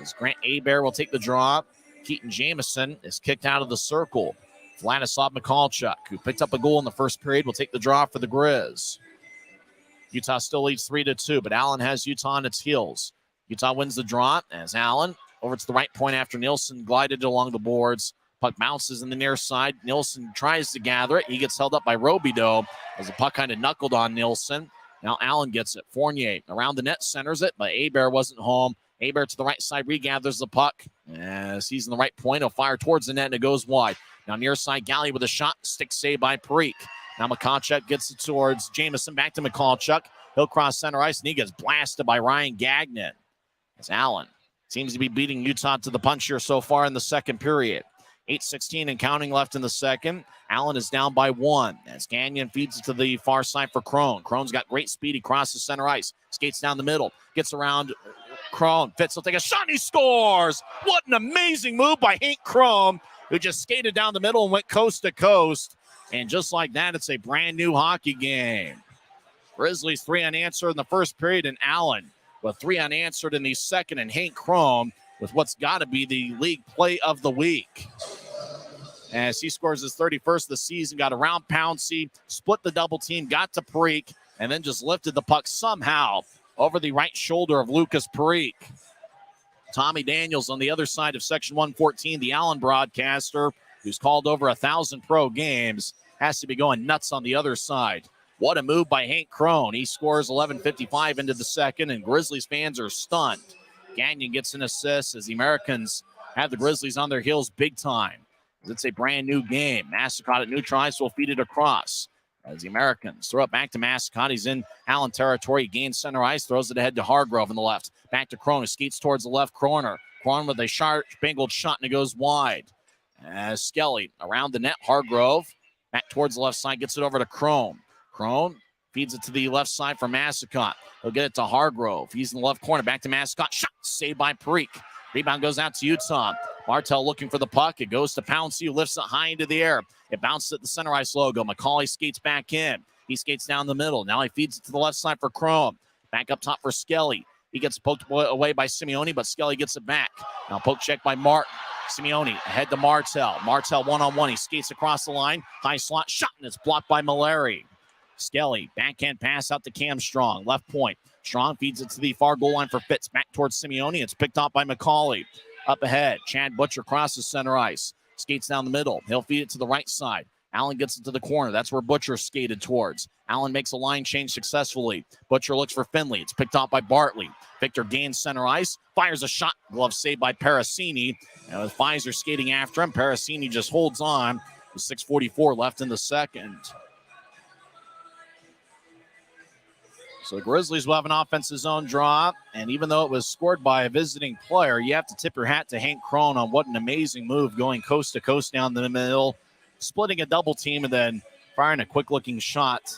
As Grant Hebert will take the draw. Keaton Jamison is kicked out of the circle. Vladislav Mikhalchuk, who picked up a goal in the first period, will take the draw for the Grizz. Utah still leads 3-2, but Allen has Utah on its heels. Utah wins the draw as Allen over to the right point after Nielsen glided along the boards. Puck bounces in the near side. Nielsen tries to gather it. He gets held up by Robidoux as the puck kind of knuckled on Nielsen. Now Allen gets it. Fournier around the net centers it, but Hebert wasn't home. Hebert to the right side regathers the puck. As he's in the right point, he'll fire towards the net and it goes wide. Now near side, Galley with a shot. Stick saved by Parikh. Now Mikhalchuk gets it towards Jamison. Back to Mikhalchuk. He'll cross center ice and he gets blasted by Ryan Gagnon. As Allen seems to be beating Utah to the punch here so far in the second period. 8:16 and counting left in the second. Allen is down by 1 as Gagnon feeds it to the far side for Crone. Crone's got great speed. He crosses center ice. Skates down the middle. Gets around Crone. Fitz will take a shot and he scores. What an amazing move by Hank Crone, who just skated down the middle and went coast to coast. And just like that, it's a brand new hockey game. Grizzlies 3 unanswered in the first period, and Allen with 3 unanswered in the second, and Hank Crone with what's got to be the league play of the week. As he scores his 31st of the season, got around Pouncey, split the double team, got to Parikh, and then just lifted the puck somehow over the right shoulder of Lucas Parikh. Tommy Daniels on the other side of Section 114, the Allen broadcaster, who's called over 1,000 pro games, has to be going nuts on the other side. What a move by Hank Crone. He scores 11:55 into the second, and Grizzlies fans are stunned. Gagnon gets an assist as the Americans have the Grizzlies on their heels big time. It's a brand new game. Mascot at neutralized will feed it across. As the Americans throw it back to Mascot. He's in Allen territory. He gains center ice, throws it ahead to Hargrove on the left. Back to Crone, who skates towards the left corner. Crone with a sharp-angled shot, and it goes wide. As Skelly around the net, Hargrove back towards the left side, gets it over to Crone. Crone feeds it to the left side for Mascot. He'll get it to Hargrove. He's in the left corner. Back to Mascot. Shot saved by Parikh. Rebound goes out to Utah. Martell looking for the puck. It goes to Pouncey, who lifts it high into the air. It bounces at the center ice logo. McCauley skates back in. He skates down the middle. Now he feeds it to the left side for Crone. Back up top for Skelly. He gets poked away by Simeone, but Skelly gets it back. Now poke check by Martin. Simeone ahead to Martell. Martell one-on-one. He skates across the line. High slot shot, and it's blocked by Mallory. Skelly, backhand pass out to Cam Strong. Left point. Strong feeds it to the far goal line for Fitz. Back towards Simeone. It's picked off by McCauley. Up ahead, Chad Butcher crosses center ice. Skates down the middle. He'll feed it to the right side. Allen gets it to the corner. That's where Butcher skated towards. Allen makes a line change successfully. Butcher looks for Finley. It's picked off by Bartley. Victor gains center ice. Fires a shot. Glove saved by Parasini. And with Pfizer skating after him, Parasini just holds on. With 6:44 left in the second. So the Grizzlies will have an offensive zone draw, and even though it was scored by a visiting player, you have to tip your hat to Hank Crone on what an amazing move, going coast to coast down the middle, splitting a double team, and then firing a quick-looking shot.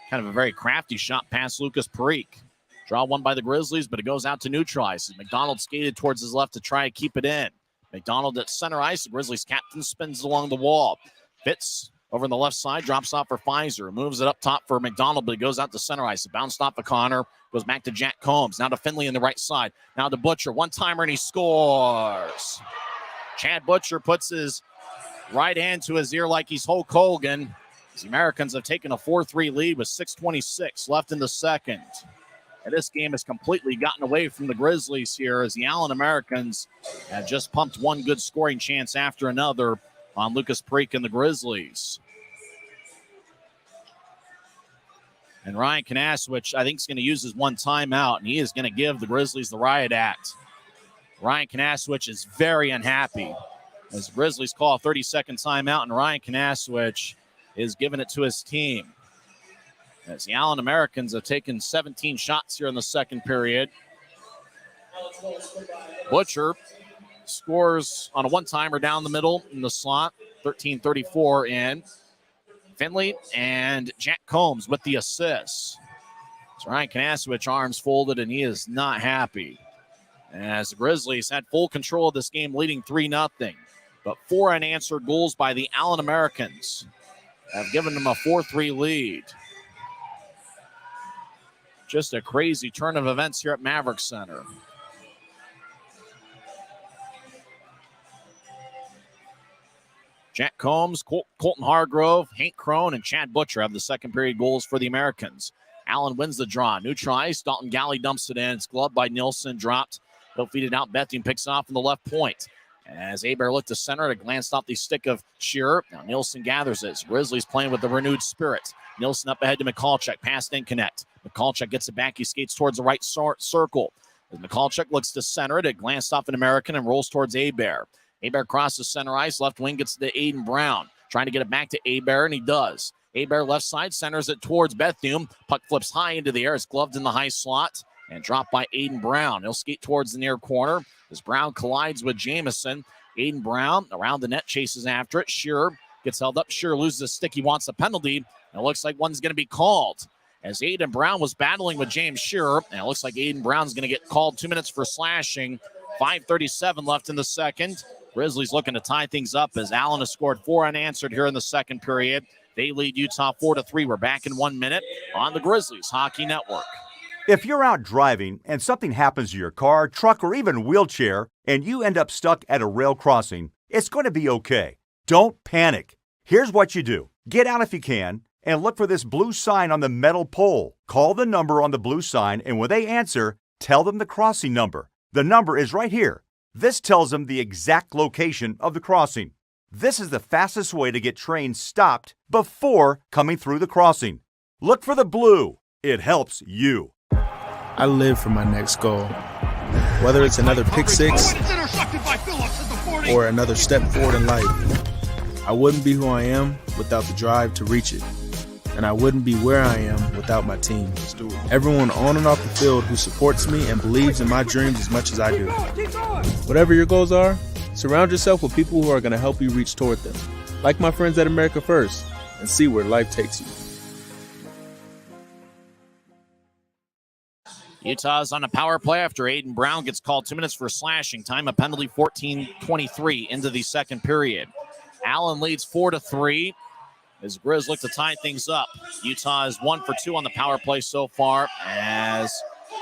Kind of a very crafty shot past Lucas Parikh. Draw one by the Grizzlies, but it goes out to neutralize. McDonald skated towards his left to try and keep it in. McDonald at center ice. The Grizzlies captain spins along the wall. Fitz over on the left side, drops off for Pfizer. Moves it up top for McDonald, but it goes out to center ice. It bounced off of Connor. Goes back to Jack Combs. Now to Finley on the right side. Now to Butcher. One-timer, and he scores. Chad Butcher puts his right hand to his ear like he's Hulk Hogan. The Americans have taken a 4-3 lead with 6:26 left in the second. And this game has completely gotten away from the Grizzlies here as the Allen Americans have just pumped one good scoring chance after another on Lucas Parikh and the Grizzlies. And Ryan Kanaswich, I think, is going to use his one timeout, and he is going to give the Grizzlies the riot act. Ryan Kanaswich is very unhappy as the Grizzlies call a 30-second timeout, and Ryan Kanaswich is giving it to his team. As the Allen Americans have taken 17 shots here in the second period. Butcher scores on a one-timer down the middle in the slot. 13:34 in. Finley and Jack Combs with the assists. So Ryan Kanaswich, arms folded, and he is not happy. As the Grizzlies had full control of this game, leading 3-0. But 4 unanswered goals by the Allen Americans have given them a 4-3 lead. Just a crazy turn of events here at Maverick Center. Jack Combs, Colton Hargrove, Hank Crone, and Chad Butcher have the second period goals for the Americans. Allen wins the draw. Neutralized. Dalton Galley dumps it in. It's gloved by Nilsson. Dropped. He'll feed it out. Bethune picks it off from the left point. As Hebert looked to center, it glanced off the stick of Shearer. Now Nilsson gathers it. Grizzlies playing with the renewed spirit. Nilsson up ahead to McCallcheck. Pass didn't connect. McCallcheck gets it back. He skates towards the right circle. As McCallcheck looks to center it, it glanced off an American and rolls towards Hebert. Hebert crosses center ice. Left wing gets to Aiden Brown. Trying to get it back to Hebert, and he does. Hebert left side centers it towards Bethune. Puck flips high into the air. It's gloved in the high slot and dropped by Aiden Brown. He'll skate towards the near corner as Brown collides with Jamison. Aiden Brown around the net, chases after it. Shearer gets held up. Shearer loses a stick. He wants a penalty, and it looks like one's going to be called. As Aiden Brown was battling with James Shearer, and it looks like Aiden Brown's going to get called. 2 minutes for slashing. 5:37 left in the second. Grizzlies looking to tie things up as Allen has scored 4 unanswered here in the second period. They lead Utah 4-3. We're back in 1 minute on the Grizzlies Hockey Network.
If you're out driving and something happens to your car, truck, or even wheelchair, and you end up stuck at a rail crossing, it's going to be okay. Don't panic. Here's what you do. Get out if you can and look for this blue sign on the metal pole. Call the number on the blue sign, and when they answer, tell them the crossing number. The number is right here. This tells them the exact location of the crossing. This is the fastest way to get trains stopped before coming through the crossing. Look for the blue. It helps you.
I live for my next goal. Whether it's another pick six or another step forward in life, I wouldn't be who I am without the drive to reach it. And I wouldn't be where I am without my team. Everyone on and off the field who supports me and believes in my dreams as much as I do. Whatever your goals are, surround yourself with people who are going to help you reach toward them. Like my friends at America First, and see where life takes you.
Utah's on a power play after Aiden Brown gets called 2 minutes for slashing. Time a penalty 14-23 into the second period. Allen leads 4-3 as Grizz look to tie things up. Utah is 1 for 2 on the power play so far as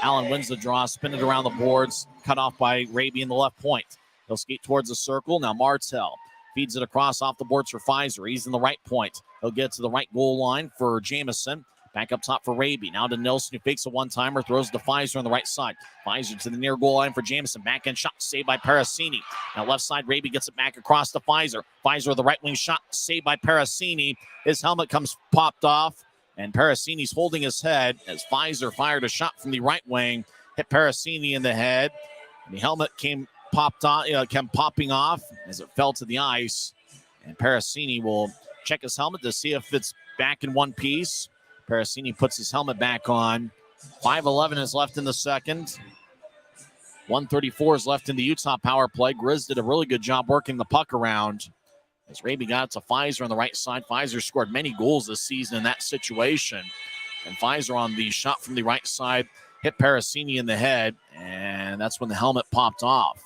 Allen wins the draw, spin it around the boards, cut off by Raby in the left point. He'll skate towards the circle. Now Martell feeds it across off the boards for Pfizer. He's in the right point. He'll get to the right goal line for Jamison. Back up top for Raby. Now to Nelson, who fakes a one-timer, throws to Pfizer on the right side. Pfizer to the near goal line for Jamison. Backhand shot saved by Parasini. Now left side, Raby gets it back across to Pfizer. Pfizer with the right wing shot saved by Parasini. His helmet comes popped off, and Parasini's holding his head as Pfizer fired a shot from the right wing, hit Parasini in the head. And the helmet came popping off as it fell to the ice. And Parasini will check his helmet to see if it's back in one piece. Parasini puts his helmet back on. 5:11 is left in the second. 1:34 is left in the Utah power play. Grizz did a really good job working the puck around as Raby got it to Pfizer on the right side. Pfizer scored many goals this season in that situation. And Pfizer on the shot from the right side hit Parasini in the head, and that's when the helmet popped off.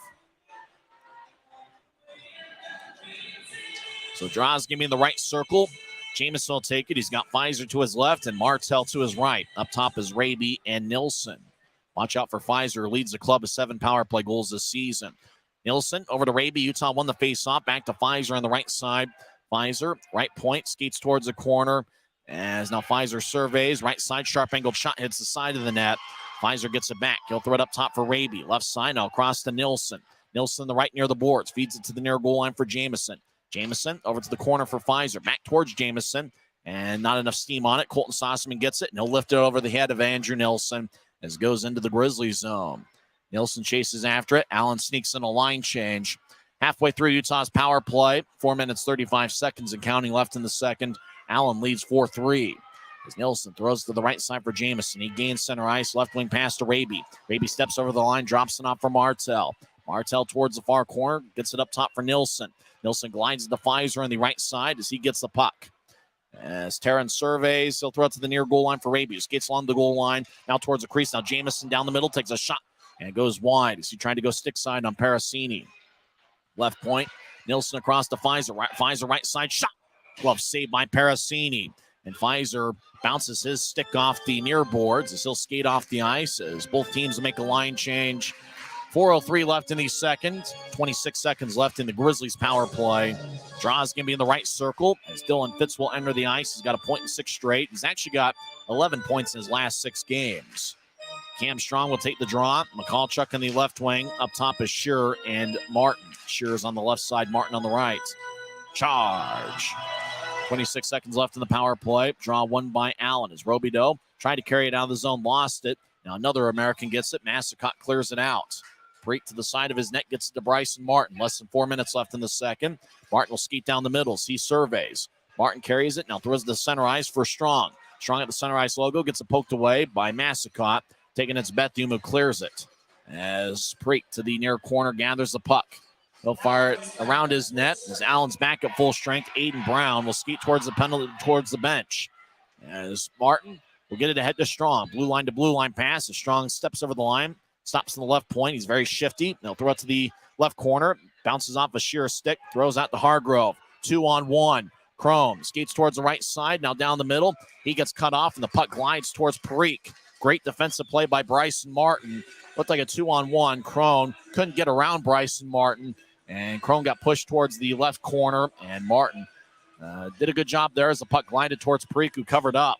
So Draws give me the right circle. Jamison will take it. He's got Pfizer to his left and Martell to his right. Up top is Raby and Nilsson. Watch out for Pfizer, who leads the club with 7 power play goals this season. Nilsson over to Raby. Utah won the faceoff. Back to Pfizer on the right side. Pfizer, right point, skates towards the corner. As now Pfizer surveys. Right side, sharp angled shot hits the side of the net. Pfizer gets it back. He'll throw it up top for Raby. Left side now across to Nilsson. Nilsson the right near the boards. Feeds it to the near goal line for Jamison. Jamison over to the corner for Pfizer. Back towards Jamison. And not enough steam on it. Colton Sossaman gets it. And he'll lift it over the head of Andrew Nilsson as it goes into the Grizzlies zone. Nilsson chases after it. Allen sneaks in a line change. Halfway through Utah's power play. 4 minutes, 35 seconds and counting left in the second. Allen leads 4-3. As Nilsson throws to the right side for Jamison. He gains center ice. Left wing pass to Raby. Raby steps over the line. Drops it off for Martell. Martell towards the far corner. Gets it up top for Nilsson. Nilsson glides to Pfizer on the right side as he gets the puck. As Terran surveys, he'll throw it to the near goal line for Raby. Skates along the goal line. Now towards the crease. Now Jamison down the middle. Takes a shot. And it goes wide as he tried to go stick side on Parasini. Left point. Nilsson across to Pfizer. Pfizer right side shot. Glove saved by Parasini. And Pfizer bounces his stick off the near boards as he'll skate off the ice as both teams make a line change. 4:03 left in the second. 26 seconds left in the Grizzlies power play. Draws going to be in the right circle as Dylan Fitz will enter the ice. He's got a point in 6 straight. He's actually got 11 points in his last 6 games. Cam Strong will take the draw. McCallchuck in the left wing. Up top is Shearer and Martin. Shearer's on the left side, Martin on the right. Charge. 26 seconds left in the power play. Draw won by Allen as Robidoux tried to carry it out of the zone, lost it. Now another American gets it. Massacott clears it out. Break to the side of his net, gets it to Bryson Martin. Less than 4 minutes left in the second. Martin will skeet down the middle. He surveys. Martin carries it. Now throws the center ice for Strong. Strong at the center ice logo. Gets it poked away by Massacott. Taking its Bethune, who clears it. As Preek to the near corner gathers the puck. He'll fire it around his net. As Allen's back at full strength, Aiden Brown will skeet towards the penalty, towards the bench. As Martin will get it ahead to Strong. Blue line to blue line pass. As Strong steps over the line. Stops on the left point. He's very shifty. They'll throw it to the left corner. Bounces off a sheer stick. Throws out to Hargrove. 2-on-1. Chrome skates towards the right side. Now down the middle. He gets cut off, and the puck glides towards Parikh. Great defensive play by Bryson Martin. Looked like a 2-on-1. Crone couldn't get around Bryson Martin. And Crone got pushed towards the left corner. And Martin did a good job there as the puck glided towards Parikh, who covered up.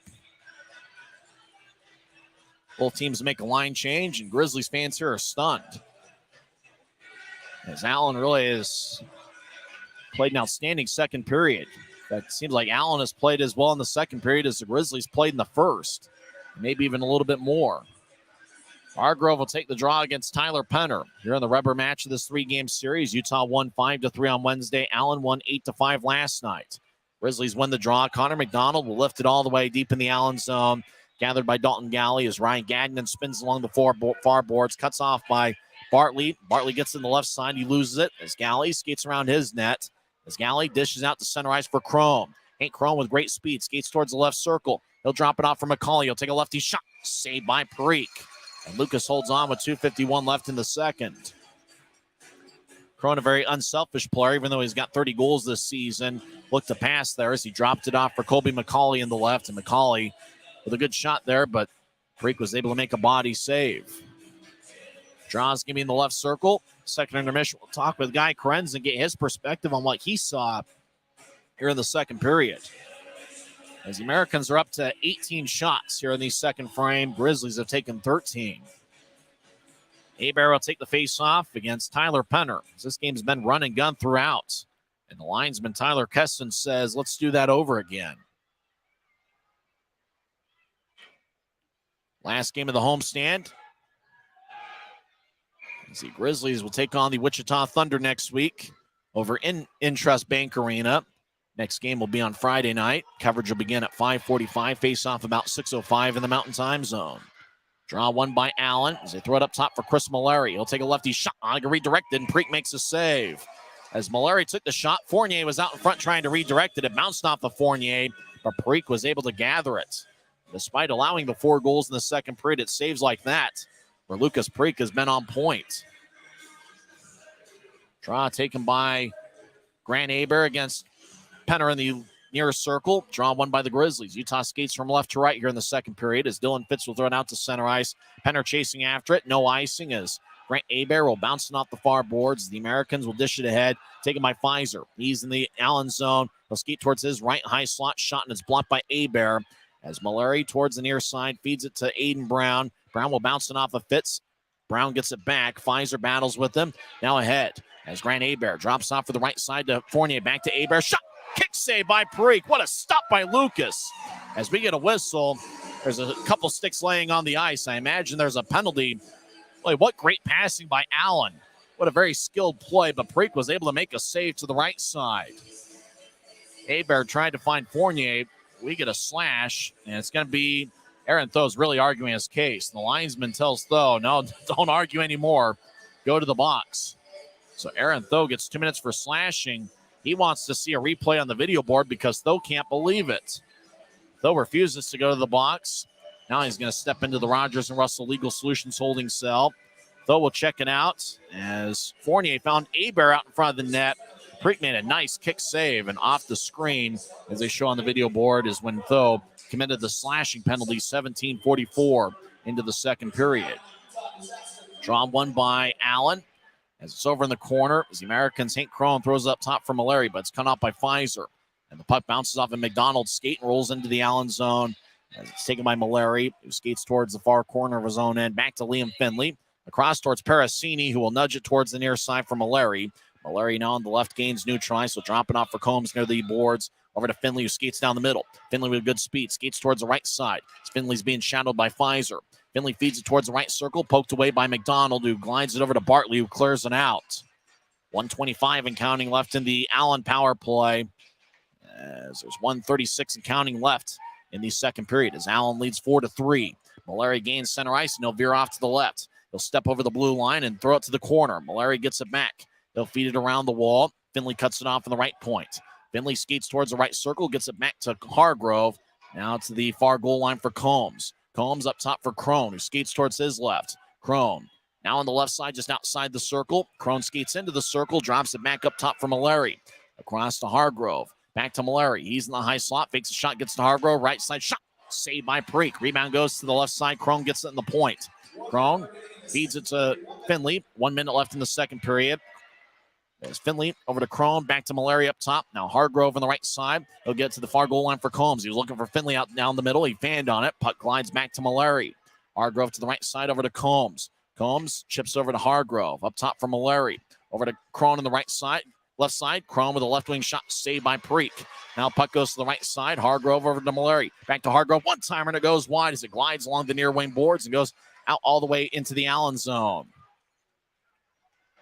Both teams make a line change, and Grizzlies fans here are stunned. As Allen really has played an outstanding second period. It seems like Allen has played as well in the second period as the Grizzlies played in the first. Maybe even a little bit more. Hargrove will take the draw against Tyler Penner here in the rubber match of this three-game series. Utah won 5-3 on Wednesday. Allen won 8-5 last night. Grizzlies win the draw. Connor McDonald will lift it all the way deep in the Allen zone. Gathered by Dalton Galley as Ryan Gagnon spins along the far boards. Cuts off by Bartley. Bartley gets in the left side. He loses it as Galley skates around his net. As Galley dishes out to center ice for Crone. Hank Crone with great speed. Skates towards the left circle. He'll drop it off for McCauley. He'll take a lefty shot. Saved by Parikh. And Lucas holds on with 2:51 left in the second. Crone, a very unselfish player, even though he's got 30 goals this season. Looked to pass there as he dropped it off for Colby McCauley in the left. And McCauley with a good shot there, but Parikh was able to make a body save. Draws give me in the left circle. Second intermission, we'll talk with Guy Krenz and get his perspective on what he saw here in the second period. As the Americans are up to 18 shots here in the second frame, Grizzlies have taken 13. Hebert will take the face-off against Tyler Penner. This game's been run and gun throughout. And the linesman Tyler Keston says, let's do that over again. Last game of the homestand. The Grizzlies will take on the Wichita Thunder next week over in Intrust Bank Arena. Next game will be on Friday night. Coverage will begin at 5:45. Face-off about 6:05 in the Mountain Time Zone. Draw one by Allen as they throw it up top for Chris Mallory. He'll take a lefty shot. Redirected, and Parikh makes a save. As Mallory took the shot, Fournier was out in front trying to redirect it. It bounced off of Fournier, but Parikh was able to gather it. Despite allowing the 4 goals in the second period, it saves like that where Lucas Parikh has been on point. Draw taken by Grant Hebert against Penner in the near circle. Draw one by the Grizzlies. Utah skates from left to right here in the second period as Dylan Fitz will throw it out to center ice. Penner chasing after it. No icing as Grant Hebert will bounce it off the far boards. The Americans will dish it ahead. Taken by Pfizer. He's in the Allen zone. He'll skate towards his right high slot shot, and it's blocked by Hebert. As Mallory towards the near side feeds it to Aiden Brown. Brown will bounce it off of Fitz. Brown gets it back. Pfizer battles with him. Now ahead as Grant Hebert drops off for the right side to Fournier. Back to Hebert. Shot. Kick save by Parikh. What a stop by Lucas. As we get a whistle, there's a couple sticks laying on the ice. I imagine there's a penalty. Boy, what great passing by Allen. What a very skilled play, but Parikh was able to make a save to the right side. Hebert tried to find Fournier. We get a slash, and it's going to be Aaron Tho's really arguing his case. The linesman tells Tho, no, don't argue anymore. Go to the box. So Aaron Tho gets 2 minutes for slashing. He wants to see a replay on the video board because Tho can't believe it. Tho refuses to go to the box. Now he's going to step into the Rogers and Russell Legal Solutions holding cell. Tho will check it out as Fournier found Hebert out in front of the net. Parikh made a nice kick save, and off the screen, as they show on the video board, is when Tho committed the slashing penalty, 17:44 into the second period. Draw one by Allen. As it's over in the corner, as the Americans, Hank Crone throws it up top for Mallory, but it's cut off by Pfizer. And the puck bounces off of McDonald's skate and rolls into the Allen zone. As it's taken by Mallory, who skates towards the far corner of his own end. Back to Liam Finley. Across towards Parasini, who will nudge it towards the near side for Mallory. Mallory now on the left gains neutralized, so dropping off for Combs near the boards. Over to Finley, who skates down the middle. Finley with good speed, skates towards the right side. Finley's being shadowed by Pfizer. Finley feeds it towards the right circle, poked away by McDonald, who glides it over to Bartley, who clears it out. 1:25 and counting left in the Allen power play. As there's 1:36 and counting left in the second period, as Allen leads 4-3. Mallory gains center ice, and he'll veer off to the left. He'll step over the blue line and throw it to the corner. Mallory gets it back. They'll feed it around the wall. Finley cuts it off on the right point. Finley skates towards the right circle, gets it back to Hargrove. Now to the far goal line for Combs. Combs up top for Crone, who skates towards his left. Crone now on the left side, just outside the circle. Crone skates into the circle, drops it back up top for Mallory. Across to Hargrove. Back to Mallory. He's in the high slot, fakes a shot, gets to Hargrove. Right side shot. Saved by Parikh. Rebound goes to the left side. Crone gets it in the point. Crone feeds it to Finley. 1 minute left in the second period. There's Finley over to Crone, back to Mallory up top. Now Hargrove on the right side. He'll get to the far goal line for Combs. He was looking for Finley out down the middle. He fanned on it. Puck glides back to Mallory. Hargrove to the right side over to Combs. Combs chips over to Hargrove. Up top for Mallory. Over to Crone on the right side. Left side, Crone with a left wing shot saved by Preek. Now puck goes to the right side. Hargrove over to Mallory. Back to Hargrove. One timer and it goes wide as it glides along the near wing boards and goes out all the way into the Allen zone.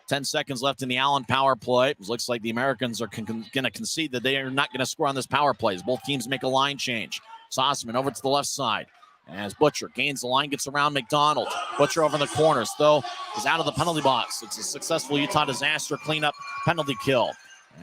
10 seconds left in the Allen power play. It looks like the Americans are going to concede that they are not going to score on this power play as both teams make a line change. Sossman over to the left side. As Butcher gains the line, gets around McDonald. Butcher over in the corners, though, is out of the penalty box. It's a successful Utah disaster cleanup penalty kill.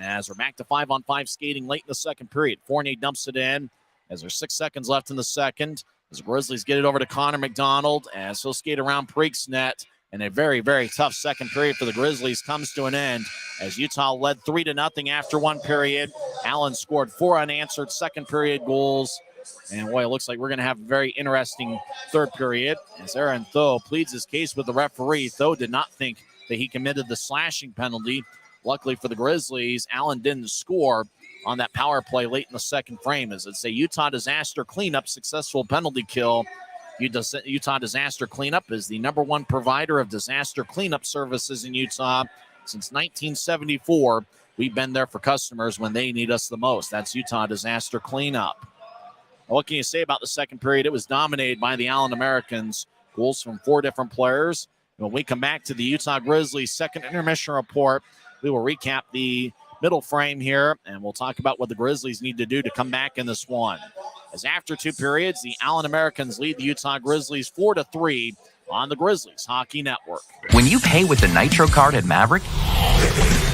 As we're back to 5-on-5 skating late in the second period. Fournier dumps it in as there's 6 seconds left in the second. As the Grizzlies get it over to Connor McDonald as he'll skate around Preek's net. And a very, very tough second period for the Grizzlies comes to an end as Utah led 3-0 after one period. Allen scored 4 unanswered second period goals. And boy, it looks like we're going to have a very interesting third period as Aaron Tho pleads his case with the referee. Tho did not think that he committed the slashing penalty. Luckily for the Grizzlies, Allen didn't score on that power play late in the second frame as it's a Utah disaster cleanup successful penalty kill. Utah Disaster Cleanup is the #1 provider of disaster cleanup services in Utah since 1974. We've been there for customers when they need us the most. That's Utah Disaster Cleanup. What can you say about the second period? It was dominated by the Allen Americans. Goals from 4 different players. When we come back to the Utah Grizzlies second intermission report, we will recap the middle frame here, and we'll talk about what the Grizzlies need to do to come back in this one. As after 2 periods, the Allen Americans lead the Utah Grizzlies 4-3 on the Grizzlies Hockey Network.
When you pay with the Nitro card at Maverick,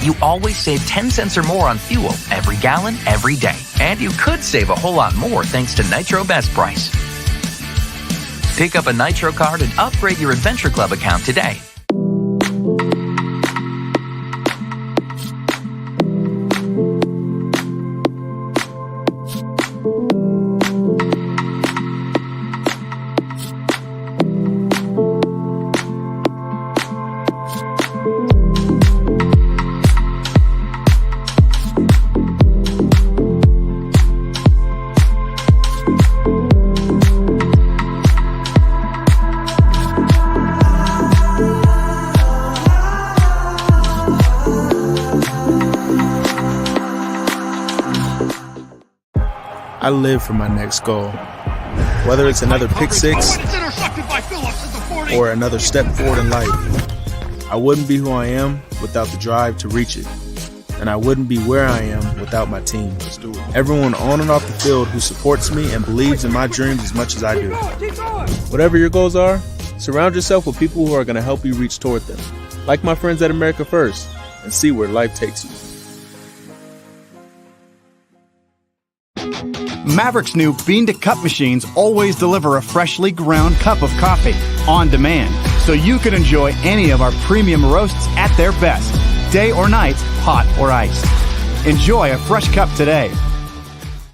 you always save 10 cents or more on fuel every gallon, every day. And you could save a whole lot more thanks to Nitro Best Price. Pick up a Nitro card and upgrade your Adventure Club account today.
I live for my next goal. Whether it's another pick six or another step forward in life, I wouldn't be who I am without the drive to reach it. And I wouldn't be where I am without my team. Everyone on and off the field who supports me and believes in my dreams as much as I do. Whatever your goals are, surround yourself with people who are going to help you reach toward them. Like my friends at America First, and see where life takes you.
Maverick's new bean-to-cup machines always deliver a freshly ground cup of coffee on demand, so you can enjoy any of our premium roasts at their best, day or night, hot or iced. Enjoy a fresh cup today.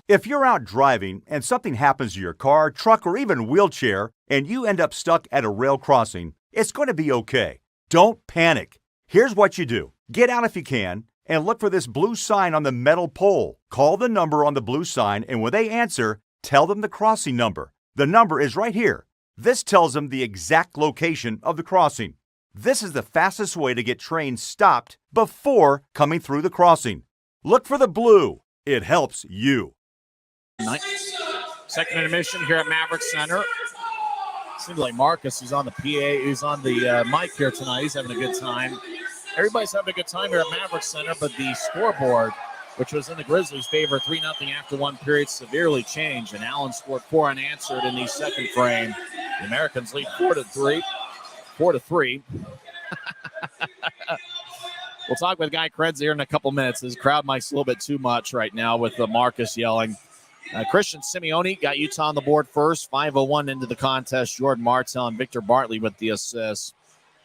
If you're out driving and something happens to your car, truck, or even wheelchair, and you end up stuck at a rail crossing, it's going to be okay. Don't panic. Here's what you do. Get out if you can, and look for this blue sign on the metal pole. Call the number on the blue sign, and when they answer, tell them the crossing number. The number is right here. This tells them the exact location of the crossing. This is the fastest way to get trains stopped before coming through the crossing. Look for the blue. It helps you.
Second intermission here at Maverick Center. Seems like Marcus, who's on the PA, who's on the mic here tonight, he's having a good time. Everybody's having a good time here at Maverick Center, but the scoreboard, which was in the Grizzlies' favor, 3-0 after one period, severely changed, and Allen scored 4 unanswered in the second frame. The Americans lead 4-3. 4-3. We'll talk with Guy Krebs here in a couple minutes. His crowd mic's a little bit too much right now with Marcus yelling. Christian Simeone got Utah on the board first, 5:01 into the contest. Jordan Martell and Victor Bartley with the assists.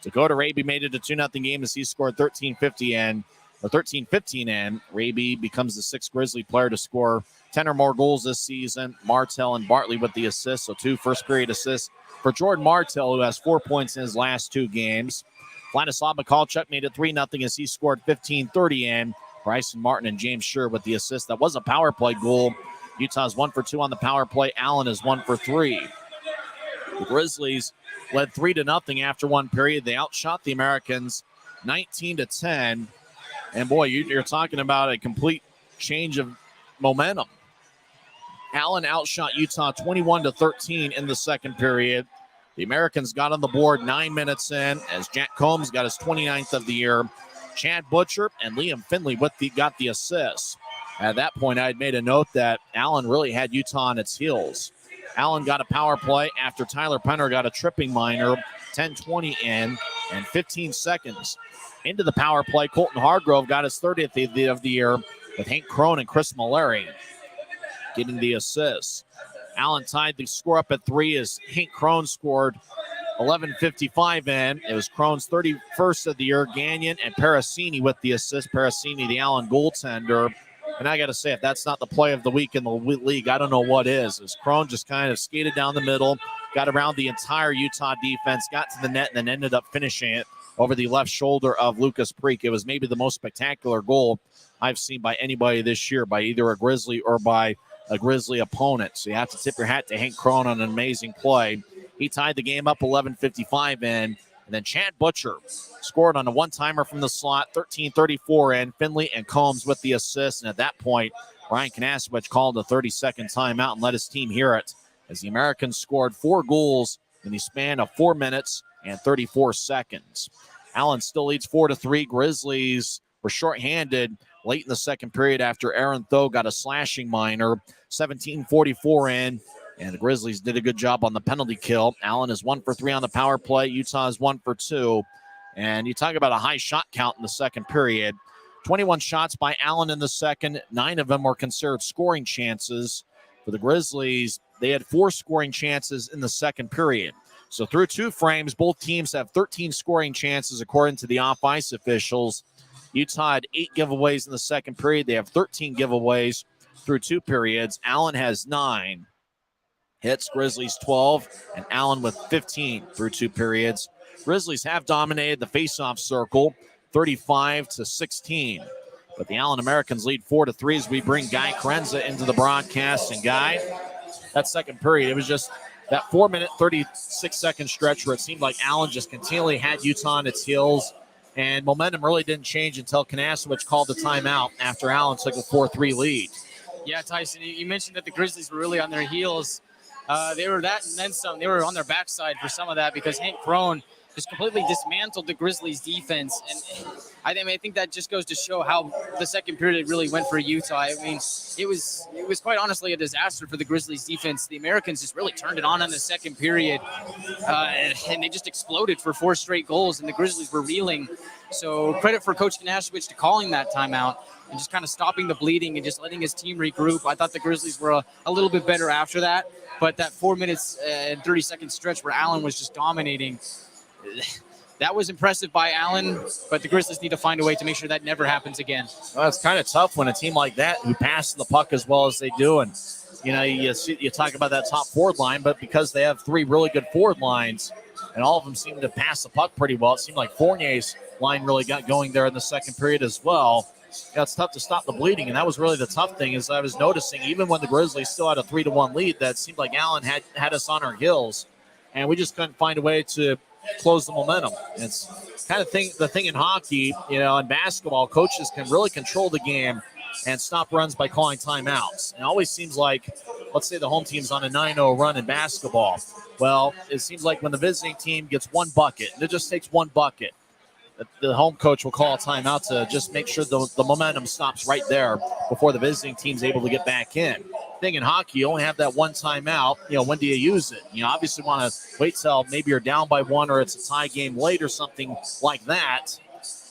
Dakota Raby made it a 2-0 game as he scored 13-15 in. Raby becomes the 6th Grizzly player to score 10 or more goals this season. Martell and Bartley with the assists, so 2 first-period assists for Jordan Martell, who has 4 points in his last 2 games. Vladislav Mikalchuk made it 3-0 as he scored 15-30 in. Bryson Martin and James Scher with the assist. That was a power play goal. Utah's 1 for 2 on the power play. Allen is 1 for 3. The Grizzlies led 3-0 after one period. They outshot the Americans 19-10. And boy, you're talking about a complete change of momentum. Allen outshot Utah 21-13 in the second period. The Americans got on the board 9 minutes in as Jack Combs got his 29th of the year. Chad Butcher and Liam Finley got the assists. At that point, I had made a note that Allen really had Utah on its heels. Allen got a power play after Tyler Penner got a tripping minor, 10-20 in, and 15 seconds into the power play. Colton Hargrove got his 30th of the year with Hank Crone and Chris Mallory getting the assists. Allen tied the score up at 3 as Hank Crone scored 11:55 in. It was Crone's 31st of the year. Gagnon and Parasini with the assist. Parasini, the Allen goaltender. And I got to say, if that's not the play of the week in the league, I don't know what is. As Crone just kind of skated down the middle, got around the entire Utah defense, got to the net, and then ended up finishing it over the left shoulder of Lucas Preek. It was maybe the most spectacular goal I've seen by anybody this year, by either a Grizzly or by a Grizzly opponent. So you have to tip your hat to Hank Crone on an amazing play. He tied the game up 11:55 in. And then Chad Butcher scored on a one-timer from the slot, 13:34 in. Finley and Combs with the assist. And at that point, Ryan Kanasowicz called a 30-second timeout and let his team hear it as the Americans scored 4 goals in the span of 4 minutes and 34 seconds. Allen still leads 4-3. Grizzlies were shorthanded late in the second period after Aaron Tho got a slashing minor, 17:44 in. And the Grizzlies did a good job on the penalty kill. Allen is 1 for 3 on the power play. Utah is 1 for 2. And you talk about a high shot count in the second period. 21 shots by Allen in the second. 9 of them were considered scoring chances. For the Grizzlies, they had 4 scoring chances in the second period. So through 2 frames, both teams have 13 scoring chances according to the off-ice officials. Utah had 8 giveaways in the second period. They have 13 giveaways through 2 periods. Allen has 9. Hits, Grizzlies 12, and Allen with 15 through 2 periods. Grizzlies have dominated the faceoff circle, 35-16. But the Allen Americans lead 4-3 as we bring Guy Krenza into the broadcast. And Guy, that second period, it was just that 4-minute, 36-second stretch where it seemed like Allen just continually had Utah on its heels. And momentum really didn't change until Kanasowicz called the timeout after Allen took a 4-3 lead.
Yeah, Tyson, you mentioned that the Grizzlies were really on their heels. They were that and then some. They were on their backside for some of that because Hank Crone just completely dismantled the Grizzlies' defense. And I think that just goes to show how the second period really went for Utah. I mean, it was quite honestly a disaster for the Grizzlies' defense. The Americans just really turned it on in the second period, and they just exploded for 4 straight goals, and the Grizzlies were reeling. So credit for Coach Kanasowicz to calling that timeout and just kind of stopping the bleeding and just letting his team regroup. I thought the Grizzlies were a little bit better after that. But that 4 minutes and 30-second stretch where Allen was just dominating, that was impressive by Allen, but the Grizzlies need to find a way to make sure that never happens again.
Well, it's kind of tough when a team like that who passes the puck as well as they do. And, you know, you talk about that top forward line, but because they have 3 really good forward lines and all of them seem to pass the puck pretty well, it seemed like Fournier's line really got going there in the second period as well. Yeah, it's tough to stop the bleeding, and that was really the tough thing is I was noticing even when the Grizzlies still had a 3-1 lead, that seemed like Allen had us on our heels, and we just couldn't find a way to close the momentum. It's kind of the thing in hockey, you know, in basketball, coaches can really control the game and stop runs by calling timeouts. And it always seems like, let's say the home team's on a 9-0 run in basketball. Well, it seems like when the visiting team gets 1 bucket, and it just takes 1 bucket, the home coach will call a timeout to just make sure the momentum stops right there before the visiting team's able to get back in. Thing in hockey, you only have that 1 timeout. You know, when do you use it? You know, obviously want to wait till maybe you're down by 1 or it's a tie game late or something like that.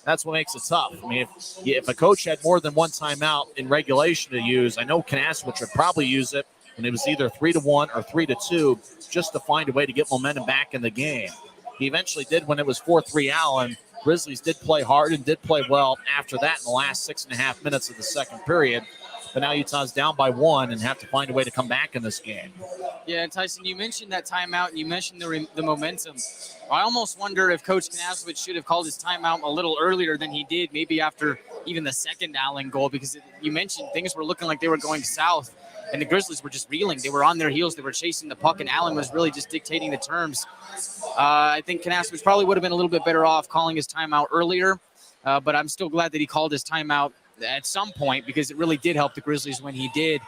That's what makes it tough. I mean, if a coach had more than 1 timeout in regulation to use, I know Kanasowicz would probably use it when it was either 3-1 or 3-2 just to find a way to get momentum back in the game. He eventually did when it was 4-3 Allen. Grizzlies did play hard and did play well after that in the last 6.5 minutes of the second period. But now Utah's down by 1 and have to find a way to come back in this game.
Yeah, and Tyson, you mentioned that timeout and you mentioned the momentum. I almost wonder if Coach Kanasowicz should have called his timeout a little earlier than he did, maybe after, even the second Allen goal, because you mentioned things were looking like they were going south, and the Grizzlies were just reeling. They were on their heels. They were chasing the puck, and Allen was really just dictating the terms. I think Kanasowicz probably would have been a little bit better off calling his timeout earlier, but I'm still glad that he called his timeout at some point, because it really did help the Grizzlies when he did.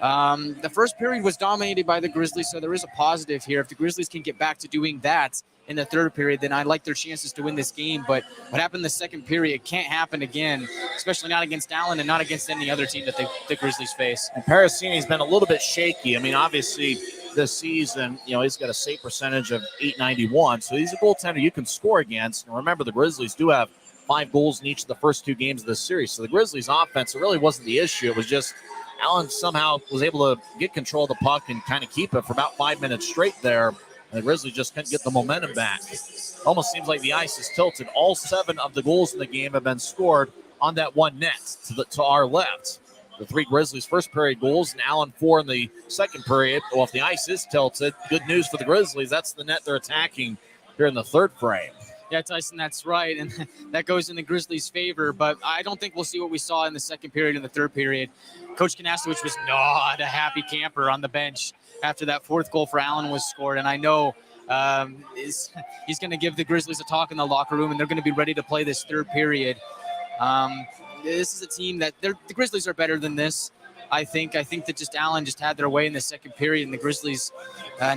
The first period was dominated by the Grizzlies, so there is a positive here. If the Grizzlies can get back to doing that in the third period, then I like their chances to win this game. But what happened in the second period can't happen again, especially not against Allen and not against any other team that the Grizzlies face.
And Parasini's been a little bit shaky. I mean, obviously this season, he's got a save percentage of .891, so he's a goaltender you can score against. And remember, the Grizzlies do have 5 goals in each of the first 2 games of this series. So the Grizzlies' offense, it really wasn't the issue. It was just Allen somehow was able to get control of the puck and kind of keep it for about 5 minutes straight there. And the Grizzlies just couldn't get the momentum back. Almost seems like the ice is tilted. All 7 of the goals in the game have been scored on that one net to our left. The 3 Grizzlies' first period goals, and Allen 4 in the second period. Well, if the ice is tilted, good news for the Grizzlies. That's the net they're attacking here in the third frame.
Yeah, Tyson, that's right, and that goes in the Grizzlies' favor, but I don't think we'll see what we saw in the second period and the third period. Coach Kanasowicz was not a happy camper on the bench after that 4th goal for Allen was scored, and I know he's going to give the Grizzlies a talk in the locker room, and they're going to be ready to play this third period. This is a team that the Grizzlies are better than this. I think that just Allen just had their way in the second period, and the Grizzlies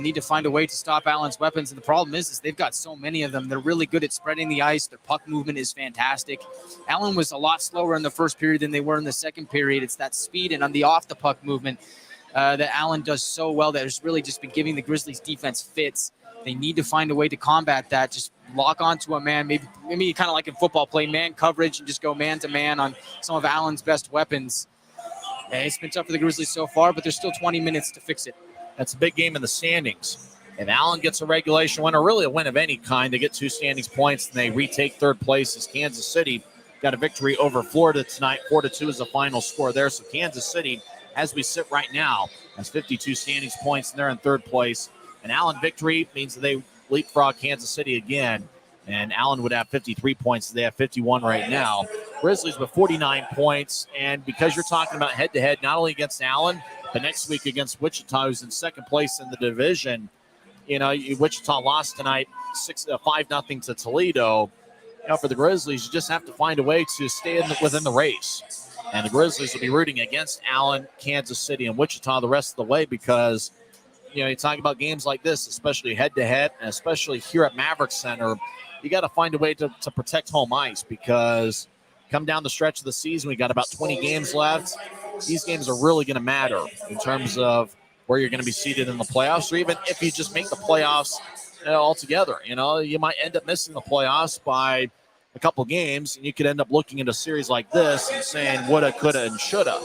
need to find a way to stop Allen's weapons. And the problem is they've got so many of them. They're really good at spreading the ice. Their puck movement is fantastic. Allen was a lot slower in the first period than they were in the second period. It's that speed and on the off the puck movement that Allen does so well that has really just been giving the Grizzlies defense fits. They need to find a way to combat that. Just lock onto a man, maybe kind of like in football, play man coverage and just go man to man on some of Allen's best weapons. It's been tough for the Grizzlies so far, but there's still 20 minutes to fix it.
That's a big game in the standings. If Allen gets a regulation win, or really a win of any kind, they get 2 standings points, and they retake third place as Kansas City got a victory over Florida tonight. 4-2 is the final score there. So Kansas City, as we sit right now, has 52 standings points, and they're in third place. An Allen victory means that they leapfrog Kansas City again, and Allen would have 53 points. They have 51 right now. Grizzlies with 49 points, and because you're talking about head-to-head, not only against Allen, but next week against Wichita, who's in second place in the division. Wichita lost tonight 5-0 to Toledo. For the Grizzlies, you just have to find a way to stay within the race. And the Grizzlies will be rooting against Allen, Kansas City, and Wichita the rest of the way because, you talk about games like this, especially head-to-head, and especially here at Maverick Center, you got to find a way to protect home ice because come down the stretch of the season, we got about 20 games left. These games are really going to matter in terms of where you're going to be seated in the playoffs, or even if you just make the playoffs altogether. You might end up missing the playoffs by a couple games, and you could end up looking at a series like this and saying woulda, coulda, and shoulda.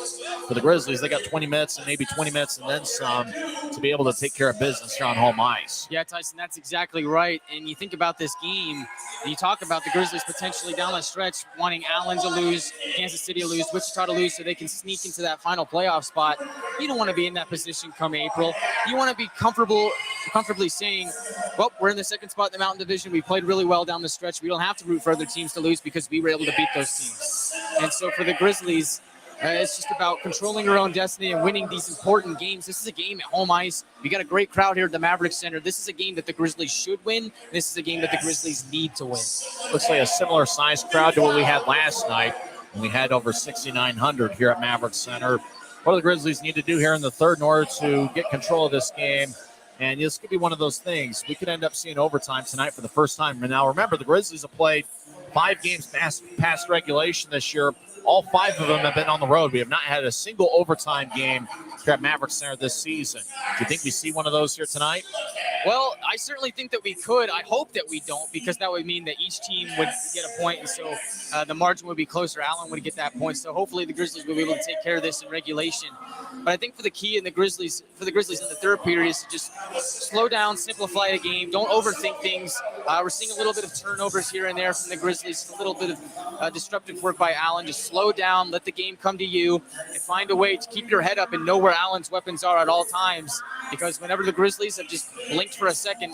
For the Grizzlies, they got 20 minutes and maybe 20 minutes and then some to be able to take care of business here on home ice.
Yeah, Tyson, that's exactly right. And you think about this game, and you talk about the Grizzlies potentially down the stretch wanting Allen to lose, Kansas City to lose, Wichita to lose so they can sneak into that final playoff spot. You don't want to be in that position come April. You want to be comfortably saying, well, we're in the second spot in the Mountain Division. We played really well down the stretch. We don't have to root for other teams to lose because we were able to beat those teams. And so for the Grizzlies, it's just about controlling your own destiny and winning these important games. This is a game at home ice. We got a great crowd here at the Maverick Center. This is a game that the Grizzlies should win. This is a game that the Grizzlies need to win.
Looks like a similar size crowd to what we had last night when we had over 6,900 here at Maverick Center. What do the Grizzlies need to do here in the third in order to get control of this game? And this could be one of those things. We could end up seeing overtime tonight for the first time. And now remember, the Grizzlies have played 5 games past regulation this year. All 5 of them have been on the road. We have not had a single overtime game here at Maverick Center this season. Do you think we see one of those here tonight?
Well, I certainly think that we could. I hope that we don't, because that would mean that each team would get a point, and so the margin would be closer. Allen would get that point. So hopefully the Grizzlies will be able to take care of this in regulation. But I think for the key in the Grizzlies in the third period is to just slow down, simplify the game. Don't overthink things. We're seeing a little bit of turnovers here and there from the Grizzlies, a little bit of disruptive work by Allen. Just slow down, let the game come to you, and find a way to keep your head up and know where Allen's weapons are at all times. Because whenever the Grizzlies have just blinked for a second,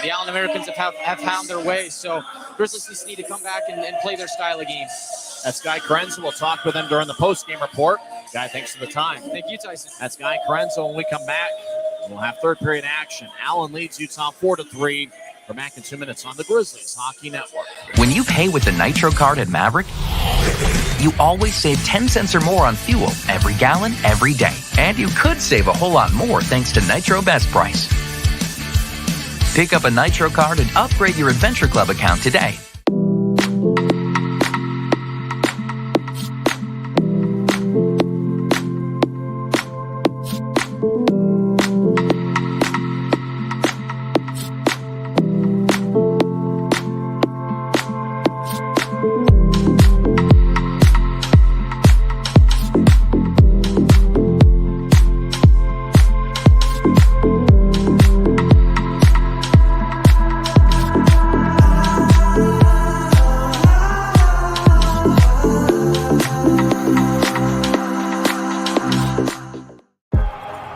the Allen Americans have found their way. So Grizzlies need to come back and play their style of game.
That's Guy Krenzel. We'll talk with him during the post-game report. Guy, thanks for the time.
Thank you, Tyson.
That's Guy Krenzel. When we come back, we'll have third period action. Allen leads Utah 4-3. We're back in 2 minutes on the Grizzlies Hockey Network.
When you pay with the Nitro card at Maverick, you always save 10 cents or more on fuel every gallon, every day. And you could save a whole lot more thanks to Nitro Best Price. Pick up a Nitro card and upgrade your Adventure Club account today.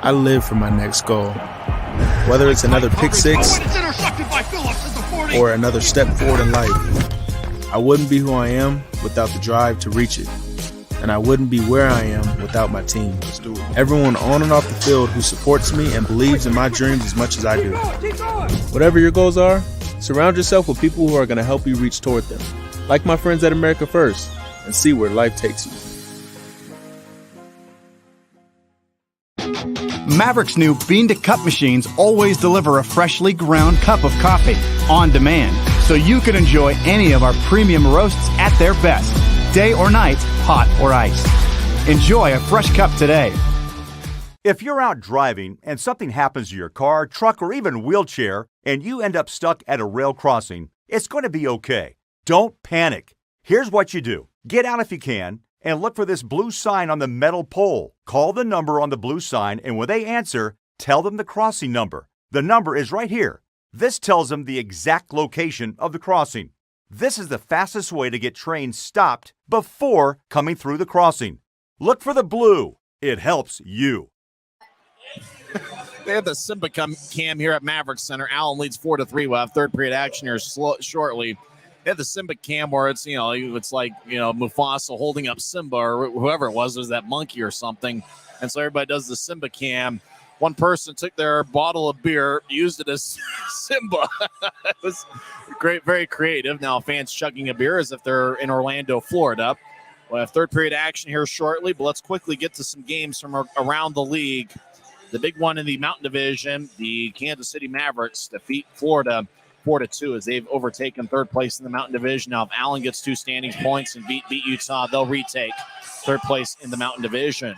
I live for my next goal. Whether it's another pick six or another step forward in life, I wouldn't be who I am without the drive to reach it. And I wouldn't be where I am without my team. Everyone on and off the field who supports me and believes in my dreams as much as I do. Whatever your goals are, surround yourself with people who are going to help you reach toward them. Like my friends at America First, and see where life takes you.
Maverick's new bean-to-cup machines always deliver a freshly ground cup of coffee on demand, so you can enjoy any of our premium roasts at their best, day or night, hot or iced. Enjoy a fresh cup today.
If you're out driving and something happens to your car, truck, or even wheelchair, and you end up stuck at a rail crossing, it's going to be okay. Don't panic. Here's what you do. Get out if you can, and look for this blue sign on the metal pole. Call the number on the blue sign, and when they answer, tell them the crossing number. The number is right here. This tells them the exact location of the crossing. This is the fastest way to get trains stopped before coming through the crossing. Look for the blue. It helps you.
They have the Simba cam here at Maverick Center. Allen leads 4-3. We'll have third period action here shortly. They have the Simba cam where it's, it's like, Mufasa holding up Simba or whoever it was that monkey or something. And so everybody does the Simba cam. One person took their bottle of beer, used it as Simba. It was great, very creative. Now fans chugging a beer as if they're in Orlando, Florida. We'll have third period action here shortly, but let's quickly get to some games from around the league. The big one in the Mountain Division, the Kansas City Mavericks defeat Florida 4-2 as they've overtaken third place in the Mountain Division. Now, if Allen gets 2 standings points and beat Utah, they'll retake third place in the Mountain Division.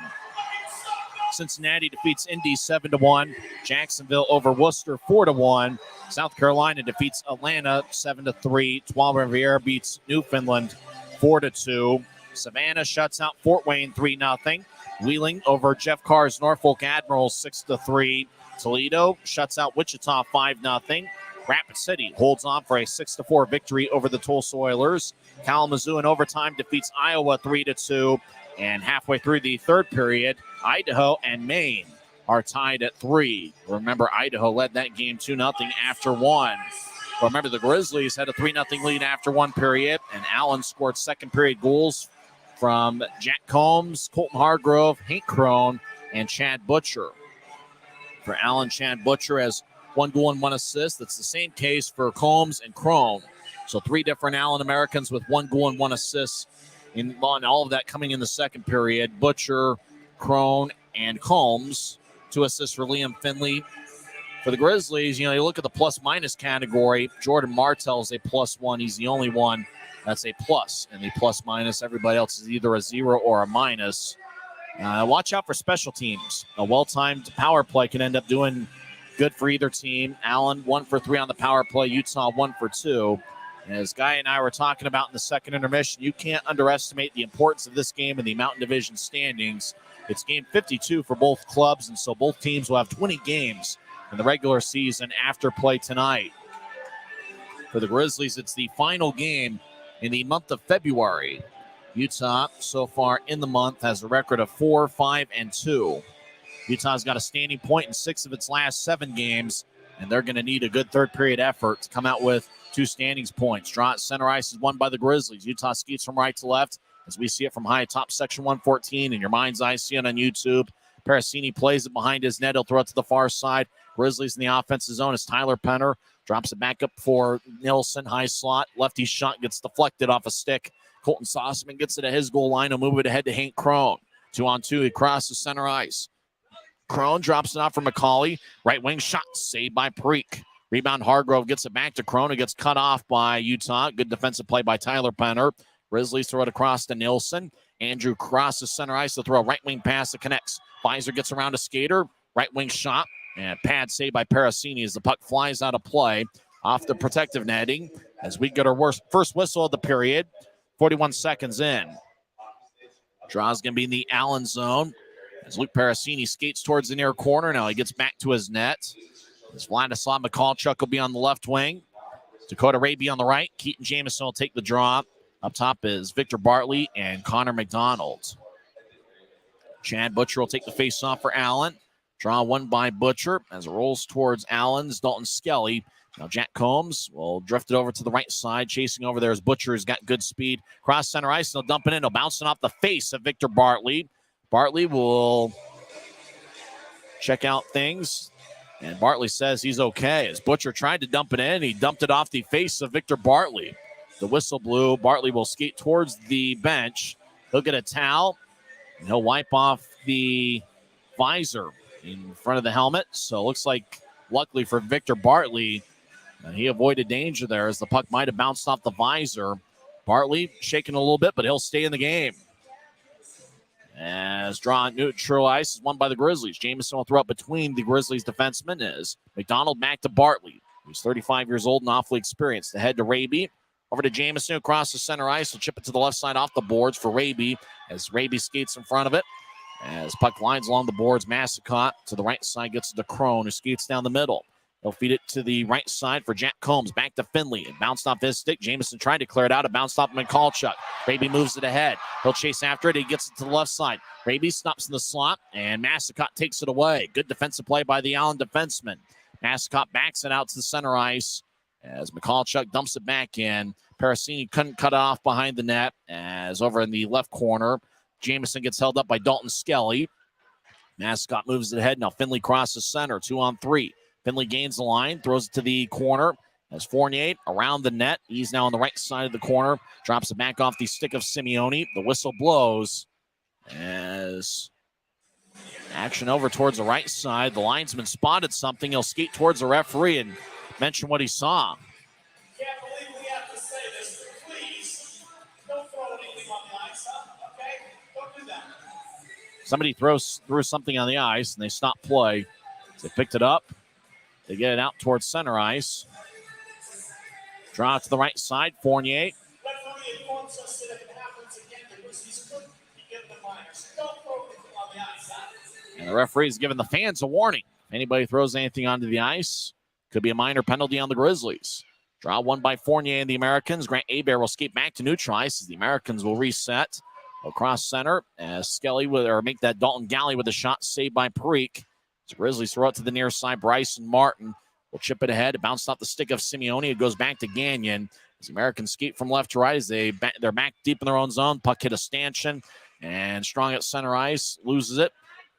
Cincinnati defeats Indy 7-1. Jacksonville over Worcester 4-1. South Carolina defeats Atlanta 7-3. Trois Rivières beats Newfoundland 4-2. Savannah shuts out Fort Wayne 3-0. Wheeling over Jeff Carr's Norfolk Admirals 6-3. Toledo shuts out Wichita 5-0. Rapid City holds on for a 6-4 victory over the Tulsa Oilers. Kalamazoo in overtime defeats Iowa 3-2. And halfway through the third period, Idaho and Maine are tied at 3. Remember, Idaho led that game 2-0 after 1. Remember, the Grizzlies had a 3-0 lead after 1 period, and Allen scored second period goals from Jack Combs, Colton Hargrove, Hank Crone, and Chad Butcher. For Allen, Chad Butcher has 1 goal and 1 assist. That's the same case for Combs and Crone. So 3 different Allen Americans with 1 goal and 1 assist. On all of that coming in the second period. Butcher, Crone, and Combs. 2 assists for Liam Finley. For the Grizzlies, you look at the plus-minus category. Jordan Martell's a +1. He's the only one that's a plus. And the plus-minus, everybody else is either a 0 or a minus. Watch out for special teams. A well-timed power play can end up doing good for either team. Allen 1 for 3 on the power play. Utah 1 for 2. As Guy and I were talking about in the second intermission, you can't underestimate the importance of this game in the Mountain Division standings. It's game 52 for both clubs, and so both teams will have 20 games in the regular season after play tonight. For the Grizzlies, it's the final game in the month of February. Utah, so far in the month, has a record of 4-5-2. Utah's got a standing point in 6 of its last 7 games, and they're going to need a good third period effort to come out with 2 standings points. Draw at center ice is won by the Grizzlies. Utah skates from right to left. as we see it from high top section 114 in your mind's eye. See it on YouTube. Parasini plays it behind his net. He'll throw it to the far side. Grizzlies in the offensive zone as Tyler Penner drops it back up for Nilsson. High slot. Lefty shot gets deflected off a stick. Colton Sauceman gets it at his goal line. He'll move it ahead to Hank Crone. 2-on-2. He crosses center ice. Crone drops it off for McCauley. Right wing shot saved by Preek. Rebound Hargrove gets it back to Crone. It gets cut off by Utah. Good defensive play by Tyler Penner. Grizzlies throw it across to Nilsson. Andrew crosses center ice to throw a right wing pass that connects. Pfizer gets around a skater. Right wing shot. And pad saved by Parasini as the puck flies out of play off the protective netting as we get our first whistle of the period. 41 seconds in. Draw's going to be in the Allen zone as Luke Parasini skates towards the near corner. Now he gets back to his net. As Vladislav Mikalchuk will be on the left wing. Dakota Raby on the right. Keaton Jamison will take the draw. Up top is Victor Bartley and Connor McDonald. Chad Butcher will take the face-off for Allen. Draw won by Butcher as it rolls towards Allen's Dalton Skelly. Now Jack Combs will drift it over to the right side. Chasing over there is Butcher. Has got good speed. Cross center ice. And they'll dump it in. He'll bounce it off the face of Victor Bartley. Bartley will check out things. And Bartley says he's okay. As Butcher tried to dump it in, he dumped it off the face of Victor Bartley. The whistle blew. Bartley will skate towards the bench. He'll get a towel. And he'll wipe off the visor in front of the helmet. So it looks like, luckily for Victor Bartley, he avoided danger there as the puck might have bounced off the visor. Bartley shaking a little bit, but he'll stay in the game. As draw neutral ice is won by the Grizzlies. Jamison will throw up between the Grizzlies defensemen as McDonald back to Bartley, who's 35 years old and awfully experienced. Ahead to Raby. Over to Jamison across the center ice. Will chip it to the left side off the boards for Raby as Raby skates in front of it. As puck lines along the boards, Massacott to the right side gets to Crone, who skates down the middle. He'll feed it to the right side for Jack Combs. Back to Finley. It bounced off his stick. Jamison tried to clear it out. It bounced off Mikalchuk. Raby moves it ahead. He'll chase after it. He gets it to the left side. Raby stops in the slot, and Massacott takes it away. Good defensive play by the Allen defenseman. Massacott backs it out to the center ice as Mikalchuk dumps it back in. Parasini couldn't cut it off behind the net as over in the left corner. Jamison gets held up by Dalton Skelly. Massacott moves it ahead. Now Finley crosses center. 2-on-3. Finley gains the line, throws it to the corner as Fournier around the net. He's now on the right side of the corner. Drops it back off the stick of Simeone. The whistle blows as action over towards the right side. The linesman spotted something. He'll skate towards the referee and mention what he saw.
Can't believe we have to say this, but please don't throw anything on the ice, huh? Okay? Don't do that.
Somebody threw something on the ice and they stop play. They picked it up. They get it out towards center ice. Draw it to the right side. Fournier.
Referee informs us that if it happens again, the Grizzlies could be given the minors. Don't throw anything on the ice, huh?
And the referee is giving the fans a warning. If anybody throws anything onto the ice, could be a minor penalty on the Grizzlies. Draw one by Fournier and the Americans. Grant Hebert will skate back to neutral ice as the Americans will reset. Across center as Skelly make that Dalton Galley with a shot saved by Preek. So Grizzlies throw it to the near side. Bryson Martin will chip it ahead. It bounced off the stick of Simeone. It goes back to Gagnon. As the Americans skate from left to right as they're back deep in their own zone. Puck hit a stanchion. And Strong at center ice loses it.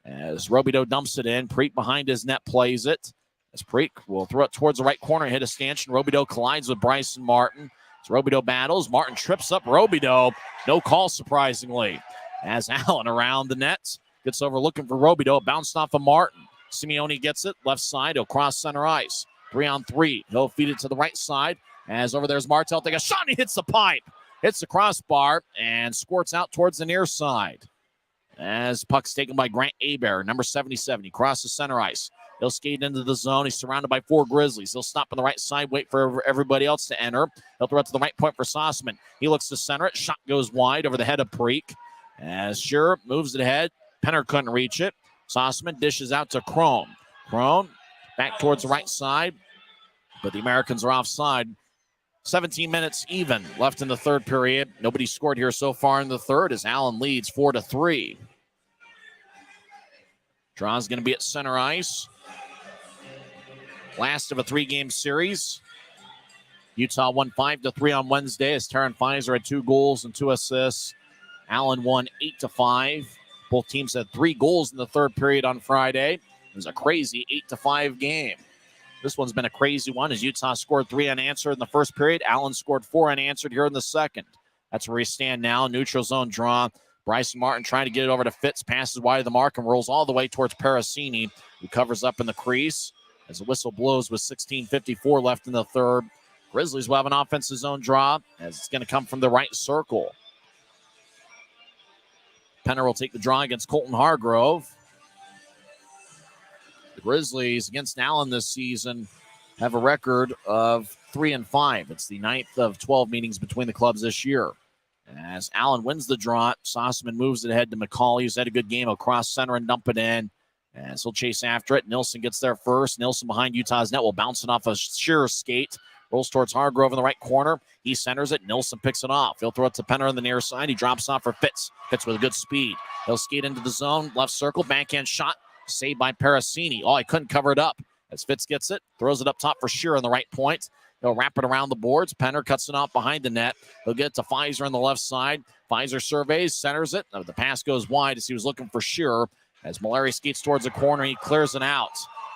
As Robidoux dumps it in. Preek behind his net plays it. As Preek will throw it towards the right corner. Hit a stanchion. Robidoux collides with Bryson Martin. As Robidoux battles. Martin trips up Robidoux. No call, surprisingly. As Allen around the net. Gets over looking for Robidoux. Bounced off of Martin. Simeone gets it. Left side. He'll cross center ice. 3-on-3. He'll feed it to the right side. As over there's Martel. Take a shot. He hits the pipe. Hits the crossbar and squirts out towards the near side. As puck's taken by Grant Hebert, number 77. He crosses center ice. He'll skate into the zone. He's surrounded by 4 Grizzlies. He'll stop on the right side, wait for everybody else to enter. He'll throw it to the right point for Sauceman. He looks to center it. Shot goes wide over the head of Preek. As Scherer moves it ahead. Penner couldn't reach it. Sauceman dishes out to Crone. Crone back towards the right side, but the Americans are offside. 17 minutes even left in the third period. Nobody scored here so far in the third as Allen leads 4-3. Draw's going to be at center ice. Last of a 3-game series. Utah won 5-3 on Wednesday as Taryn Pfizer had 2 goals and 2 assists. Allen won 8-5. Both teams had 3 goals in the third period on Friday. It was a crazy 8-5 game. This one's been a crazy one as Utah scored 3 unanswered in the first period. Allen scored 4 unanswered here in the second. That's where we stand now. Neutral zone draw. Bryson Martin trying to get it over to Fitz. Passes wide of the mark and rolls all the way towards Parasini, who covers up in the crease as the whistle blows with 16:54 left in the third. Grizzlies will have an offensive zone draw as it's going to come from the right circle. Penner will take the draw against Colton Hargrove. The Grizzlies against Allen this season have a record of 3-5. It's the 9th of 12 meetings between the clubs this year. As Allen wins the draw, Sossaman moves it ahead to McCauley, who's had a good game across center and dump it in. As he'll chase after it. Nilsson gets there first. Nilsson behind Utah's net will bounce it off a sheer skate. Rolls towards Hargrove in the right corner. He centers it. Nilsson picks it off. He'll throw it to Penner on the near side. He drops off for Fitz. Fitz with a good speed. He'll skate into the zone. Left circle. Backhand shot. Saved by Parasini. Oh, he couldn't cover it up. As Fitz gets it. Throws it up top for Shearer on the right point. He'll wrap it around the boards. Penner cuts it off behind the net. He'll get it to Pfizer on the left side. Pfizer surveys. Centers it. The pass goes wide as he was looking for Shearer. As Mallory skates towards the corner. He clears it out.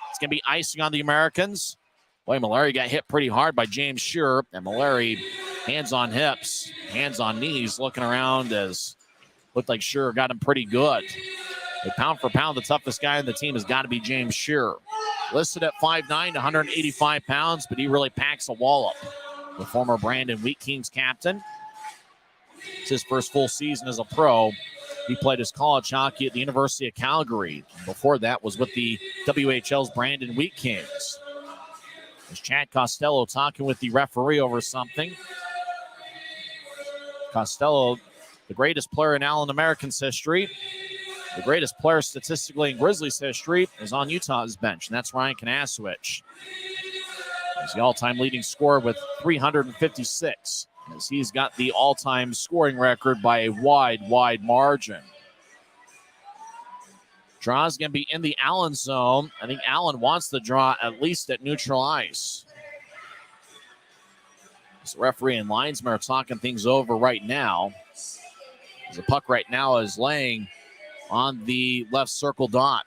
It's going to be icing on the Americans. Boy, Mallory got hit pretty hard by James Shearer, and Mallory, hands on hips, hands on knees, looking around as looked like Shearer got him pretty good. But pound for pound, the toughest guy on the team has got to be James Shearer. Listed at 5'9", 185 pounds, but he really packs a wallop. The former Brandon Wheat Kings captain. It's his first full season as a pro. He played his college hockey at the University of Calgary. Before that was with the WHL's Brandon Wheat Kings. There's Chad Costello talking with the referee over something. Costello, the greatest player in Allen Americans history, the greatest player statistically in Grizzlies history, is on Utah's bench, and that's Ryan Kanasowicz. He's the all-time leading scorer with 356, as he's got the all-time scoring record by a wide margin. Draw is going to be in the Allen zone. I think Allen wants the draw at least at neutral ice. So the referee and linesman are talking things over right now. As the puck right now is laying on the left circle dot.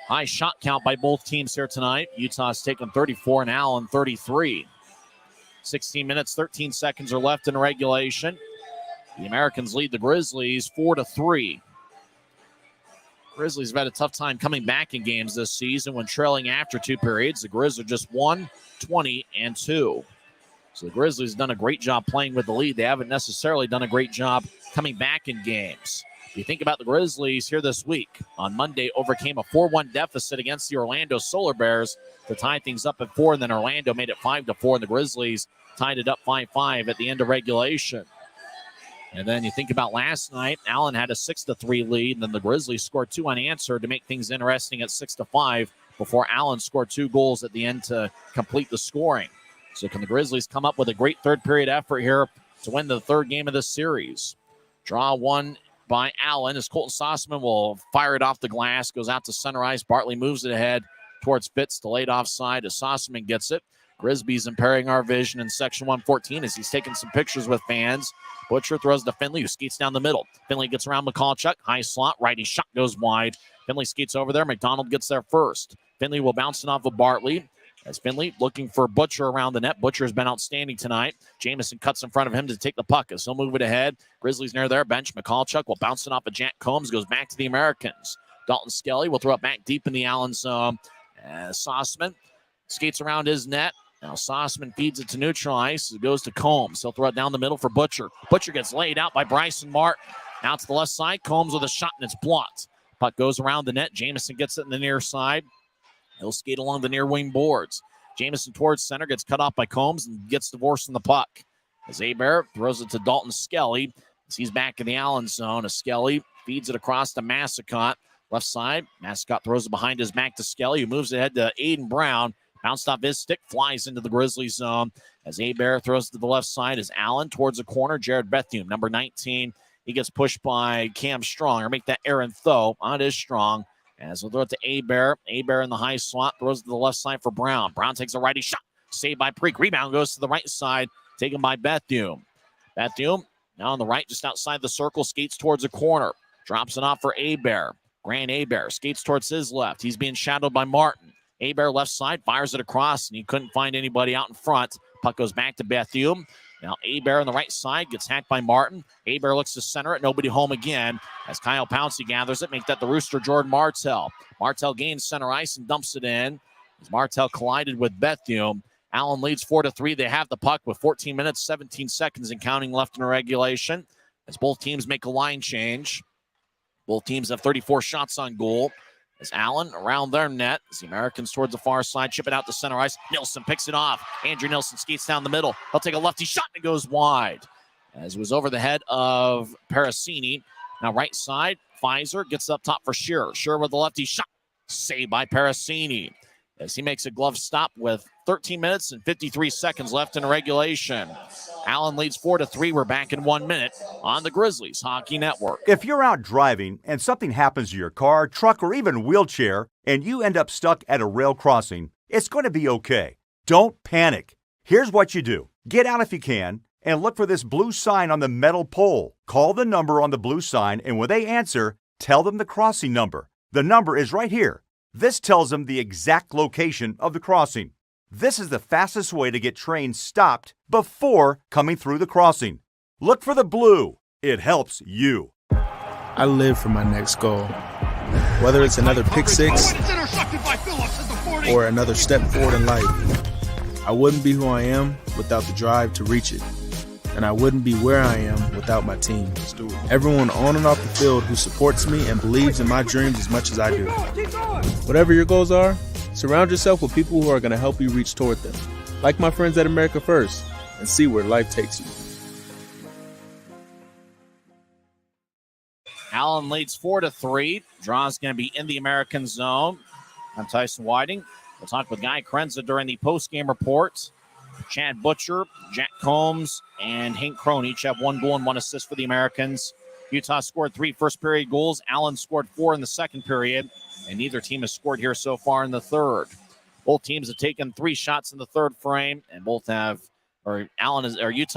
High shot count by both teams here tonight. Utah's taken 34 and Allen 33. 16 minutes, 13 seconds are left in regulation. The Americans lead the Grizzlies 4-3. Grizzlies have had a tough time coming back in games this season when trailing after 2 periods. The Grizzlies are just 1-20-2. So the Grizzlies have done a great job playing with the lead. They haven't necessarily done a great job coming back in games. If you think about the Grizzlies here this week, on Monday overcame a 4-1 deficit against the Orlando Solar Bears to tie things up at 4, and then Orlando made it 5-4, and the Grizzlies tied it up 5-5 at the end of regulation. And then you think about last night, Allen had a 6-3 lead, and then the Grizzlies scored 2 unanswered to make things interesting at 6-5 before Allen scored 2 goals at the end to complete the scoring. So can the Grizzlies come up with a great third period effort here to win the third game of this series? Draw one by Allen as Colton Sossaman will fire it off the glass, goes out to center ice. Bartley moves it ahead towards Fitz, delayed offside as Sossaman gets it. Grisby's impairing our vision in section 114 as he's taking some pictures with fans. Butcher throws to Finley, who skates down the middle. Finley gets around McCallchuk. High slot. Righty shot goes wide. Finley skates over there. McDonald gets there first. Finley will bounce it off of Bartley. As Finley looking for Butcher around the net. Butcher has been outstanding tonight. Jamison cuts in front of him to take the puck as he'll move it ahead. Grizzlies near their bench. McCallchuk will bounce it off of Jack Combs. Goes back to the Americans. Dalton Skelly will throw it back deep in the Allen zone. Sossaman skates around his net. Now Sossaman feeds it to neutral ice. It goes to Combs. He'll throw it down the middle for Butcher. Butcher gets laid out by Bryson Martin. Out to the left side. Combs with a shot, and it's blocked. Puck goes around the net. Jamison gets it in the near side. He'll skate along the near wing boards. Jamison towards center. Gets cut off by Combs and gets divorced from the puck. As Hebert throws it to Dalton Skelly. As he's back in the Allen zone. As Skelly feeds it across to Massicott. Left side. Massicott throws it behind his back to Skelly, who moves ahead to Aiden Brown. Bounced off his stick, flies into the Grizzlies zone. As Hebert throws to the left side, as Allen towards the corner. Jared Bethune, number 19. He gets pushed by Cam Strong, or make that Aaron Tho. On is Strong. As we'll throw it to Hebert. Hebert in the high slot, throws it to the left side for Brown. Brown takes a righty shot. Saved by Preek. Rebound goes to the right side, taken by Bethune. Bethune Now on the right, just outside the circle, skates towards a corner. Drops it off for Hebert. Grant Hebert skates towards his left. He's being shadowed by Martin. Hebert left side, fires it across, and he couldn't find anybody out in front. Puck goes back to Bethune. Now Hebert on the right side gets hacked by Martin. Hebert looks to center it, nobody home again. As Kyle Pouncey gathers it, make that the Rooster Jordan Martell. Martell gains center ice and dumps it in. As Martell collided with Bethune. Allen leads 4-3. They have the puck with 14 minutes, 17 seconds and counting left in regulation. As both teams make a line change. Both teams have 34 shots on goal. As Allen around their net. As the Americans towards the far side, chip it out to center ice. Nilsson picks it off. Andrew Nilsson skates down the middle. He'll take a lefty shot and it goes wide. As it was over the head of Parasini. Now right side, Pfizer gets up top for Shearer. Shearer with the lefty shot. Saved by Parasini. As he makes a glove stop with 13 minutes and 53 seconds left in regulation. Allen leads 4-3. We're back in 1 minute on the Grizzlies Hockey Network.
If you're out driving and something happens to your car, truck, or even wheelchair, and you end up stuck at a rail crossing, it's going to be okay. Don't panic. Here's what you do. Get out if you can and look for this blue sign on the metal pole. Call the number on the blue sign, and when they answer, tell them the crossing number. The number is right here. This tells them the exact location of the crossing. This is the fastest way to get trains stopped before coming through the crossing. Look for the blue. It helps you.
I live for my next goal. Whether it's another pick six or another step forward in life, I wouldn't be who I am without the drive to reach it. And I wouldn't be where I am without my team. Everyone on and off the field who supports me and believes in my dreams as much as I do. Whatever your goals are, surround yourself with people who are going to help you reach toward them. Like my friends at America First, and see where life takes you.
Allen leads 4-3. Draw's going to be in the American zone. I'm Tyson Whiting. We'll talk with Guy Krenza during the post-game report. Chad Butcher, Jack Combs, and Hank Crone each have 1 goal and 1 assist for the Americans. Utah scored 3 first-period goals. Allen scored 4 in the second period, and neither team has scored here so far in the third. Both teams have taken 3 shots in the third frame, and Utah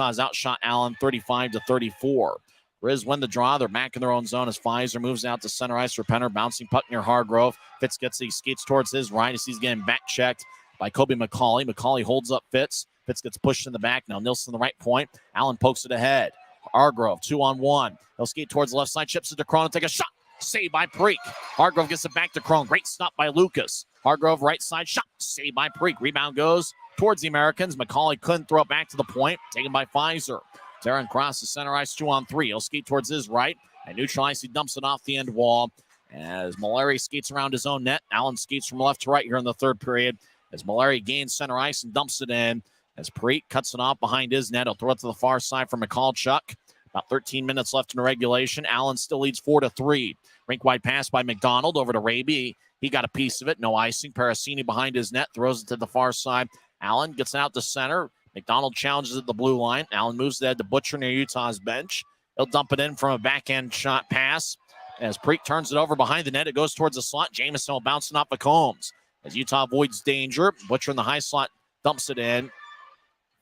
has outshot Allen 35-34. Grizz win the draw. They're back in their own zone as Pfizer moves out to center ice for Penner, bouncing puck near Hargrove. Fitz skates towards his right as he's getting back-checked by Kobe McCauley. McCauley holds up Fitz. Fitz gets pushed in the back. Now Nilsson the right point. Allen pokes it ahead. Hargrove, 2-on-1. He'll skate towards the left side, chips it to Crone, and take a shot. Saved by Preek. Hargrove gets it back to Crone. Great stop by Lucas. Hargrove, right side, shot. Saved by Preek. Rebound goes towards the Americans. McCauley couldn't throw it back to the point. Taken by Pfizer. Darren crosses center ice, 2-on-3. He'll skate towards his right. At neutral ice, he dumps it off the end wall. As Mallory skates around his own net. Allen skates from left to right here in the third period. As Mallory gains center ice and dumps it in. As Preet cuts it off behind his net. He'll throw it to the far side for McCallchuck. About 13 minutes left in regulation. Allen still leads 4-3. Rink-wide pass by McDonald over to Raby. He got a piece of it. No icing. Parasini behind his net. Throws it to the far side. Allen gets it out to center. McDonald challenges at the blue line. Allen moves ahead to Butcher near Utah's bench. He'll dump it in from a backhand shot pass. As Preet turns it over behind the net, it goes towards the slot. Jamison will bounce it off of Combs. As Utah avoids danger, Butcher in the high slot dumps it in.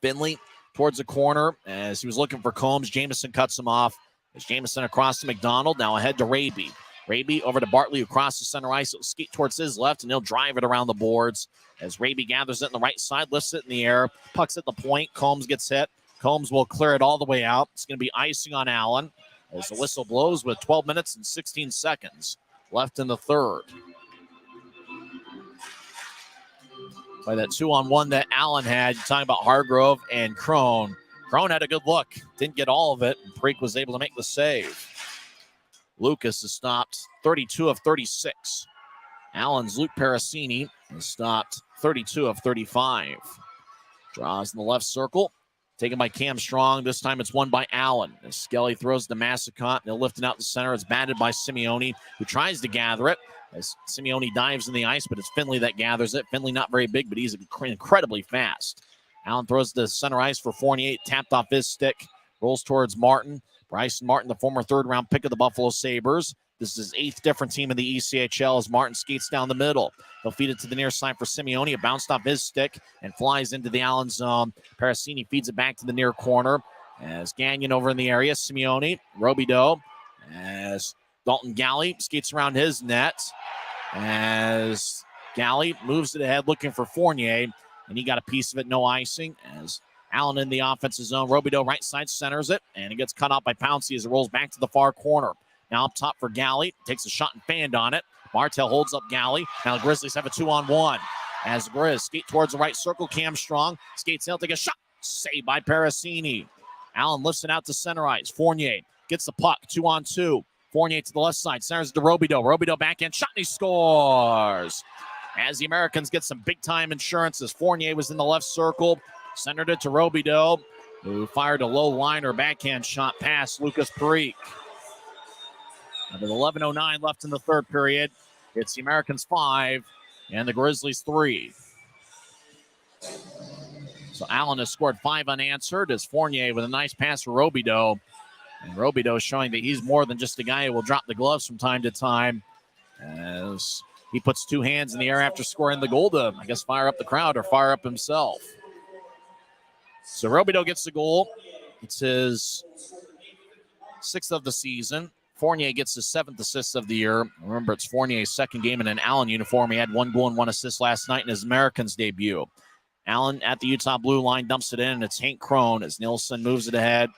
Finley towards the corner as he was looking for Combs. Jamison cuts him off. As Jamison across to McDonald, now ahead to Raby. Raby over to Bartley across the center ice. He'll skate towards his left, and he'll drive it around the boards. As Raby gathers it in the right side, lifts it in the air. Puck's at the point. Combs gets hit. Combs will clear it all the way out. It's going to be icing on Allen as the whistle blows with 12 minutes and 16 seconds left in the third. By that 2-on-1 that Allen had, you're talking about Hargrove and Crone. Crone had a good look. Didn't get all of it, and Preek was able to make the save. Lucas has stopped 32 of 36. Allen's Luke Parasini has stopped 32 of 35. Draws in the left circle. Taken by Cam Strong. This time it's won by Allen. As Skelly throws to Massicott, and he'll lift it out the center. It's batted by Simeone, who tries to gather it. As Simeone dives in the ice, but it's Finley that gathers it. Finley not very big, but he's incredibly fast. Allen throws to center ice for Fournier, tapped off his stick. Rolls towards Martin. Bryson Martin, the former third-round pick of the Buffalo Sabres. This is his 8th different team in the ECHL as Martin skates down the middle. He'll feed it to the near side for Simeone. It bounced off his stick and flies into the Allen zone. Parasini feeds it back to the near corner. As Gagnon over in the area, Simeone, Robidoux, as Dalton Galley skates around his net. As Galley moves it ahead looking for Fournier, and he got a piece of it, no icing. As Allen in the offensive zone, Robidoux right side centers it, and it gets cut off by Pouncey as it rolls back to the far corner. Now up top for Galley, takes a shot and fanned on it. Martell holds up Galley. Now the Grizzlies have a 2-on-1. As Grizz skate towards the right circle, Cam Strong skates out, take a shot. Saved by Parasini. Allen lifts it out to center ice. Fournier gets the puck, 2-on-2. Fournier to the left side, centers to Robidoux. Robidoux backhand shot, and he scores. As the Americans get some big-time insurances. Fournier was in the left circle, centered it to Robidoux, who fired a low liner backhand shot past Lucas Perique. With 11:09 left in the third period, it's the Americans 5 and the Grizzlies 3. So Allen has scored 5 unanswered as Fournier with a nice pass for Robidoux. And Robidoux showing that he's more than just a guy who will drop the gloves from time to time, as he puts 2 hands in the air after scoring the goal to, I guess, fire up the crowd or fire up himself. So Robidoux gets the goal. It's his 6th of the season. Fournier gets his 7th assist of the year. Remember, it's Fournier's second game in an Allen uniform. He had 1 goal and 1 assist last night in his Americans debut. Allen at the Utah blue line dumps it in, and it's Hank Crone as Nilsson moves it ahead.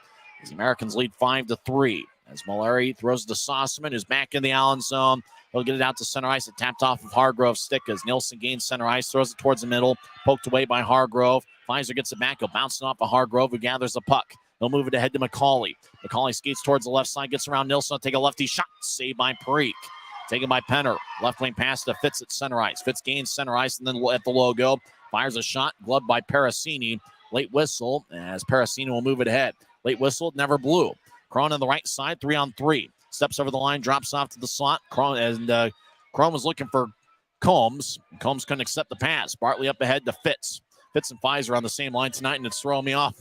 As the Americans lead 5-3. As Mallory throws it to Sauceman, who's back in the Allen zone. He'll get it out to center ice. It tapped off of Hargrove's stick as Nilsson gains center ice, throws it towards the middle, poked away by Hargrove. Pfizer gets it back. He'll bounce it off of Hargrove, who gathers the puck. He'll move it ahead to McCauley. McCauley skates towards the left side, gets around Nilsson, take a lefty shot. Saved by Perique. Taken by Penner. Left wing pass to Fitz at center ice. Fitz gains center ice and then at the logo. Fires a shot, gloved by Parasini. Late whistle as Parasini will move it ahead. Late whistle, never blew. Crone on the right side, 3-on-3. Steps over the line, drops off to the slot. Crone was looking for Combs. Combs couldn't accept the pass. Bartley up ahead to Fitz. Fitz and Pfizer on the same line tonight, and it's throwing me off.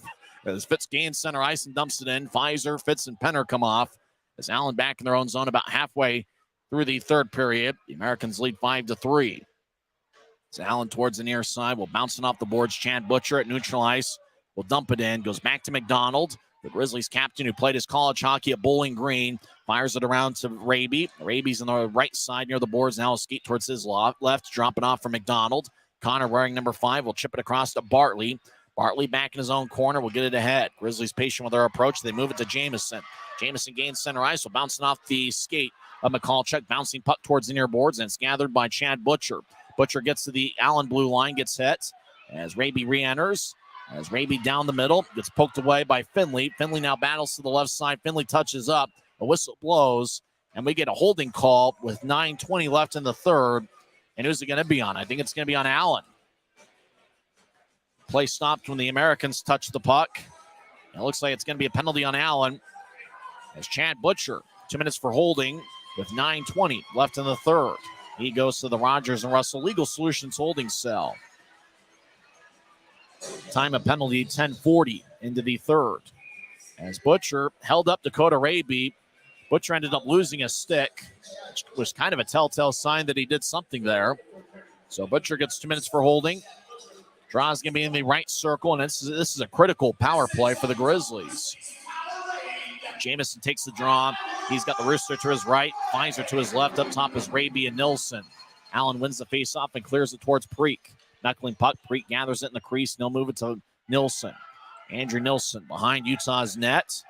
As Fitz gains center ice and dumps it in. Pfizer, Fitz, and Penner come off. As Allen back in their own zone about halfway through the third period. The Americans lead 5-3. As Allen towards the near side, will bounce it off the boards. Chad Butcher at neutral ice will dump it in. Goes back to McDonald, the Grizzlies captain who played his college hockey at Bowling Green. Fires it around to Raby. Raby's on the right side near the boards. Now will skate towards his left, dropping off for McDonald. Connor wearing number 5 will chip it across to Bartley. Bartley back in his own corner will get it ahead. Grizzlies patient with their approach. They move it to Jamison. Jamison gains center ice, will bounce it off the skate of McCallchuk. Bouncing puck towards the near boards, and it's gathered by Chad Butcher. Butcher gets to the Allen blue line, gets hit as Raby re-enters. As Raby down the middle, gets poked away by Finley. Finley now battles to the left side. Finley touches up. A whistle blows, and we get a holding call with 9:20 left in the third. And who's it going to be on? I think it's going to be on Allen. Play stopped when the Americans touch the puck. It looks like it's going to be a penalty on Allen. As Chad Butcher, 2 minutes for holding with 9:20 left in the third. He goes to the Rogers and Russell Legal Solutions holding cell. Time of penalty, 10:40 into the third. As Butcher held up Dakota Raby. Butcher ended up losing a stick, which was kind of a telltale sign that he did something there. So Butcher gets 2 minutes for holding. Draw's going to be in the right circle, and this is a critical power play for the Grizzlies. Jamison takes the draw. He's got the Rooster to his right. Pfizer to his left. Up top is Raby and Nilsson. Allen wins the faceoff and clears it towards Perique. Knuckling puck. Perique gathers it in the crease, and he'll move it to Nilsson. Andrew Nilsson behind Utah's net.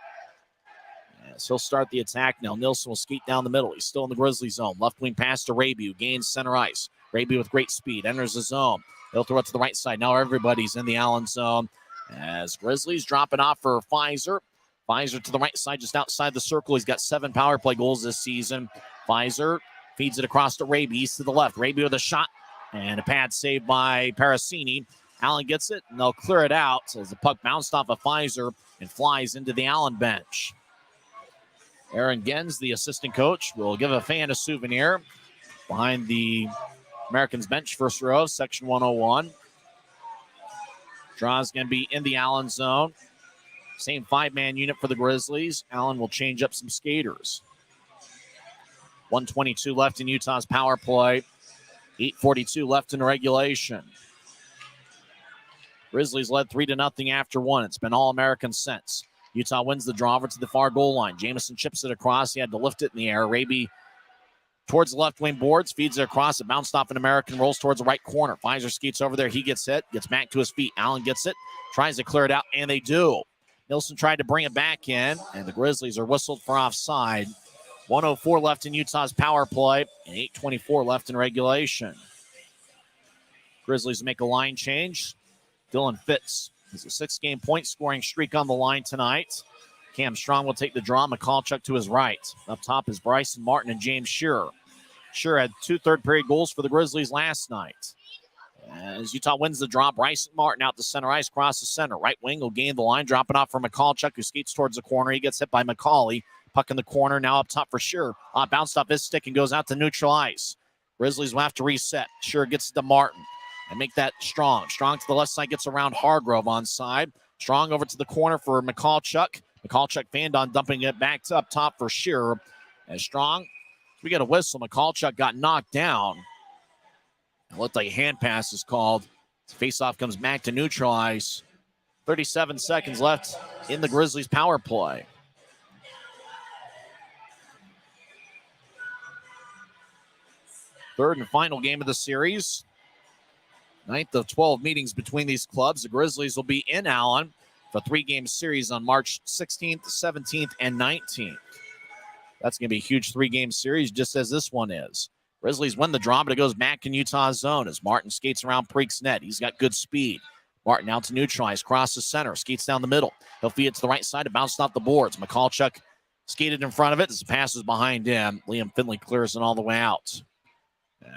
Yes, he'll start the attack now. Nilsson will skate down the middle. He's still in the Grizzly zone. Left wing pass to Raby, who gains center ice. Raby with great speed. Enters the zone. He'll throw it to the right side. Now everybody's in the Allen zone. As Grizzlies dropping off for Pfizer. Pfizer to the right side, just outside the circle. He's got 7 power play goals this season. Pfizer feeds it across to Raby. He's to the left. Raby with a shot. And a pad saved by Parasini. Allen gets it, and they'll clear it out as the puck bounced off of Pfizer and flies into the Allen bench. Aaron Gens, the assistant coach, will give a fan a souvenir behind the Americans bench, first row, section 101. Draw's going to be in the Allen zone. Same 5-man unit for the Grizzlies. Allen will change up some skaters. 1:22 left in Utah's power play. 8:42 left in regulation. Grizzlies led 3-0 after 1. It's been all American since. Utah wins the draw over to the far goal line. Jamison chips it across. He had to lift it in the air. Raby towards the left wing boards, feeds it across. It bounced off an American, rolls towards the right corner. Pfizer skates over there. He gets hit, gets back to his feet. Allen gets it, tries to clear it out, and they do. Nilsson tried to bring it back in, and the Grizzlies are whistled for offside. 1:04 left in Utah's power play, and 8:24 left in regulation. Grizzlies make a line change. Dylan Fitz has a 6-game point scoring streak on the line tonight. Cam Strong will take the draw. McCallchuck to his right. Up top is Bryson Martin and James Shearer. Shearer had 2 third-period goals for the Grizzlies last night. As Utah wins the draw, Bryson Martin out to center ice, across the center. Right wing will gain the line, dropping off for McCallchuck, who skates towards the corner. He gets hit by McCauley. Puck in the corner, now up top for Shearer. Bounced off his stick and goes out to neutral ice. Grizzlies will have to reset. Shearer gets to Martin and make that Strong. Strong to the left side, gets around Hargrove on side. Strong over to the corner for McCallchuck. McCallchuck fanned on, dumping it back to up top for Shearer. And Strong, we get a whistle. McCallchuck got knocked down. It looked like a hand pass is called. Faceoff comes back to neutral ice. 37 seconds left in the Grizzlies' power play. Third and final game of the series. 9th of 12 meetings between these clubs. The Grizzlies will be in Allen for a 3-game series on March 16th, 17th, and 19th. That's going to be a huge 3-game series, just as this one is. Grizzlies win the draw, but it goes back in Utah's zone as Martin skates around Preek's net. He's got good speed. Martin out to neutralize, crosses center, skates down the middle. He'll feed it to the right side, it bounced off the boards. McCallchuck skated in front of it as the pass is behind him. Liam Finley clears it all the way out.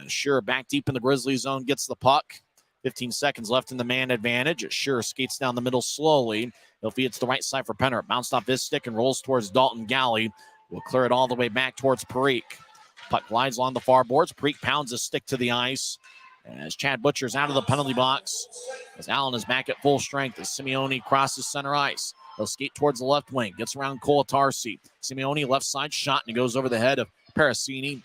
Shearer back deep in the Grizzlies zone, gets the puck. 15 seconds left in the man advantage. Shearer skates down the middle slowly. He'll feed it to the right side for Penner. Bounced off his stick and rolls towards Dalton Galley. Will clear it all the way back towards Parikh. Puck glides along the far boards. Parikh pounds his stick to the ice. As Chad Butcher's out of the penalty box. As Allen is back at full strength. As Simeone crosses center ice. He'll skate towards the left wing. Gets around Kolatarsi. Simeone left side shot and it goes over the head of Parasini.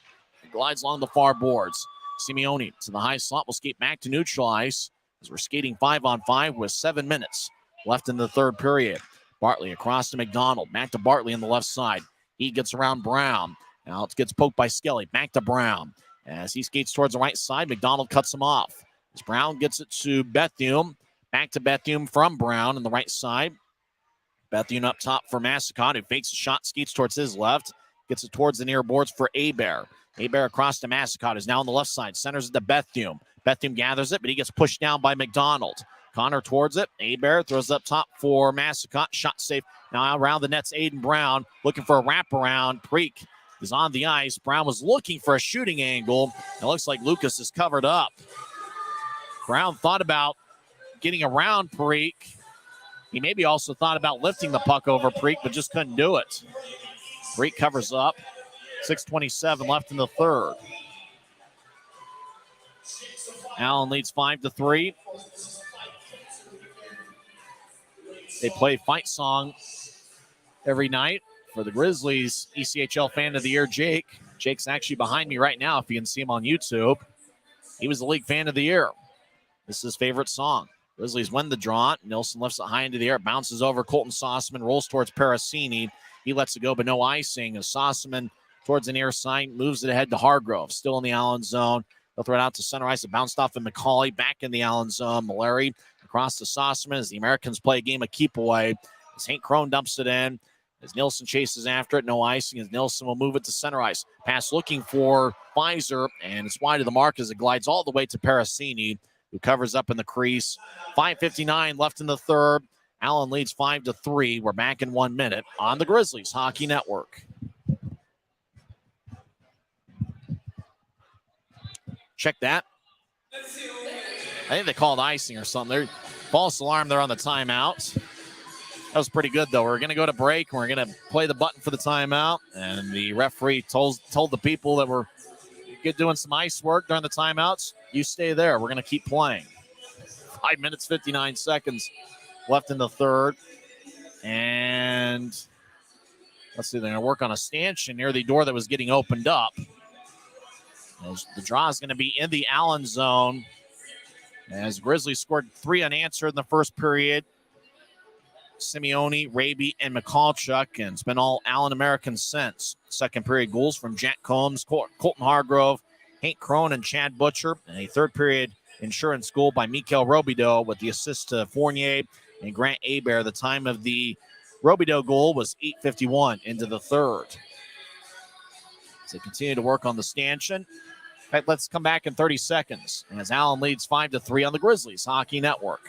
Glides along the far boards. Simeone to the high slot will skate back to neutral ice as we're skating 5-on-5 with 7 minutes left in the third period. Bartley across to McDonald. Back to Bartley on the left side. He gets around Brown. Now it gets poked by Skelly. Back to Brown. As he skates towards the right side, McDonald cuts him off. As Brown gets it to Bethune. Back to Bethune from Brown on the right side. Bethune up top for Massacott, who fakes a shot, skates towards his left. Gets it towards the near boards for Hebert. Hebert across to Massacott is now on the left side. Centers it to Bethune. Bethune gathers it, but he gets pushed down by McDonald. Connor towards it. Hebert throws it up top for Massacott. Shot safe. Now around the net's Aiden Brown looking for a wraparound. Preekh is on the ice. Brown was looking for a shooting angle. It looks like Lucas is covered up. Brown thought about getting around Parikh. He maybe also thought about lifting the puck over Parikh, but just couldn't do it. Parikh covers up. 6:27 left in the third. Allen leads 5-3. They play Fight Song every night for the Grizzlies. ECHL Fan of the Year, Jake. Jake's actually behind me right now if you can see him on YouTube. He was the league Fan of the Year. This is his favorite song. Grizzlies win the draw. Nilsson lifts it high into the air. Bounces over Colton Sossaman. Rolls towards Parasini. He lets it go, but no icing. As Sossaman towards the near side moves it ahead to Hargrove. Still in the Allen zone. They'll throw it out to center ice. It bounced off of McCauley. Back in the Allen zone. Mallory across to Sossaman as the Americans play a game of keep away. As Hank Crone dumps it in. As Nilsson chases after it. No icing. As Nilsson will move it to center ice. Pass looking for Pfizer. And it's wide of the mark as it glides all the way to Parasini, who covers up in the crease. 5:59 left in the third. Allen leads 5-3. We're back in 1 minute on the Grizzlies Hockey Network. Check that. I think they called icing or something. False alarm there on the timeout. That was pretty good, though. We're going to go to break, and we're going to play the button for the timeout. And the referee told the people that were doing some ice work during the timeouts, you stay there. We're going to keep playing. 5 minutes, 59 seconds left in the third. And let's see, they're going to work on a stanchion near the door that was getting opened up. The draw is going to be in the Allen zone as Grizzlies scored 3 unanswered in the first period. Simeone, Raby, and McCallchuck, and it's been all Allen Americans since. Second period goals from Jack Combs, Colton Hargrove, Hank Crone, and Chad Butcher, and a third period insurance goal by Mikel Robideau with the assist to Fournier and Grant Hebert. The time of the Robideau goal was 8:51 into the third. So continue to work on the stanchion. In fact, let's come back in 30 seconds as Allen leads 5-3 on the Grizzlies Hockey Network.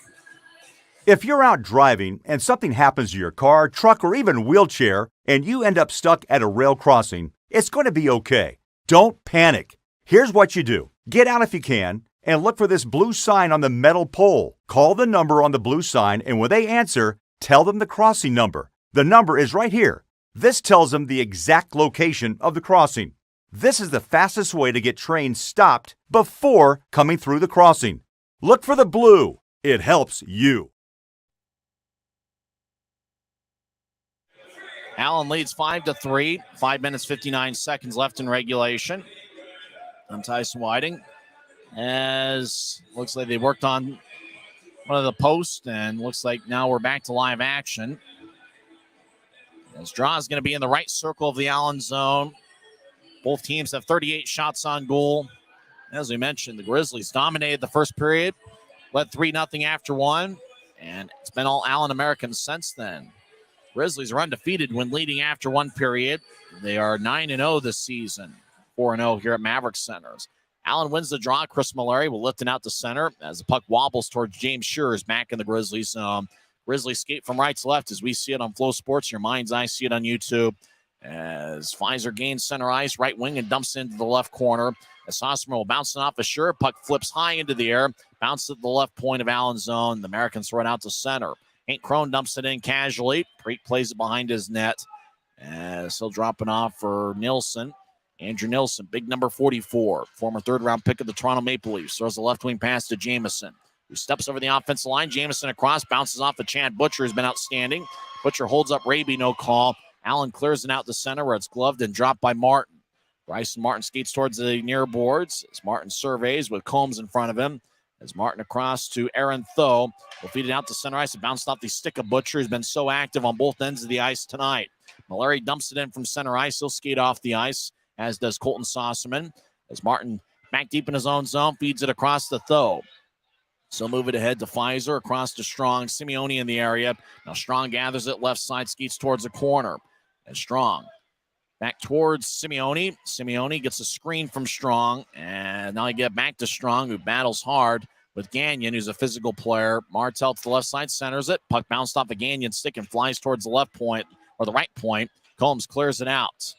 If you're out driving and something happens to your car, truck, or even wheelchair, and you end up stuck at a rail crossing, it's going to be okay. Don't panic. Here's what you do. Get out if you can and look for this blue sign on the metal pole. Call the number on the blue sign, and when they answer, tell them the crossing number. The number is right here. This tells them the exact location of the crossing. This is the fastest way to get trains stopped before coming through the crossing. Look for the blue. It helps you.
Allen leads 5-3. 5 minutes, 59 seconds left in regulation. I'm Tyson Whiting. As looks like they worked on one of the posts, and looks like now we're back to live action. As draw is going to be in the right circle of the Allen zone. Both teams have 38 shots on goal. As we mentioned, the Grizzlies dominated the first period, led 3-0 after one, and it's been all Allen Americans since then. Grizzlies are undefeated when leading after one period. They are 9-0 this season, 4-0 here at Maverick Centers. Allen wins the draw. Chris Mallory will lift it out to center as the puck wobbles towards James Shearers back in the Grizzlies zone. Grizzlies skate from right to left as we see it on Flow Sports. Your mind's eye see it on YouTube. As Pfizer gains center ice, right wing, and dumps into the left corner. As Sosmer will bounce it off of Shearer. Puck flips high into the air. Bounces at the left point of Allen's zone. The Americans throw it out to center. Hank Crone dumps it in casually. Preet plays it behind his net. As he'll drop it off for Nilsson. Andrew Nilsson, big number 44. Former third-round pick of the Toronto Maple Leafs. Throws the left wing pass to Jamison, who steps over the offensive line. Jamison across, bounces off of Chad Butcher, who's been outstanding. Butcher holds up Raby, no call. Allen clears it out to center where it's gloved and dropped by Martin. Bryson Martin skates towards the near boards as Martin surveys with Combs in front of him. As Martin across to Aaron Tho. Will feed it out to center ice. It bounced off the stick of Butcher, who's been so active on both ends of the ice tonight. Mallory dumps it in from center ice. He'll skate off the ice, as does Colton Sosserman. As Martin back deep in his own zone, feeds it across to Tho. So move it ahead to Pfizer, across to Strong. Simeone in the area. Now Strong gathers it left side, skates towards the corner. And Strong back towards Simeone. Simeone gets a screen from Strong. And now you get back to Strong, who battles hard with Gagnon, who's a physical player. Martel to the left side, centers it. Puck bounced off a Gagnon's stick and flies towards the left point, or the right point. Combs clears it out.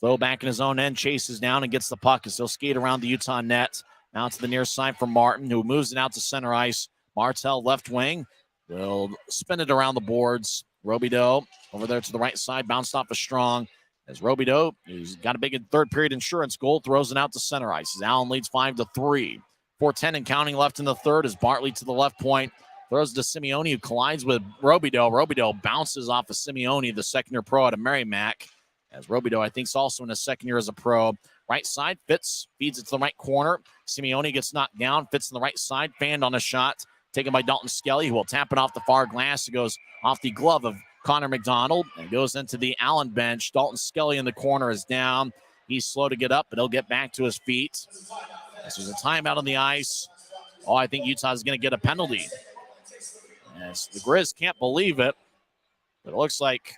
Tho back in his own end, chases down and gets the puck as he'll skate around the Utah net. Now to the near side for Martin, who moves it out to center ice. Martel left wing will spin it around the boards. Robideau over there to the right side, bounced off a Strong. As Robideau, who's got a big third period insurance goal, throws it out to center ice. As Allen leads 5-3. 4:10 and counting left in the third as Bartley to the left point. Throws to Simeone, who collides with Robideau. Robideau bounces off of Simeone, the second-year pro out of Merrimack. As Robideau, I think, is also in his second year as a pro. Right side, Fitz feeds it to the right corner. Simeone gets knocked down. Fitz on the right side, fanned on a shot. Taken by Dalton Skelly, who will tap it off the far glass. It goes off the glove of Connor McDonald and goes into the Allen bench. Dalton Skelly in the corner is down. He's slow to get up, but he'll get back to his feet. This is a timeout on the ice. Oh, I think Utah's going to get a penalty. As the Grizz can't believe it, but it looks like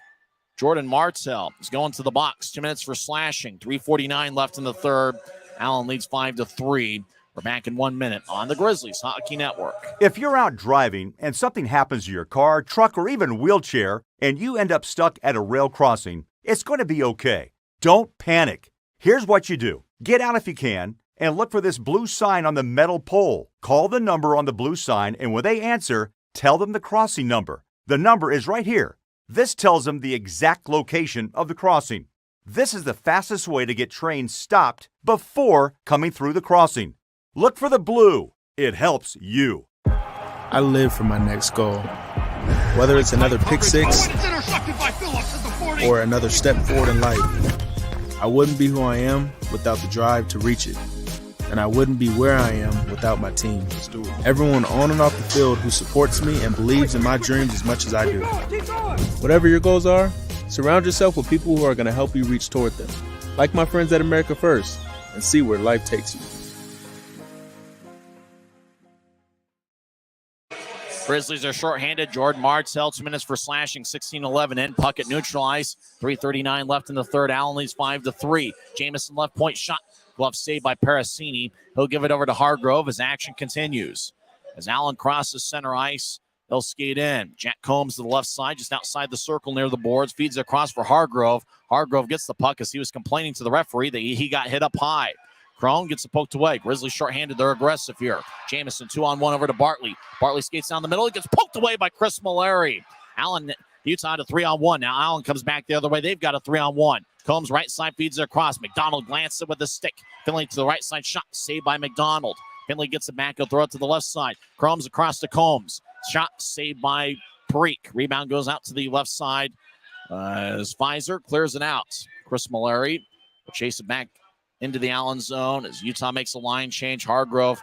Jordan Martel is going to the box. 2 minutes for slashing. 3:49 left in the third. Allen leads 5-3. We're back in 1 minute on the Grizzlies Hockey Network.
If you're out driving and something happens to your car, truck, or even wheelchair, and you end up stuck at a rail crossing, it's going to be okay. Don't panic. Here's what you do. Get out if you can and look for this blue sign on the metal pole. Call the number on the blue sign, and when they answer, tell them the crossing number. The number is right here. This tells them the exact location of the crossing. This is the fastest way to get trains stopped before coming through the crossing. Look for the blue. It helps you.
I live for my next goal. Whether it's another pick six or another step forward in life, I wouldn't be who I am without the drive to reach it. and I wouldn't be where I am without my team. Everyone on and off the field who supports me and believes in my dreams as much as I do. Whatever your goals are, surround yourself with people who are going to help you reach toward them. Like my friends at America First, and see where life takes you.
Grizzlies are shorthanded. Jordan Martell, 2 minutes for slashing, 16-11 in. Puckett neutralized. 3:39 left in the third. Allen leads 5-3. Jamison left point shot. Glove saved by Parasini. He'll give it over to Hargrove as action continues. As Allen crosses center ice, they'll skate in. Jack Combs to the left side, just outside the circle near the boards. Feeds it across for Hargrove. Hargrove gets the puck as he was complaining to the referee that he got hit up high. Crone gets it poked away. Grizzlies shorthanded. They're aggressive here. Jamison 2-on-1 over to Bartley. Bartley skates down the middle. He gets poked away by Chris Mallory. Allen, Utah to 3-on-1. Now Allen comes back the other way. They've got a 3-on-1. Combs right side feeds it across. McDonald glances it with a stick. Finley to the right side. Shot saved by McDonald. Finley gets it back. He'll throw it to the left side. Combs across to Combs. Shot saved by Parikh. Rebound goes out to the left side as Pfizer clears it out. Chris Mallory will chase it back into the Allen zone as Utah makes a line change. Hargrove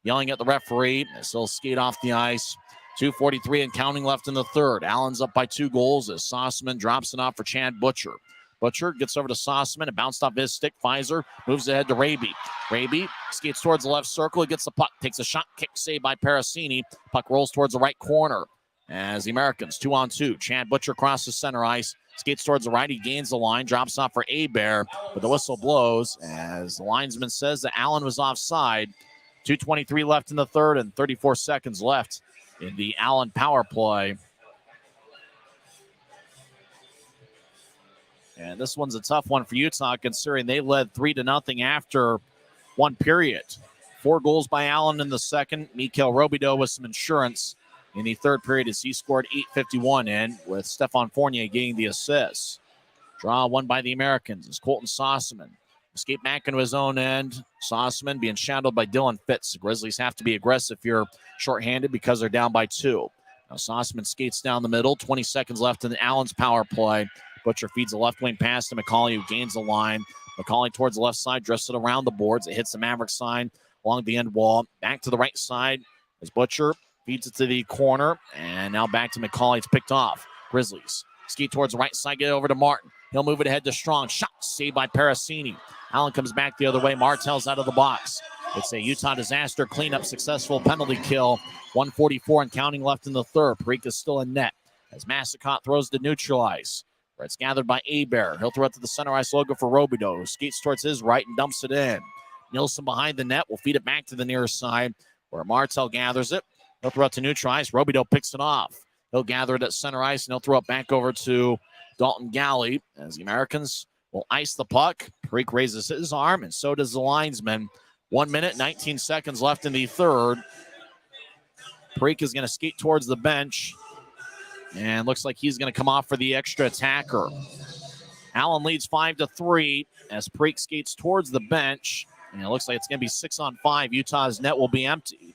yelling at the referee as he'll skate off the ice. 2:43 and counting left in the third. Allen's up by 2 goals as Sauceman drops it off for Chad Butcher. Butcher gets over to Sauceman and bounced off his stick. Pfizer moves ahead to Raby. Raby skates towards the left circle. He gets the puck, takes a shot, kick saved by Parasini. Puck rolls towards the right corner as the Americans 2-on-2. Chad Butcher crosses center ice. Skates towards the right. He gains the line. Drops off for Hebert. But the whistle blows as the linesman says that Allen was offside. 2:23 left in the third and 34 seconds left in the Allen power play. And this one's a tough one for Utah considering they led 3-0 after one period. 4 goals by Allen in the second. Mikhail Robidoux with some insurance in the third period as he scored 8:51 in, with Stefan Fournier getting the assists. Draw won by the Americans as Colton Sauceman escape back into his own end. Sauceman being shadowed by Dylan Fitz. The Grizzlies have to be aggressive here shorthanded because they're down by 2. Now Sauceman skates down the middle. 20 seconds left in Allen's power play. Butcher feeds a left wing pass to McCauley, who gains the line. McCauley towards the left side, drifts it around the boards. It hits the Maverick sign along the end wall. Back to the right side as Butcher feeds it to the corner, and now back to McCauley. It's picked off. Grizzlies skate towards the right side, get it over to Martin. He'll move it ahead to Strong. Shot saved by Parasini. Allen comes back the other way. Martell's out of the box. It's a Utah disaster cleanup, successful penalty kill. 1:44 and counting left in the third. Parikh is still in net as Massicott throws to neutralize, where it's gathered by Hebert. He'll throw it to the center ice logo for Robidoux, who skates towards his right and dumps it in. Nilsson behind the net will feed it back to the near side, where Martell gathers it. He'll throw it to neutralize. Robidoux picks it off. He'll gather it at center ice, and he'll throw it back over to Dalton Galley as the Americans will ice the puck. Parikh raises his arm, and so does the linesman. 1 minute, 19 seconds left in the third. Parikh is going to skate towards the bench, and looks like he's going to come off for the extra attacker. Allen leads 5-3 as Parikh skates towards the bench, and it looks like it's going to be 6-on-5. Utah's net will be empty.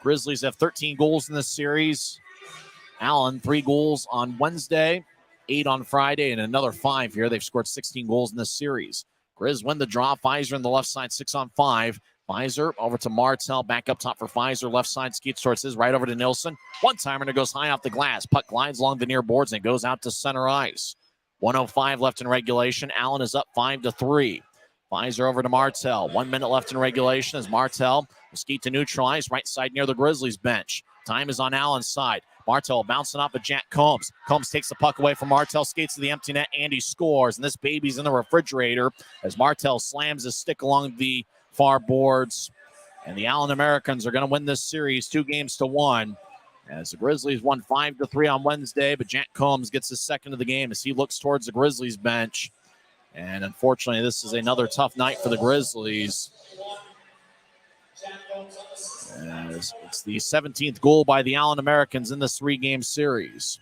Grizzlies have 13 goals in this series. Allen, 3 goals on Wednesday, 8 on Friday, and another 5 here. They've scored 16 goals in this series. Grizz win the draw. Pfizer on the left side, 6-on-5. Pfizer over to Martell, back up top for Pfizer. Left side skates towards his right over to Nilsson. One-timer, and it goes high off the glass. Puck glides along the near boards and goes out to center ice. 1:05 left in regulation. Allen is up 5-3. Pfizer over to Martell. 1 minute left in regulation as Martell will skate to neutralize. Right side near the Grizzlies bench. Time is on Allen's side. Martell bouncing off of Jack Combs. Combs takes the puck away from Martell, skates to the empty net, and he scores. And this baby's in the refrigerator as Martell slams his stick along the far boards. And the Allen Americans are going to win this series 2-1 as the Grizzlies won 5-3 on Wednesday, but Jack Combs gets his second of the game as he looks towards the Grizzlies bench. And unfortunately, this is another tough night for the Grizzlies. As it's the 17th goal by the Allen Americans in this 3-game series.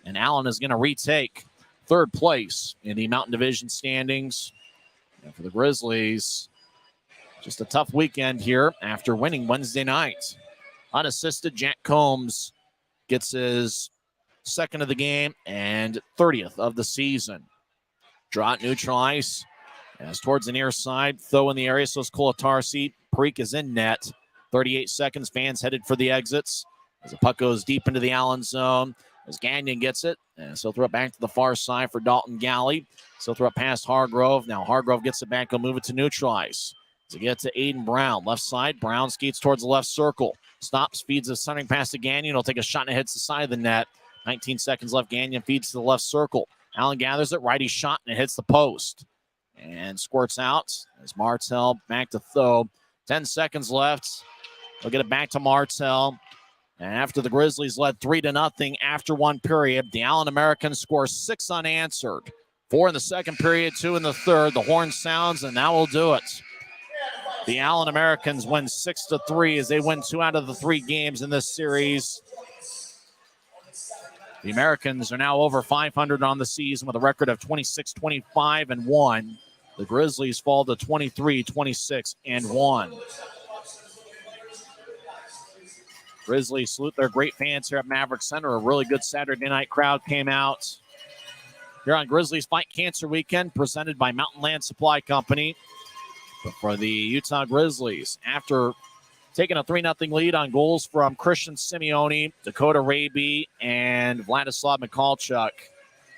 And Allen is going to retake third place in the Mountain Division standings. And for the Grizzlies, just a tough weekend here after winning Wednesday night. Unassisted, Jack Combs gets his second of the game and 30th of the season. Draw at neutral ice As towards the near side, Tho in the area, so is Kolatarsi. Preek is in net. 38 seconds, fans headed for the exits. As the puck goes deep into the Allen zone, as Gagnon gets it, and so throw it back to the far side for Dalton Galley. So throw it past Hargrove. Now Hargrove gets it back, he'll move it to neutral ice. As it gets to Aiden Brown, left side, Brown skates towards the left circle. Stops, feeds a centering pass to Gagnon. He'll take a shot and it hits the side of the net. 19 seconds left, Gagnon feeds to the left circle. Allen gathers it, righty shot, and it hits the post. And squirts out as Martel back to Tho. 10 seconds left. They'll get it back to Martel. And after the Grizzlies led 3-0 after one period, the Allen Americans score 6 unanswered. 4 in the second period, 2 in the third. The horn sounds, and that will do it. The Allen Americans win 6-3 as they win 2 out of the 3 games in this series. The Americans are now over 500 on the season with a record of 26-25-1. The Grizzlies fall to 23-26-1. Grizzlies salute their great fans here at Maverick Center. A really good Saturday night crowd came out here on Grizzlies Fight Cancer Weekend, presented by Mountain Land Supply Company. But for the Utah Grizzlies, after taking a 3-0 lead on goals from Christian Simeone, Dakota Raby, and Vladislav Mikalchuk,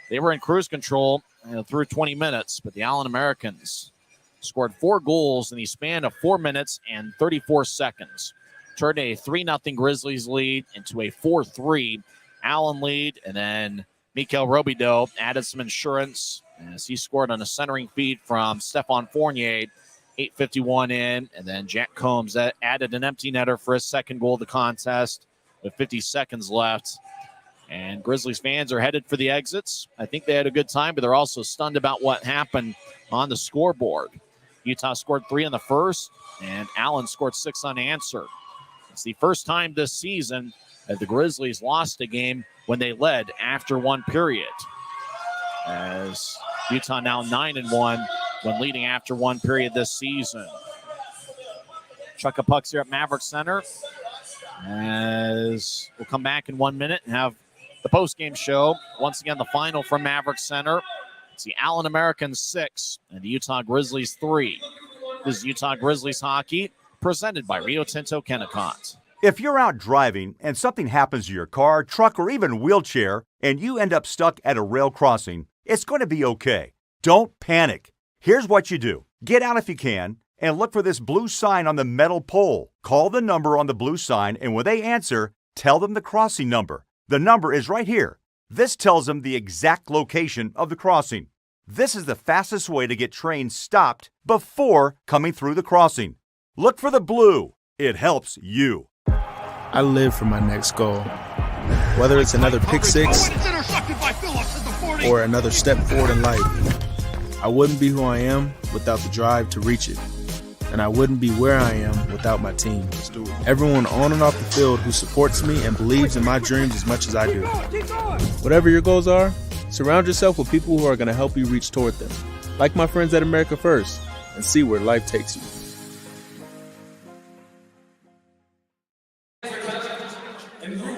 they were in cruise control through 20 minutes, but the Allen Americans scored 4 goals in the span of 4 minutes and 34 seconds. Turned a 3-0 Grizzlies lead into a 4-3 Allen lead, and then Mikhail Robidoux added some insurance as he scored on a centering feed from Stephon Fournier, 8:51 in, and then Jack Combs added an empty netter for his second goal of the contest with 50 seconds left. And Grizzlies fans are headed for the exits. I think they had a good time, but they're also stunned about what happened on the scoreboard. Utah scored 3 in the first, and Allen scored 6 unanswered. It's the first time this season that the Grizzlies lost a game when they led after one period. As Utah now 9-1 when leading after one period this season. Chuck of pucks here at Maverick Center. As we'll come back in 1 minute and have the post-game show. Once again, the final from Maverick Center. It's the Allen Americans 6 and the Utah Grizzlies 3. This is Utah Grizzlies hockey, presented by Rio Tinto Kennecott.
If you're out driving and something happens to your car, truck, or even wheelchair, and you end up stuck at a rail crossing, it's going to be okay. Don't panic. Here's what you do. Get out if you can and look for this blue sign on the metal pole. Call the number on the blue sign, and when they answer, tell them the crossing number. The number is right here. This tells them the exact location of the crossing. This is the fastest way to get trains stopped before coming through the crossing. Look for the blue. It helps you.
I live for my next goal. Whether it's another pick six or another step forward in life, I wouldn't be who I am without the drive to reach it. And I wouldn't be where I am without my team. Everyone on and off the field who supports me and believes in my dreams as much as I do. Whatever your goals are, surround yourself with people who are going to help you reach toward them. Like my friends at America First, and see where life takes you.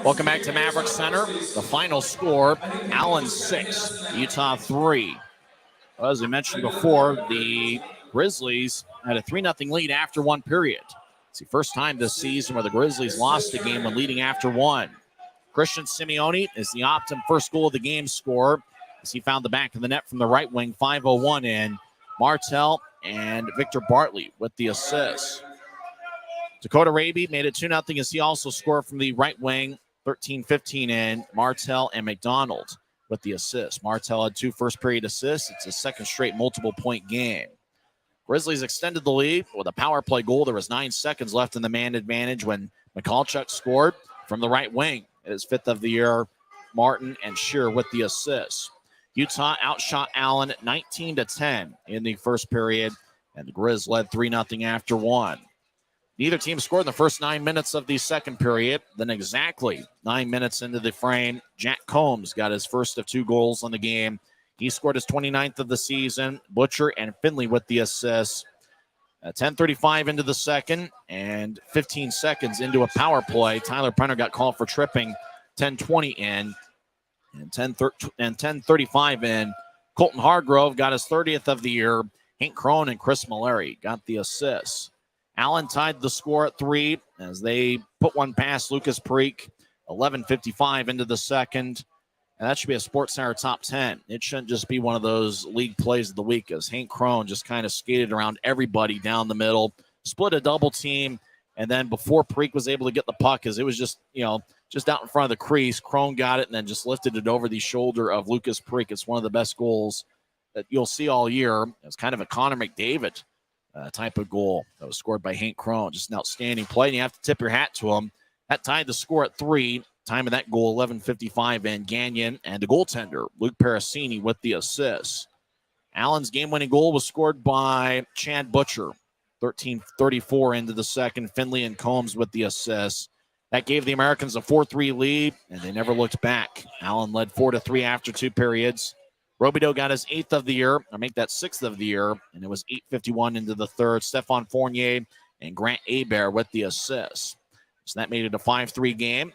Welcome back to Maverick Center. The final score, Allen 6, Utah 3. Well, as we mentioned before, the Grizzlies had a 3-0 lead after one period. It's the first time this season where the Grizzlies lost a game when leading after one. Christian Simeone is the Optum first goal of the game scorer as he found the back of the net from the right wing, 5:01 in. Martel and Victor Bartley with the assists. Dakota Raby made it 2-0 as he also scored from the right wing, 13:15 in. Martel and McDonald with the assist. Martel had 2 first-period assists. It's a second straight multiple-point game. Grizzlies extended the lead with a power play goal. There was 9 seconds left in the man advantage when Mikalchuk scored from the right wing. It is 5th of the year. Martin and Shearer with the assists. Utah outshot Allen 19-10 in the first period, and the Grizz led 3-0 after one. Neither team scored in the first 9 minutes of the second period. Then exactly 9 minutes into the frame, Jack Combs got his first of 2 goals on the game. He scored his 29th of the season. Butcher and Finley with the assists. 10:35 into the second and 15 seconds into a power play. Tyler Prenner got called for tripping. 10:20 in and 10:35 in. Colton Hargrove got his 30th of the year. Hank Crone and Chris Mallory got the assists. Allen tied the score at 3 as they put one past Lucas Preek. 11:55 into the second. And that should be a Sports Center top 10. It shouldn't just be one of those league plays of the week, as Hank Crone just kind of skated around everybody down the middle, split a double team, and then before Preek was able to get the puck, as it was just, just out in front of the crease, Crone got it and then just lifted it over the shoulder of Lucas Preek. It's one of the best goals that you'll see all year. It's kind of a Connor McDavid type of goal that was scored by Hank Crone. Just an outstanding play, and you have to tip your hat to him. That tied the score at 3. Time of that goal, 11:55 in Gagnon, and the goaltender, Luke Parasini, with the assist. Allen's game-winning goal was scored by Chad Butcher, 13:34 into the second. Finley and Combs with the assist. That gave the Americans a 4-3 lead, and they never looked back. Allen led 4-3 after 2 periods. Robideau got his 8th of the year, or make that 6th of the year, and it was 8:51 into the third. Stephon Fournier and Grant Hebert with the assist. So that made it a 5-3 game.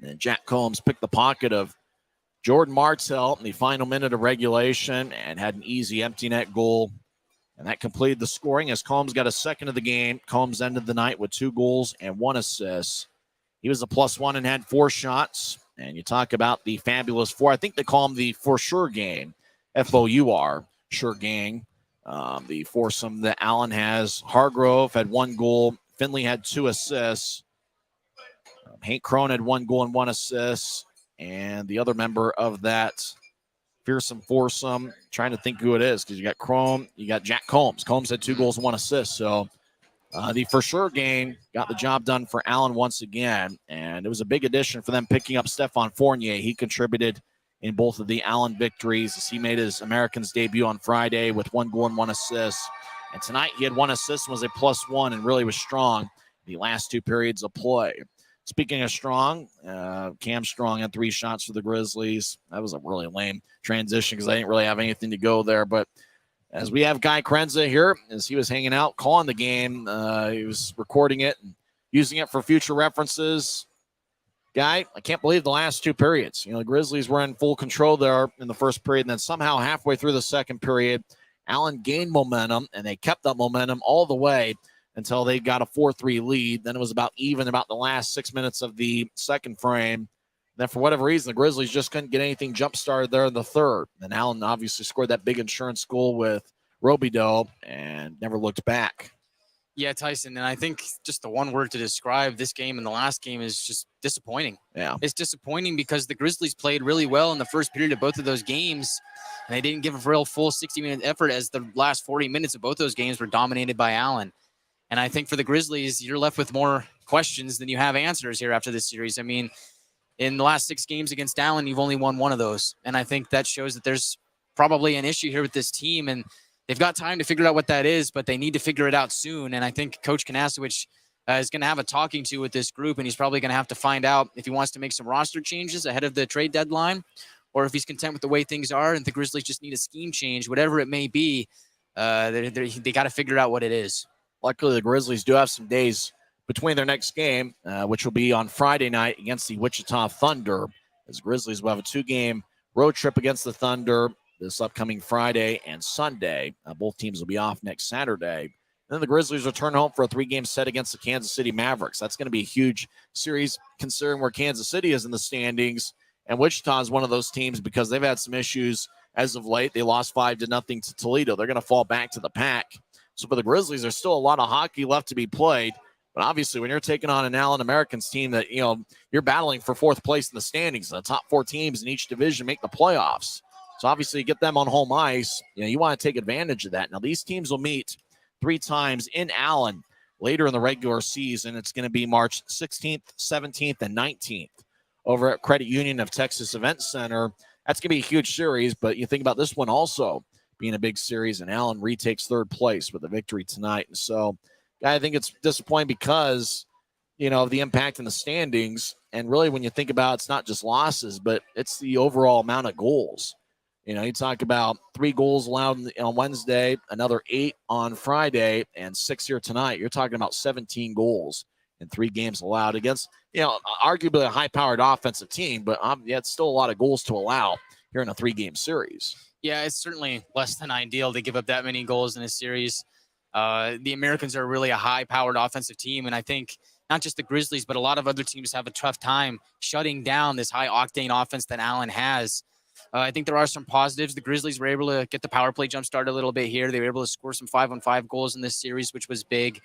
And Jack Combs picked the pocket of Jordan Martell in the final minute of regulation and had an easy empty net goal. And that completed the scoring as Combs got a second of the game. Combs ended the night with 2 goals and 1 assist. He was a +1 and had 4 shots. And you talk about the fabulous 4. I think they call him the For Sure Gang, F-O-U-R, Sure Gang. The foursome that Allen has. Hargrove had 1 goal. Finley had 2 assists. Hank Crone had 1 goal and 1 assist. And the other member of that fearsome foursome, trying to think who it is, because you got Crone, you got Jack Combs. Combs had 2 goals and 1 assist. So the For Sure game got the job done for Allen once again. And it was a big addition for them picking up Stephon Fournier. He contributed in both of the Allen victories as he made his Americans debut on Friday with 1 goal and 1 assist. And tonight he had 1 assist and was a +1 and really was strong the last 2 periods of play. Speaking of strong, Cam Strong had 3 shots for the Grizzlies. That was a really lame transition because I didn't really have anything to go there. But as we have Guy Krenza here, as he was hanging out, calling the game, he was recording it and using it for future references. Guy, I can't believe the last 2 periods. The Grizzlies were in full control there in the first period, and then somehow halfway through the second period, Allen gained momentum, and they kept that momentum all the way until they got a 4-3 lead. Then it was about the last 6 minutes of the second frame. Then for whatever reason, the Grizzlies just couldn't get anything jump-started there in the third. And Allen obviously scored that big insurance goal with Robideau and never looked back.
Yeah, Tyson, and I think just the one word to describe this game and the last game is just disappointing.
Yeah.
It's disappointing because the Grizzlies played really well in the first period of both of those games, and they didn't give a real full 60-minute effort as the last 40 minutes of both those games were dominated by Allen. And I think for the Grizzlies, you're left with more questions than you have answers here after this series. I mean, in the last 6 games against Allen, you've only won 1 of those. And I think that shows that there's probably an issue here with this team. And they've got time to figure out what that is, but they need to figure it out soon. And I think Coach Kanasowicz is going to have a talking to with this group, and he's probably going to have to find out if he wants to make some roster changes ahead of the trade deadline, or if he's content with the way things are and the Grizzlies just need a scheme change, whatever it may be. They got to figure out what it is.
Luckily, the Grizzlies do have some days between their next game, which will be on Friday night against the Wichita Thunder. As Grizzlies will have a 2-game road trip against the Thunder this upcoming Friday and Sunday. Both teams will be off next Saturday. Then the Grizzlies return home for a 3-game set against the Kansas City Mavericks. That's going to be a huge series considering where Kansas City is in the standings. And Wichita is one of those teams because they've had some issues as of late. They lost 5-0 to Toledo. They're going to fall back to the pack. So for the Grizzlies, there's still a lot of hockey left to be played. But obviously, when you're taking on an Allen Americans team that, you're battling for 4th place in the standings, the top 4 teams in each division make the playoffs. So obviously, you get them on home ice. You want to take advantage of that. Now, these teams will meet 3 times in Allen later in the regular season. It's going to be March 16th, 17th, and 19th over at Credit Union of Texas Event Center. That's going to be a huge series, but you think about this one also being a big series, and Allen retakes 3rd place with a victory tonight. And so I think it's disappointing because, of the impact in the standings. And really, when you think about it's not just losses, but it's the overall amount of goals. You talk about 3 goals allowed on Wednesday, another 8 on Friday, and 6 here tonight. You're talking about 17 goals in 3 games allowed against, arguably a high-powered offensive team, but it's still a lot of goals to allow here in a 3-game series.
Yeah, it's certainly less than ideal to give up that many goals in a series. The Americans are really a high-powered offensive team, and I think not just the Grizzlies, but a lot of other teams have a tough time shutting down this high-octane offense that Allen has. I think there are some positives. The Grizzlies were able to get the power play jump started a little bit here. They were able to score some 5-on-5 goals in this series, which was big.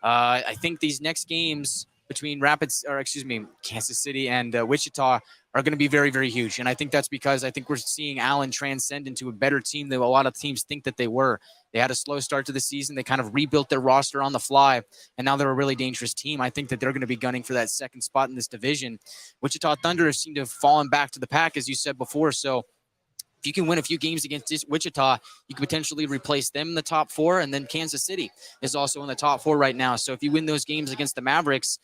I think these next games between Kansas City and Wichita are going to be very, very huge. And I think that's because I think we're seeing Allen transcend into a better team than a lot of teams think that they were. They had a slow start to the season. They kind of rebuilt their roster on the fly, and now they're a really dangerous team. I think that they're going to be gunning for that second spot in this division. Wichita Thunder seem to have fallen back to the pack, as you said before. So if you can win a few games against Wichita, you could potentially replace them in the top 4, and then Kansas City is also in the top 4 right now. So if you win those games against the Mavericks,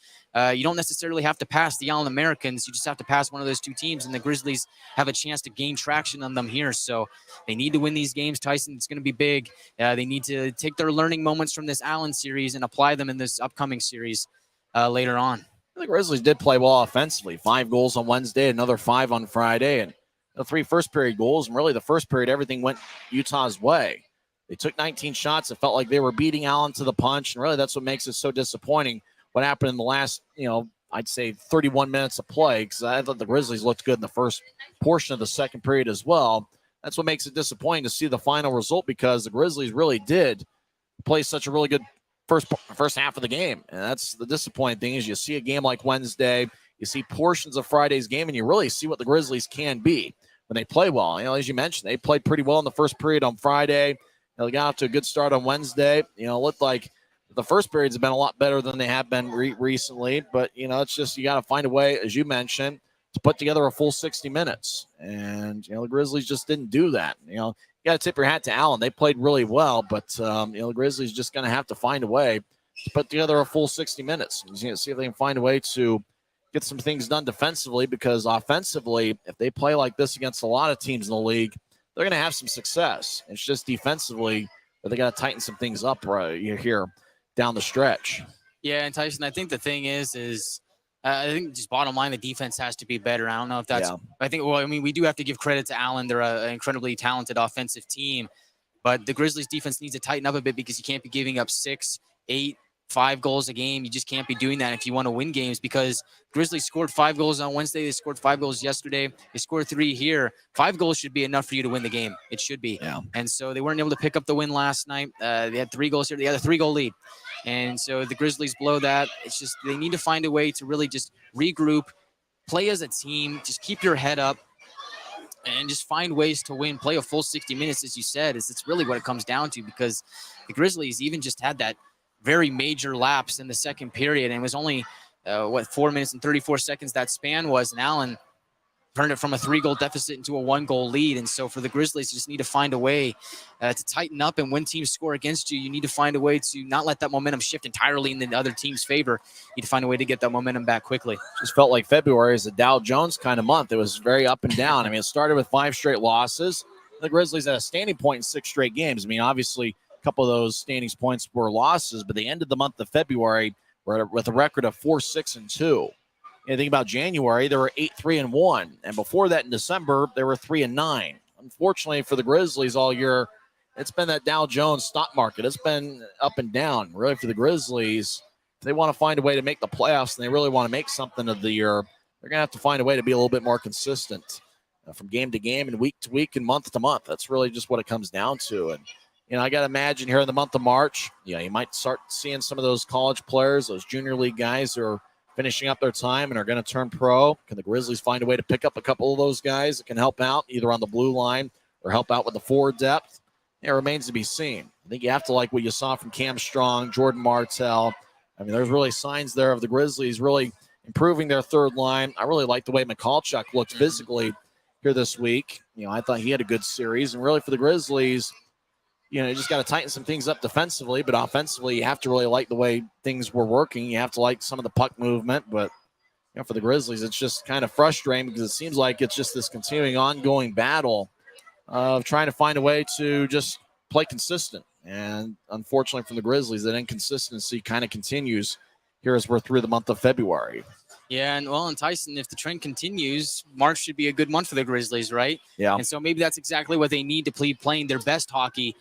you don't necessarily have to pass the Allen Americans. You just have to pass one of those two teams, and the Grizzlies have a chance to gain traction on them here. So they need to win these games. Tyson, it's going to be big. They need to take their learning moments from this Allen series and apply them in this upcoming series later on.
The Grizzlies did play well offensively. 5 goals on Wednesday, another 5 on Friday, and the 3 first-period goals, and really the first period, everything went Utah's way. They took 19 shots. It felt like they were beating Allen to the punch, and really that's what makes it so disappointing what happened in the last, I'd say 31 minutes of play, because I thought the Grizzlies looked good in the first portion of the second period as well. That's what makes it disappointing to see the final result, because the Grizzlies really did play such a really good first half of the game, and that's the disappointing thing is you see a game like Wednesday, you see portions of Friday's game, and you really see what the Grizzlies can be when they play well. As you mentioned, they played pretty well in the first period on Friday. They got off to a good start on Wednesday. It looked like the first periods have been a lot better than they have been recently. But, it's just you got to find a way, as you mentioned, to put together a full 60 minutes. And, the Grizzlies just didn't do that. You got to tip your hat to Allen. They played really well, but, the Grizzlies just going to have to find a way to put together a full 60 minutes. See if they can find a way to get some things done defensively, because offensively, if they play like this against a lot of teams in the league, they're going to have some success. It's just defensively that they got to tighten some things up right here down the stretch.
Yeah, and Tyson, I think the thing is I think just bottom line, the defense has to be better. I don't know if that's I think, we do have to give credit to Allen. They're an incredibly talented offensive team, but the Grizzlies defense needs to tighten up a bit, because you can't be giving up 6, 8, 5 goals a game. You just can't be doing that if you want to win games, because Grizzlies scored 5 goals on Wednesday. They scored 5 goals yesterday. They scored 3 here. 5 goals should be enough for you to win the game. It should be.
Yeah.
And so they weren't able to pick up the win last night. They had 3 goals here. They had a 3-goal lead. And so the Grizzlies blow that. It's just they need to find a way to really just regroup, play as a team, just keep your head up, and just find ways to win. Play a full 60 minutes, as you said. It's really what it comes down to, because the Grizzlies even just had that very major lapse in the second period, and it was only 4 minutes and 34 seconds that span was, and Allen turned it from a 3-goal deficit into a 1-goal lead. And so for the Grizzlies, you just need to find a way to tighten up, and when teams score against you, you need to find a way to not let that momentum shift entirely in the other team's favor. You need to find a way to get that momentum back quickly.
Just felt like February is a Dow Jones kind of month. It was very up and down. It started with 5 straight losses. The Grizzlies had a standing point in 6 straight games. Obviously, couple of those standings points were losses, but they ended the month of February with a record of 4-6-2. Think about January, they were 8-3-1, and before that in December, they were 3-9. Unfortunately for the Grizzlies all year, it's been that Dow Jones stock market. It's been up and down. Really, for the Grizzlies, if they want to find a way to make the playoffs and they really want to make something of the year, they're going to have to find a way to be a little bit more consistent from game to game and week to week and month to month. That's really just what it comes down to. And I got to imagine here in the month of March, you might start seeing some of those college players, those junior league guys who are finishing up their time and are going to turn pro. Can the Grizzlies find a way to pick up a couple of those guys that can help out either on the blue line or help out with the forward depth? It remains to be seen. I think you have to like what you saw from Cam Strong, Jordan Martell. There's really signs there of the Grizzlies really improving their third line. I really like the way Michalchuk looked physically here this week. I thought he had a good series. And really for the Grizzlies, you just got to tighten some things up defensively, but offensively, you have to really like the way things were working. You have to like some of the puck movement, but for the Grizzlies, it's just kind of frustrating because it seems like it's just this continuing ongoing battle of trying to find a way to just play consistent. And unfortunately for the Grizzlies, that inconsistency kind of continues here as we're through the month of February.
Yeah, and Tyson, if the trend continues, March should be a good month for the Grizzlies, right?
Yeah.
And so maybe that's exactly what they need to be playing their best hockey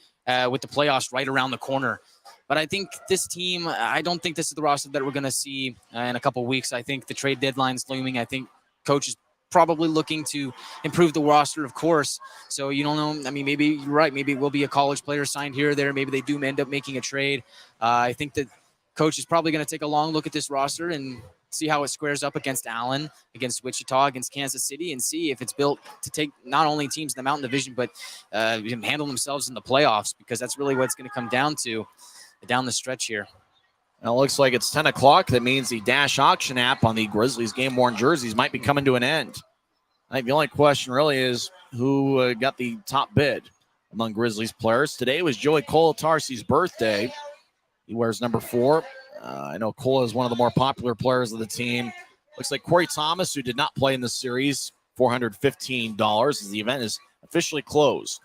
with the playoffs right around the corner. But I think this team, I don't think this is the roster that we're going to see in a couple of weeks. I think the trade deadline's looming. I think coach is probably looking to improve the roster, of course. So you don't know. I mean, maybe you're right. Maybe it will be a college player signed here or there. Maybe they do end up making a trade. I think that coach is probably going to take a long look at this roster and see how it squares up against Allen, against Wichita, against Kansas City, and see if it's built to take not only teams in the Mountain Division, but handle themselves in the playoffs, because that's really what it's going to come down to down the stretch here.
Well, it looks like it's 10 o'clock. That means the Dash auction app on the Grizzlies game-worn jerseys might be coming to an end. I think the only question really is who got the top bid among Grizzlies players. Today was Joey Colatarsi's birthday. He wears number 4. I know Cole is one of the more popular players of the team. Looks like Corey Thomas, who did not play in the series, $415 as the event is officially closed.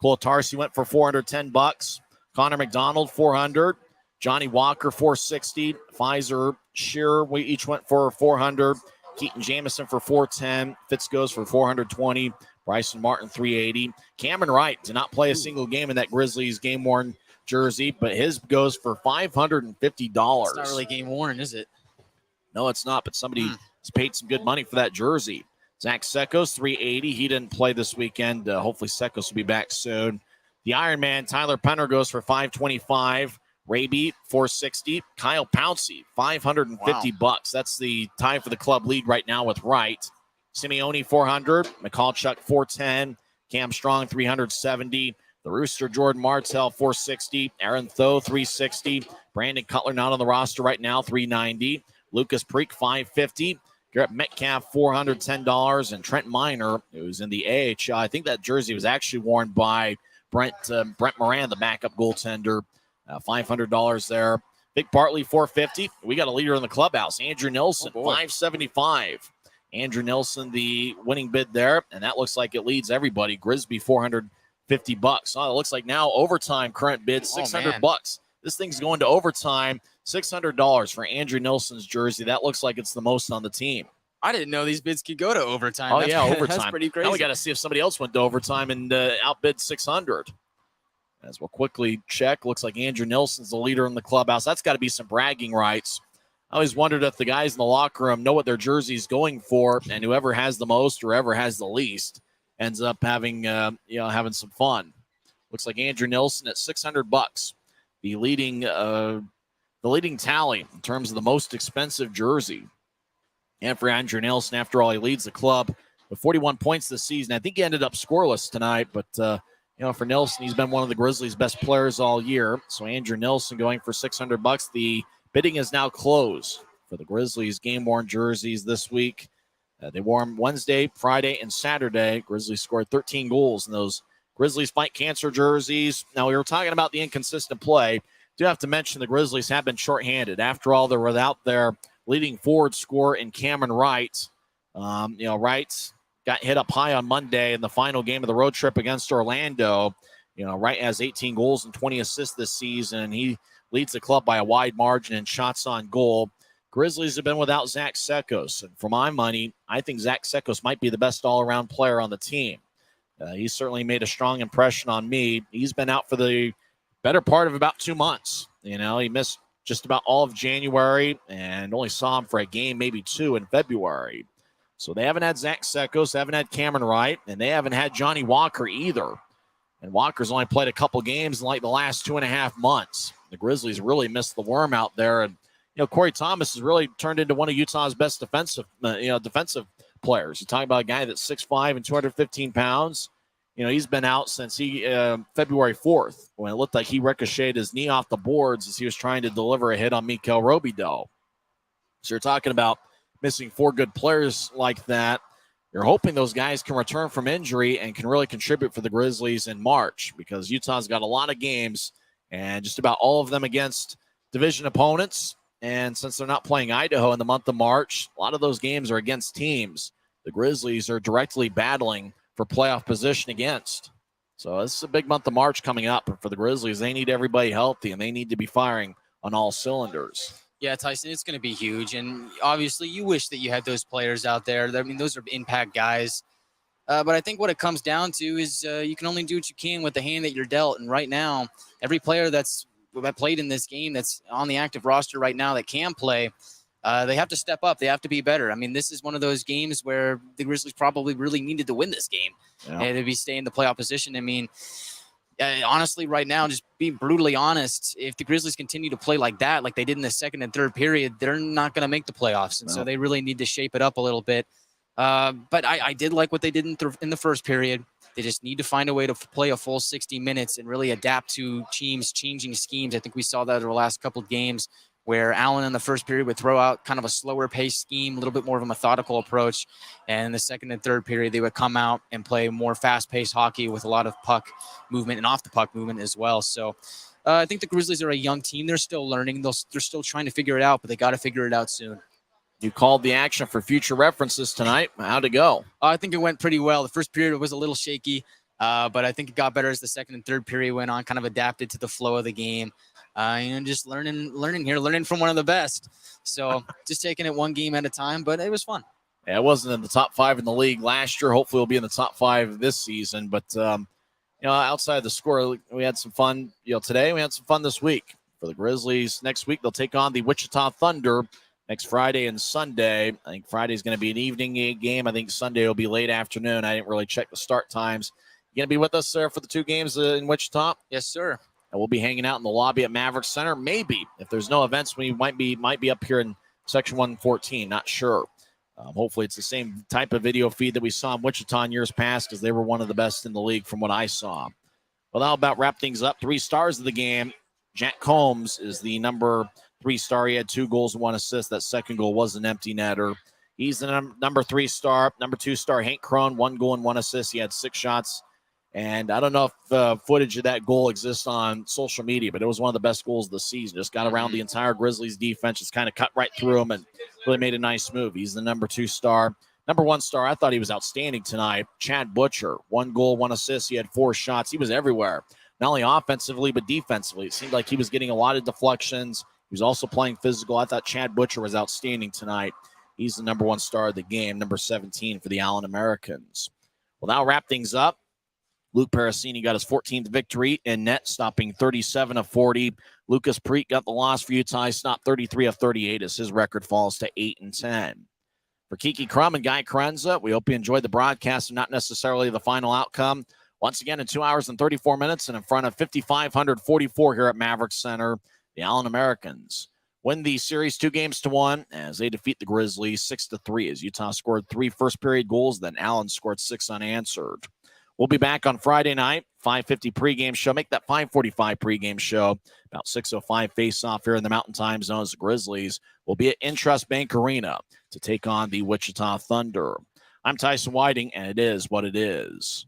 Colatarsi went for $410. Connor McDonald, $400. Johnny Walker, $460. Pfizer, Shearer, we each went for $400. Keaton Jamison for $410. Fitz goes for $420. Bryson Martin, $380. Cameron Wright did not play a single game in that Grizzlies game-worn jersey, but his goes for $550.
It's not really game worn, is it?
No, it's not, but somebody has paid some good money for that jersey. Zach Sekos, $380. He didn't play this weekend. Hopefully Sekos will be back soon. The Iron Man, Tyler Penner, goes for $525. Raby, $460. Kyle Pouncey, $550. That's the tie for the club lead right now with Wright. Simeone, $400. McCallchuck, $410. Cam Strong, $370. The Rooster, Jordan Martell, $460. Aaron Tho, $360. Brandon Cutler, not on the roster right now, $390. Lucas Preek, $550. Garrett Metcalf, $410. And Trent Miner, who's in the AHL. I think that jersey was actually worn by Brent Moran, the backup goaltender. $500 there. Vic Bartley, $450. We got a leader in the clubhouse, Andrew Nilsson, $575. Andrew Nilsson, the winning bid there, and that looks like it leads everybody. Grisby, $450. Oh, it looks like now overtime current bid, $600. This thing's going to overtime, $600 for Andrew Nilsson's jersey. That looks like it's the most on the team.
I didn't know these bids could go to overtime.
Oh, overtime.
That's pretty crazy.
Now we got to see if somebody else went to overtime and outbid $600. As we'll quickly check, looks like Andrew Nilsson's the leader in the clubhouse. That's got to be some bragging rights. I always wondered if the guys in the locker room know what their jersey's going for, and whoever has the most or whoever has the least ends up having having some fun. Looks like Andrew Nilsson at $600, the leading tally in terms of the most expensive jersey. And for Andrew Nilsson, after all, he leads the club with 41 points this season. I think he ended up scoreless tonight, but for Nilsson, he's been one of the Grizzlies' best players all year. So Andrew Nilsson going for $600. The bidding is now closed for the Grizzlies game-worn jerseys this week. They wore them Wednesday, Friday, and Saturday. Grizzlies scored 13 goals in those Grizzlies Fight Cancer jerseys. Now, we were talking about the inconsistent play. Do have to mention the Grizzlies have been shorthanded. After all, they're without their leading forward scorer in Cameron Wright. Wright got hit up high on Monday in the final game of the road trip against Orlando. Wright has 18 goals and 20 assists this season. He leads the club by a wide margin in shots on goal. Grizzlies have been without Zach Sekos. And for my money, I think Zach Sekos might be the best all-around player on the team. He's certainly made a strong impression on me. He's been out for the better part of about 2 months. He missed just about all of January and only saw him for a game, maybe 2 in February. So they haven't had Zach Sekos, haven't had Cameron Wright, and they haven't had Johnny Walker either. And Walker's only played a couple games in like the last 2.5 months. The Grizzlies really missed the worm out there. And, Corey Thomas has really turned into one of Utah's best defensive players. You're talking about a guy that's 6'5" and 215 pounds. He's been out since February 4th, when it looked like he ricocheted his knee off the boards as he was trying to deliver a hit on Mikhail Robidoux. So you're talking about missing 4 good players like that. You're hoping those guys can return from injury and can really contribute for the Grizzlies in March, because Utah's got a lot of games, and just about all of them against division opponents. And since they're not playing Idaho in the month of March, a lot of those games are against teams the Grizzlies are directly battling for playoff position against. So this is a big month of March coming up. And for the Grizzlies, they need everybody healthy, and they need to be firing on all cylinders.
Yeah, Tyson, it's going to be huge. And obviously, you wish that you had those players out there. I mean, those are impact guys. But I think what it comes down to is you can only do what you can with the hand that you're dealt. And right now, every player that played in this game that's on the active roster right now that can play, they have to step up. They have to be better. I mean, this is one of those games where the Grizzlies probably really needed to win this game and to be staying in the playoff position. I mean, honestly, right now, just being brutally honest, if the Grizzlies continue to play like that, like they did in the second and third period, they're not going to make the playoffs. And so they really need to shape it up a little bit. But I did like what they did in the first period. They just need to find a way to play a full 60 minutes and really adapt to teams changing schemes. I think we saw that over the last couple of games where Allen in the first period would throw out kind of a slower pace scheme, a little bit more of a methodical approach. And in the second and third period, they would come out and play more fast-paced hockey with a lot of puck movement and off-the-puck movement as well. So I think the Grizzlies are a young team. They're still learning. They're still trying to figure it out, but they got to figure it out soon.
You called the action for future references tonight. How'd it go?
I think it went pretty well. The first period was a little shaky, but I think it got better as the second and third period went on, kind of adapted to the flow of the game. Just learning from one of the best. So just taking it one game at a time, but it was fun.
Yeah, it wasn't in the top 5 in the league last year. Hopefully we'll be in the top 5 this season. But, outside of the score, we had some fun, today. We had some fun this week for the Grizzlies. Next week, they'll take on the Wichita Thunder next Friday and Sunday. I think Friday's going to be an evening game. I think Sunday will be late afternoon. I didn't really check the start times. You going to be with us there for the 2 games in Wichita?
Yes, sir.
And we'll be hanging out in the lobby at Maverick Center. Maybe if there's no events, we might be up here in Section 114. Not sure. Hopefully it's the same type of video feed that we saw in Wichita in years past because they were one of the best in the league from what I saw. Well, that'll about wrap things up. 3 stars of the game. Jack Combs is the number 3 star. He had 2 goals and 1 assist. That second goal was an empty netter. He's the number 3 star. Number 2 star, Hank Crone, 1 goal and 1 assist. He had 6 shots. And I don't know if footage of that goal exists on social media, but it was one of the best goals of the season. Just got around the entire Grizzlies defense, just kind of cut right through them and really made a nice move. He's the number 2 star. Number 1 star, I thought he was outstanding tonight. Chad Butcher, 1 goal, 1 assist. He had 4 shots. He was everywhere, not only offensively, but defensively. It seemed like he was getting a lot of deflections. He was also playing physical. I thought Chad Butcher was outstanding tonight. He's the number 1 star of the game, number 17 for the Allen Americans. Well, now wrap things up. Luke Parasini got his 14th victory in net, stopping 37 of 40. Lucas Preet got the loss for Utah. He stopped 33 of 38 as his record falls to 8-10. For Kiki Crum and Guy Krenza, we hope you enjoyed the broadcast and not necessarily the final outcome. Once again, in 2 hours and 34 minutes and in front of 5,544 here at Maverick Center, the Allen Americans win the series 2-1 as they defeat the Grizzlies 6-3 as Utah scored 3 first-period goals, then Allen scored 6 unanswered. We'll be back on Friday night, 5:50 pregame show. Make that 5:45 pregame show. About 6:05 face-off here in the Mountain Time Zone as the Grizzlies will be at Intrust Bank Arena to take on the Wichita Thunder. I'm Tyson Whiting, and it is what it is.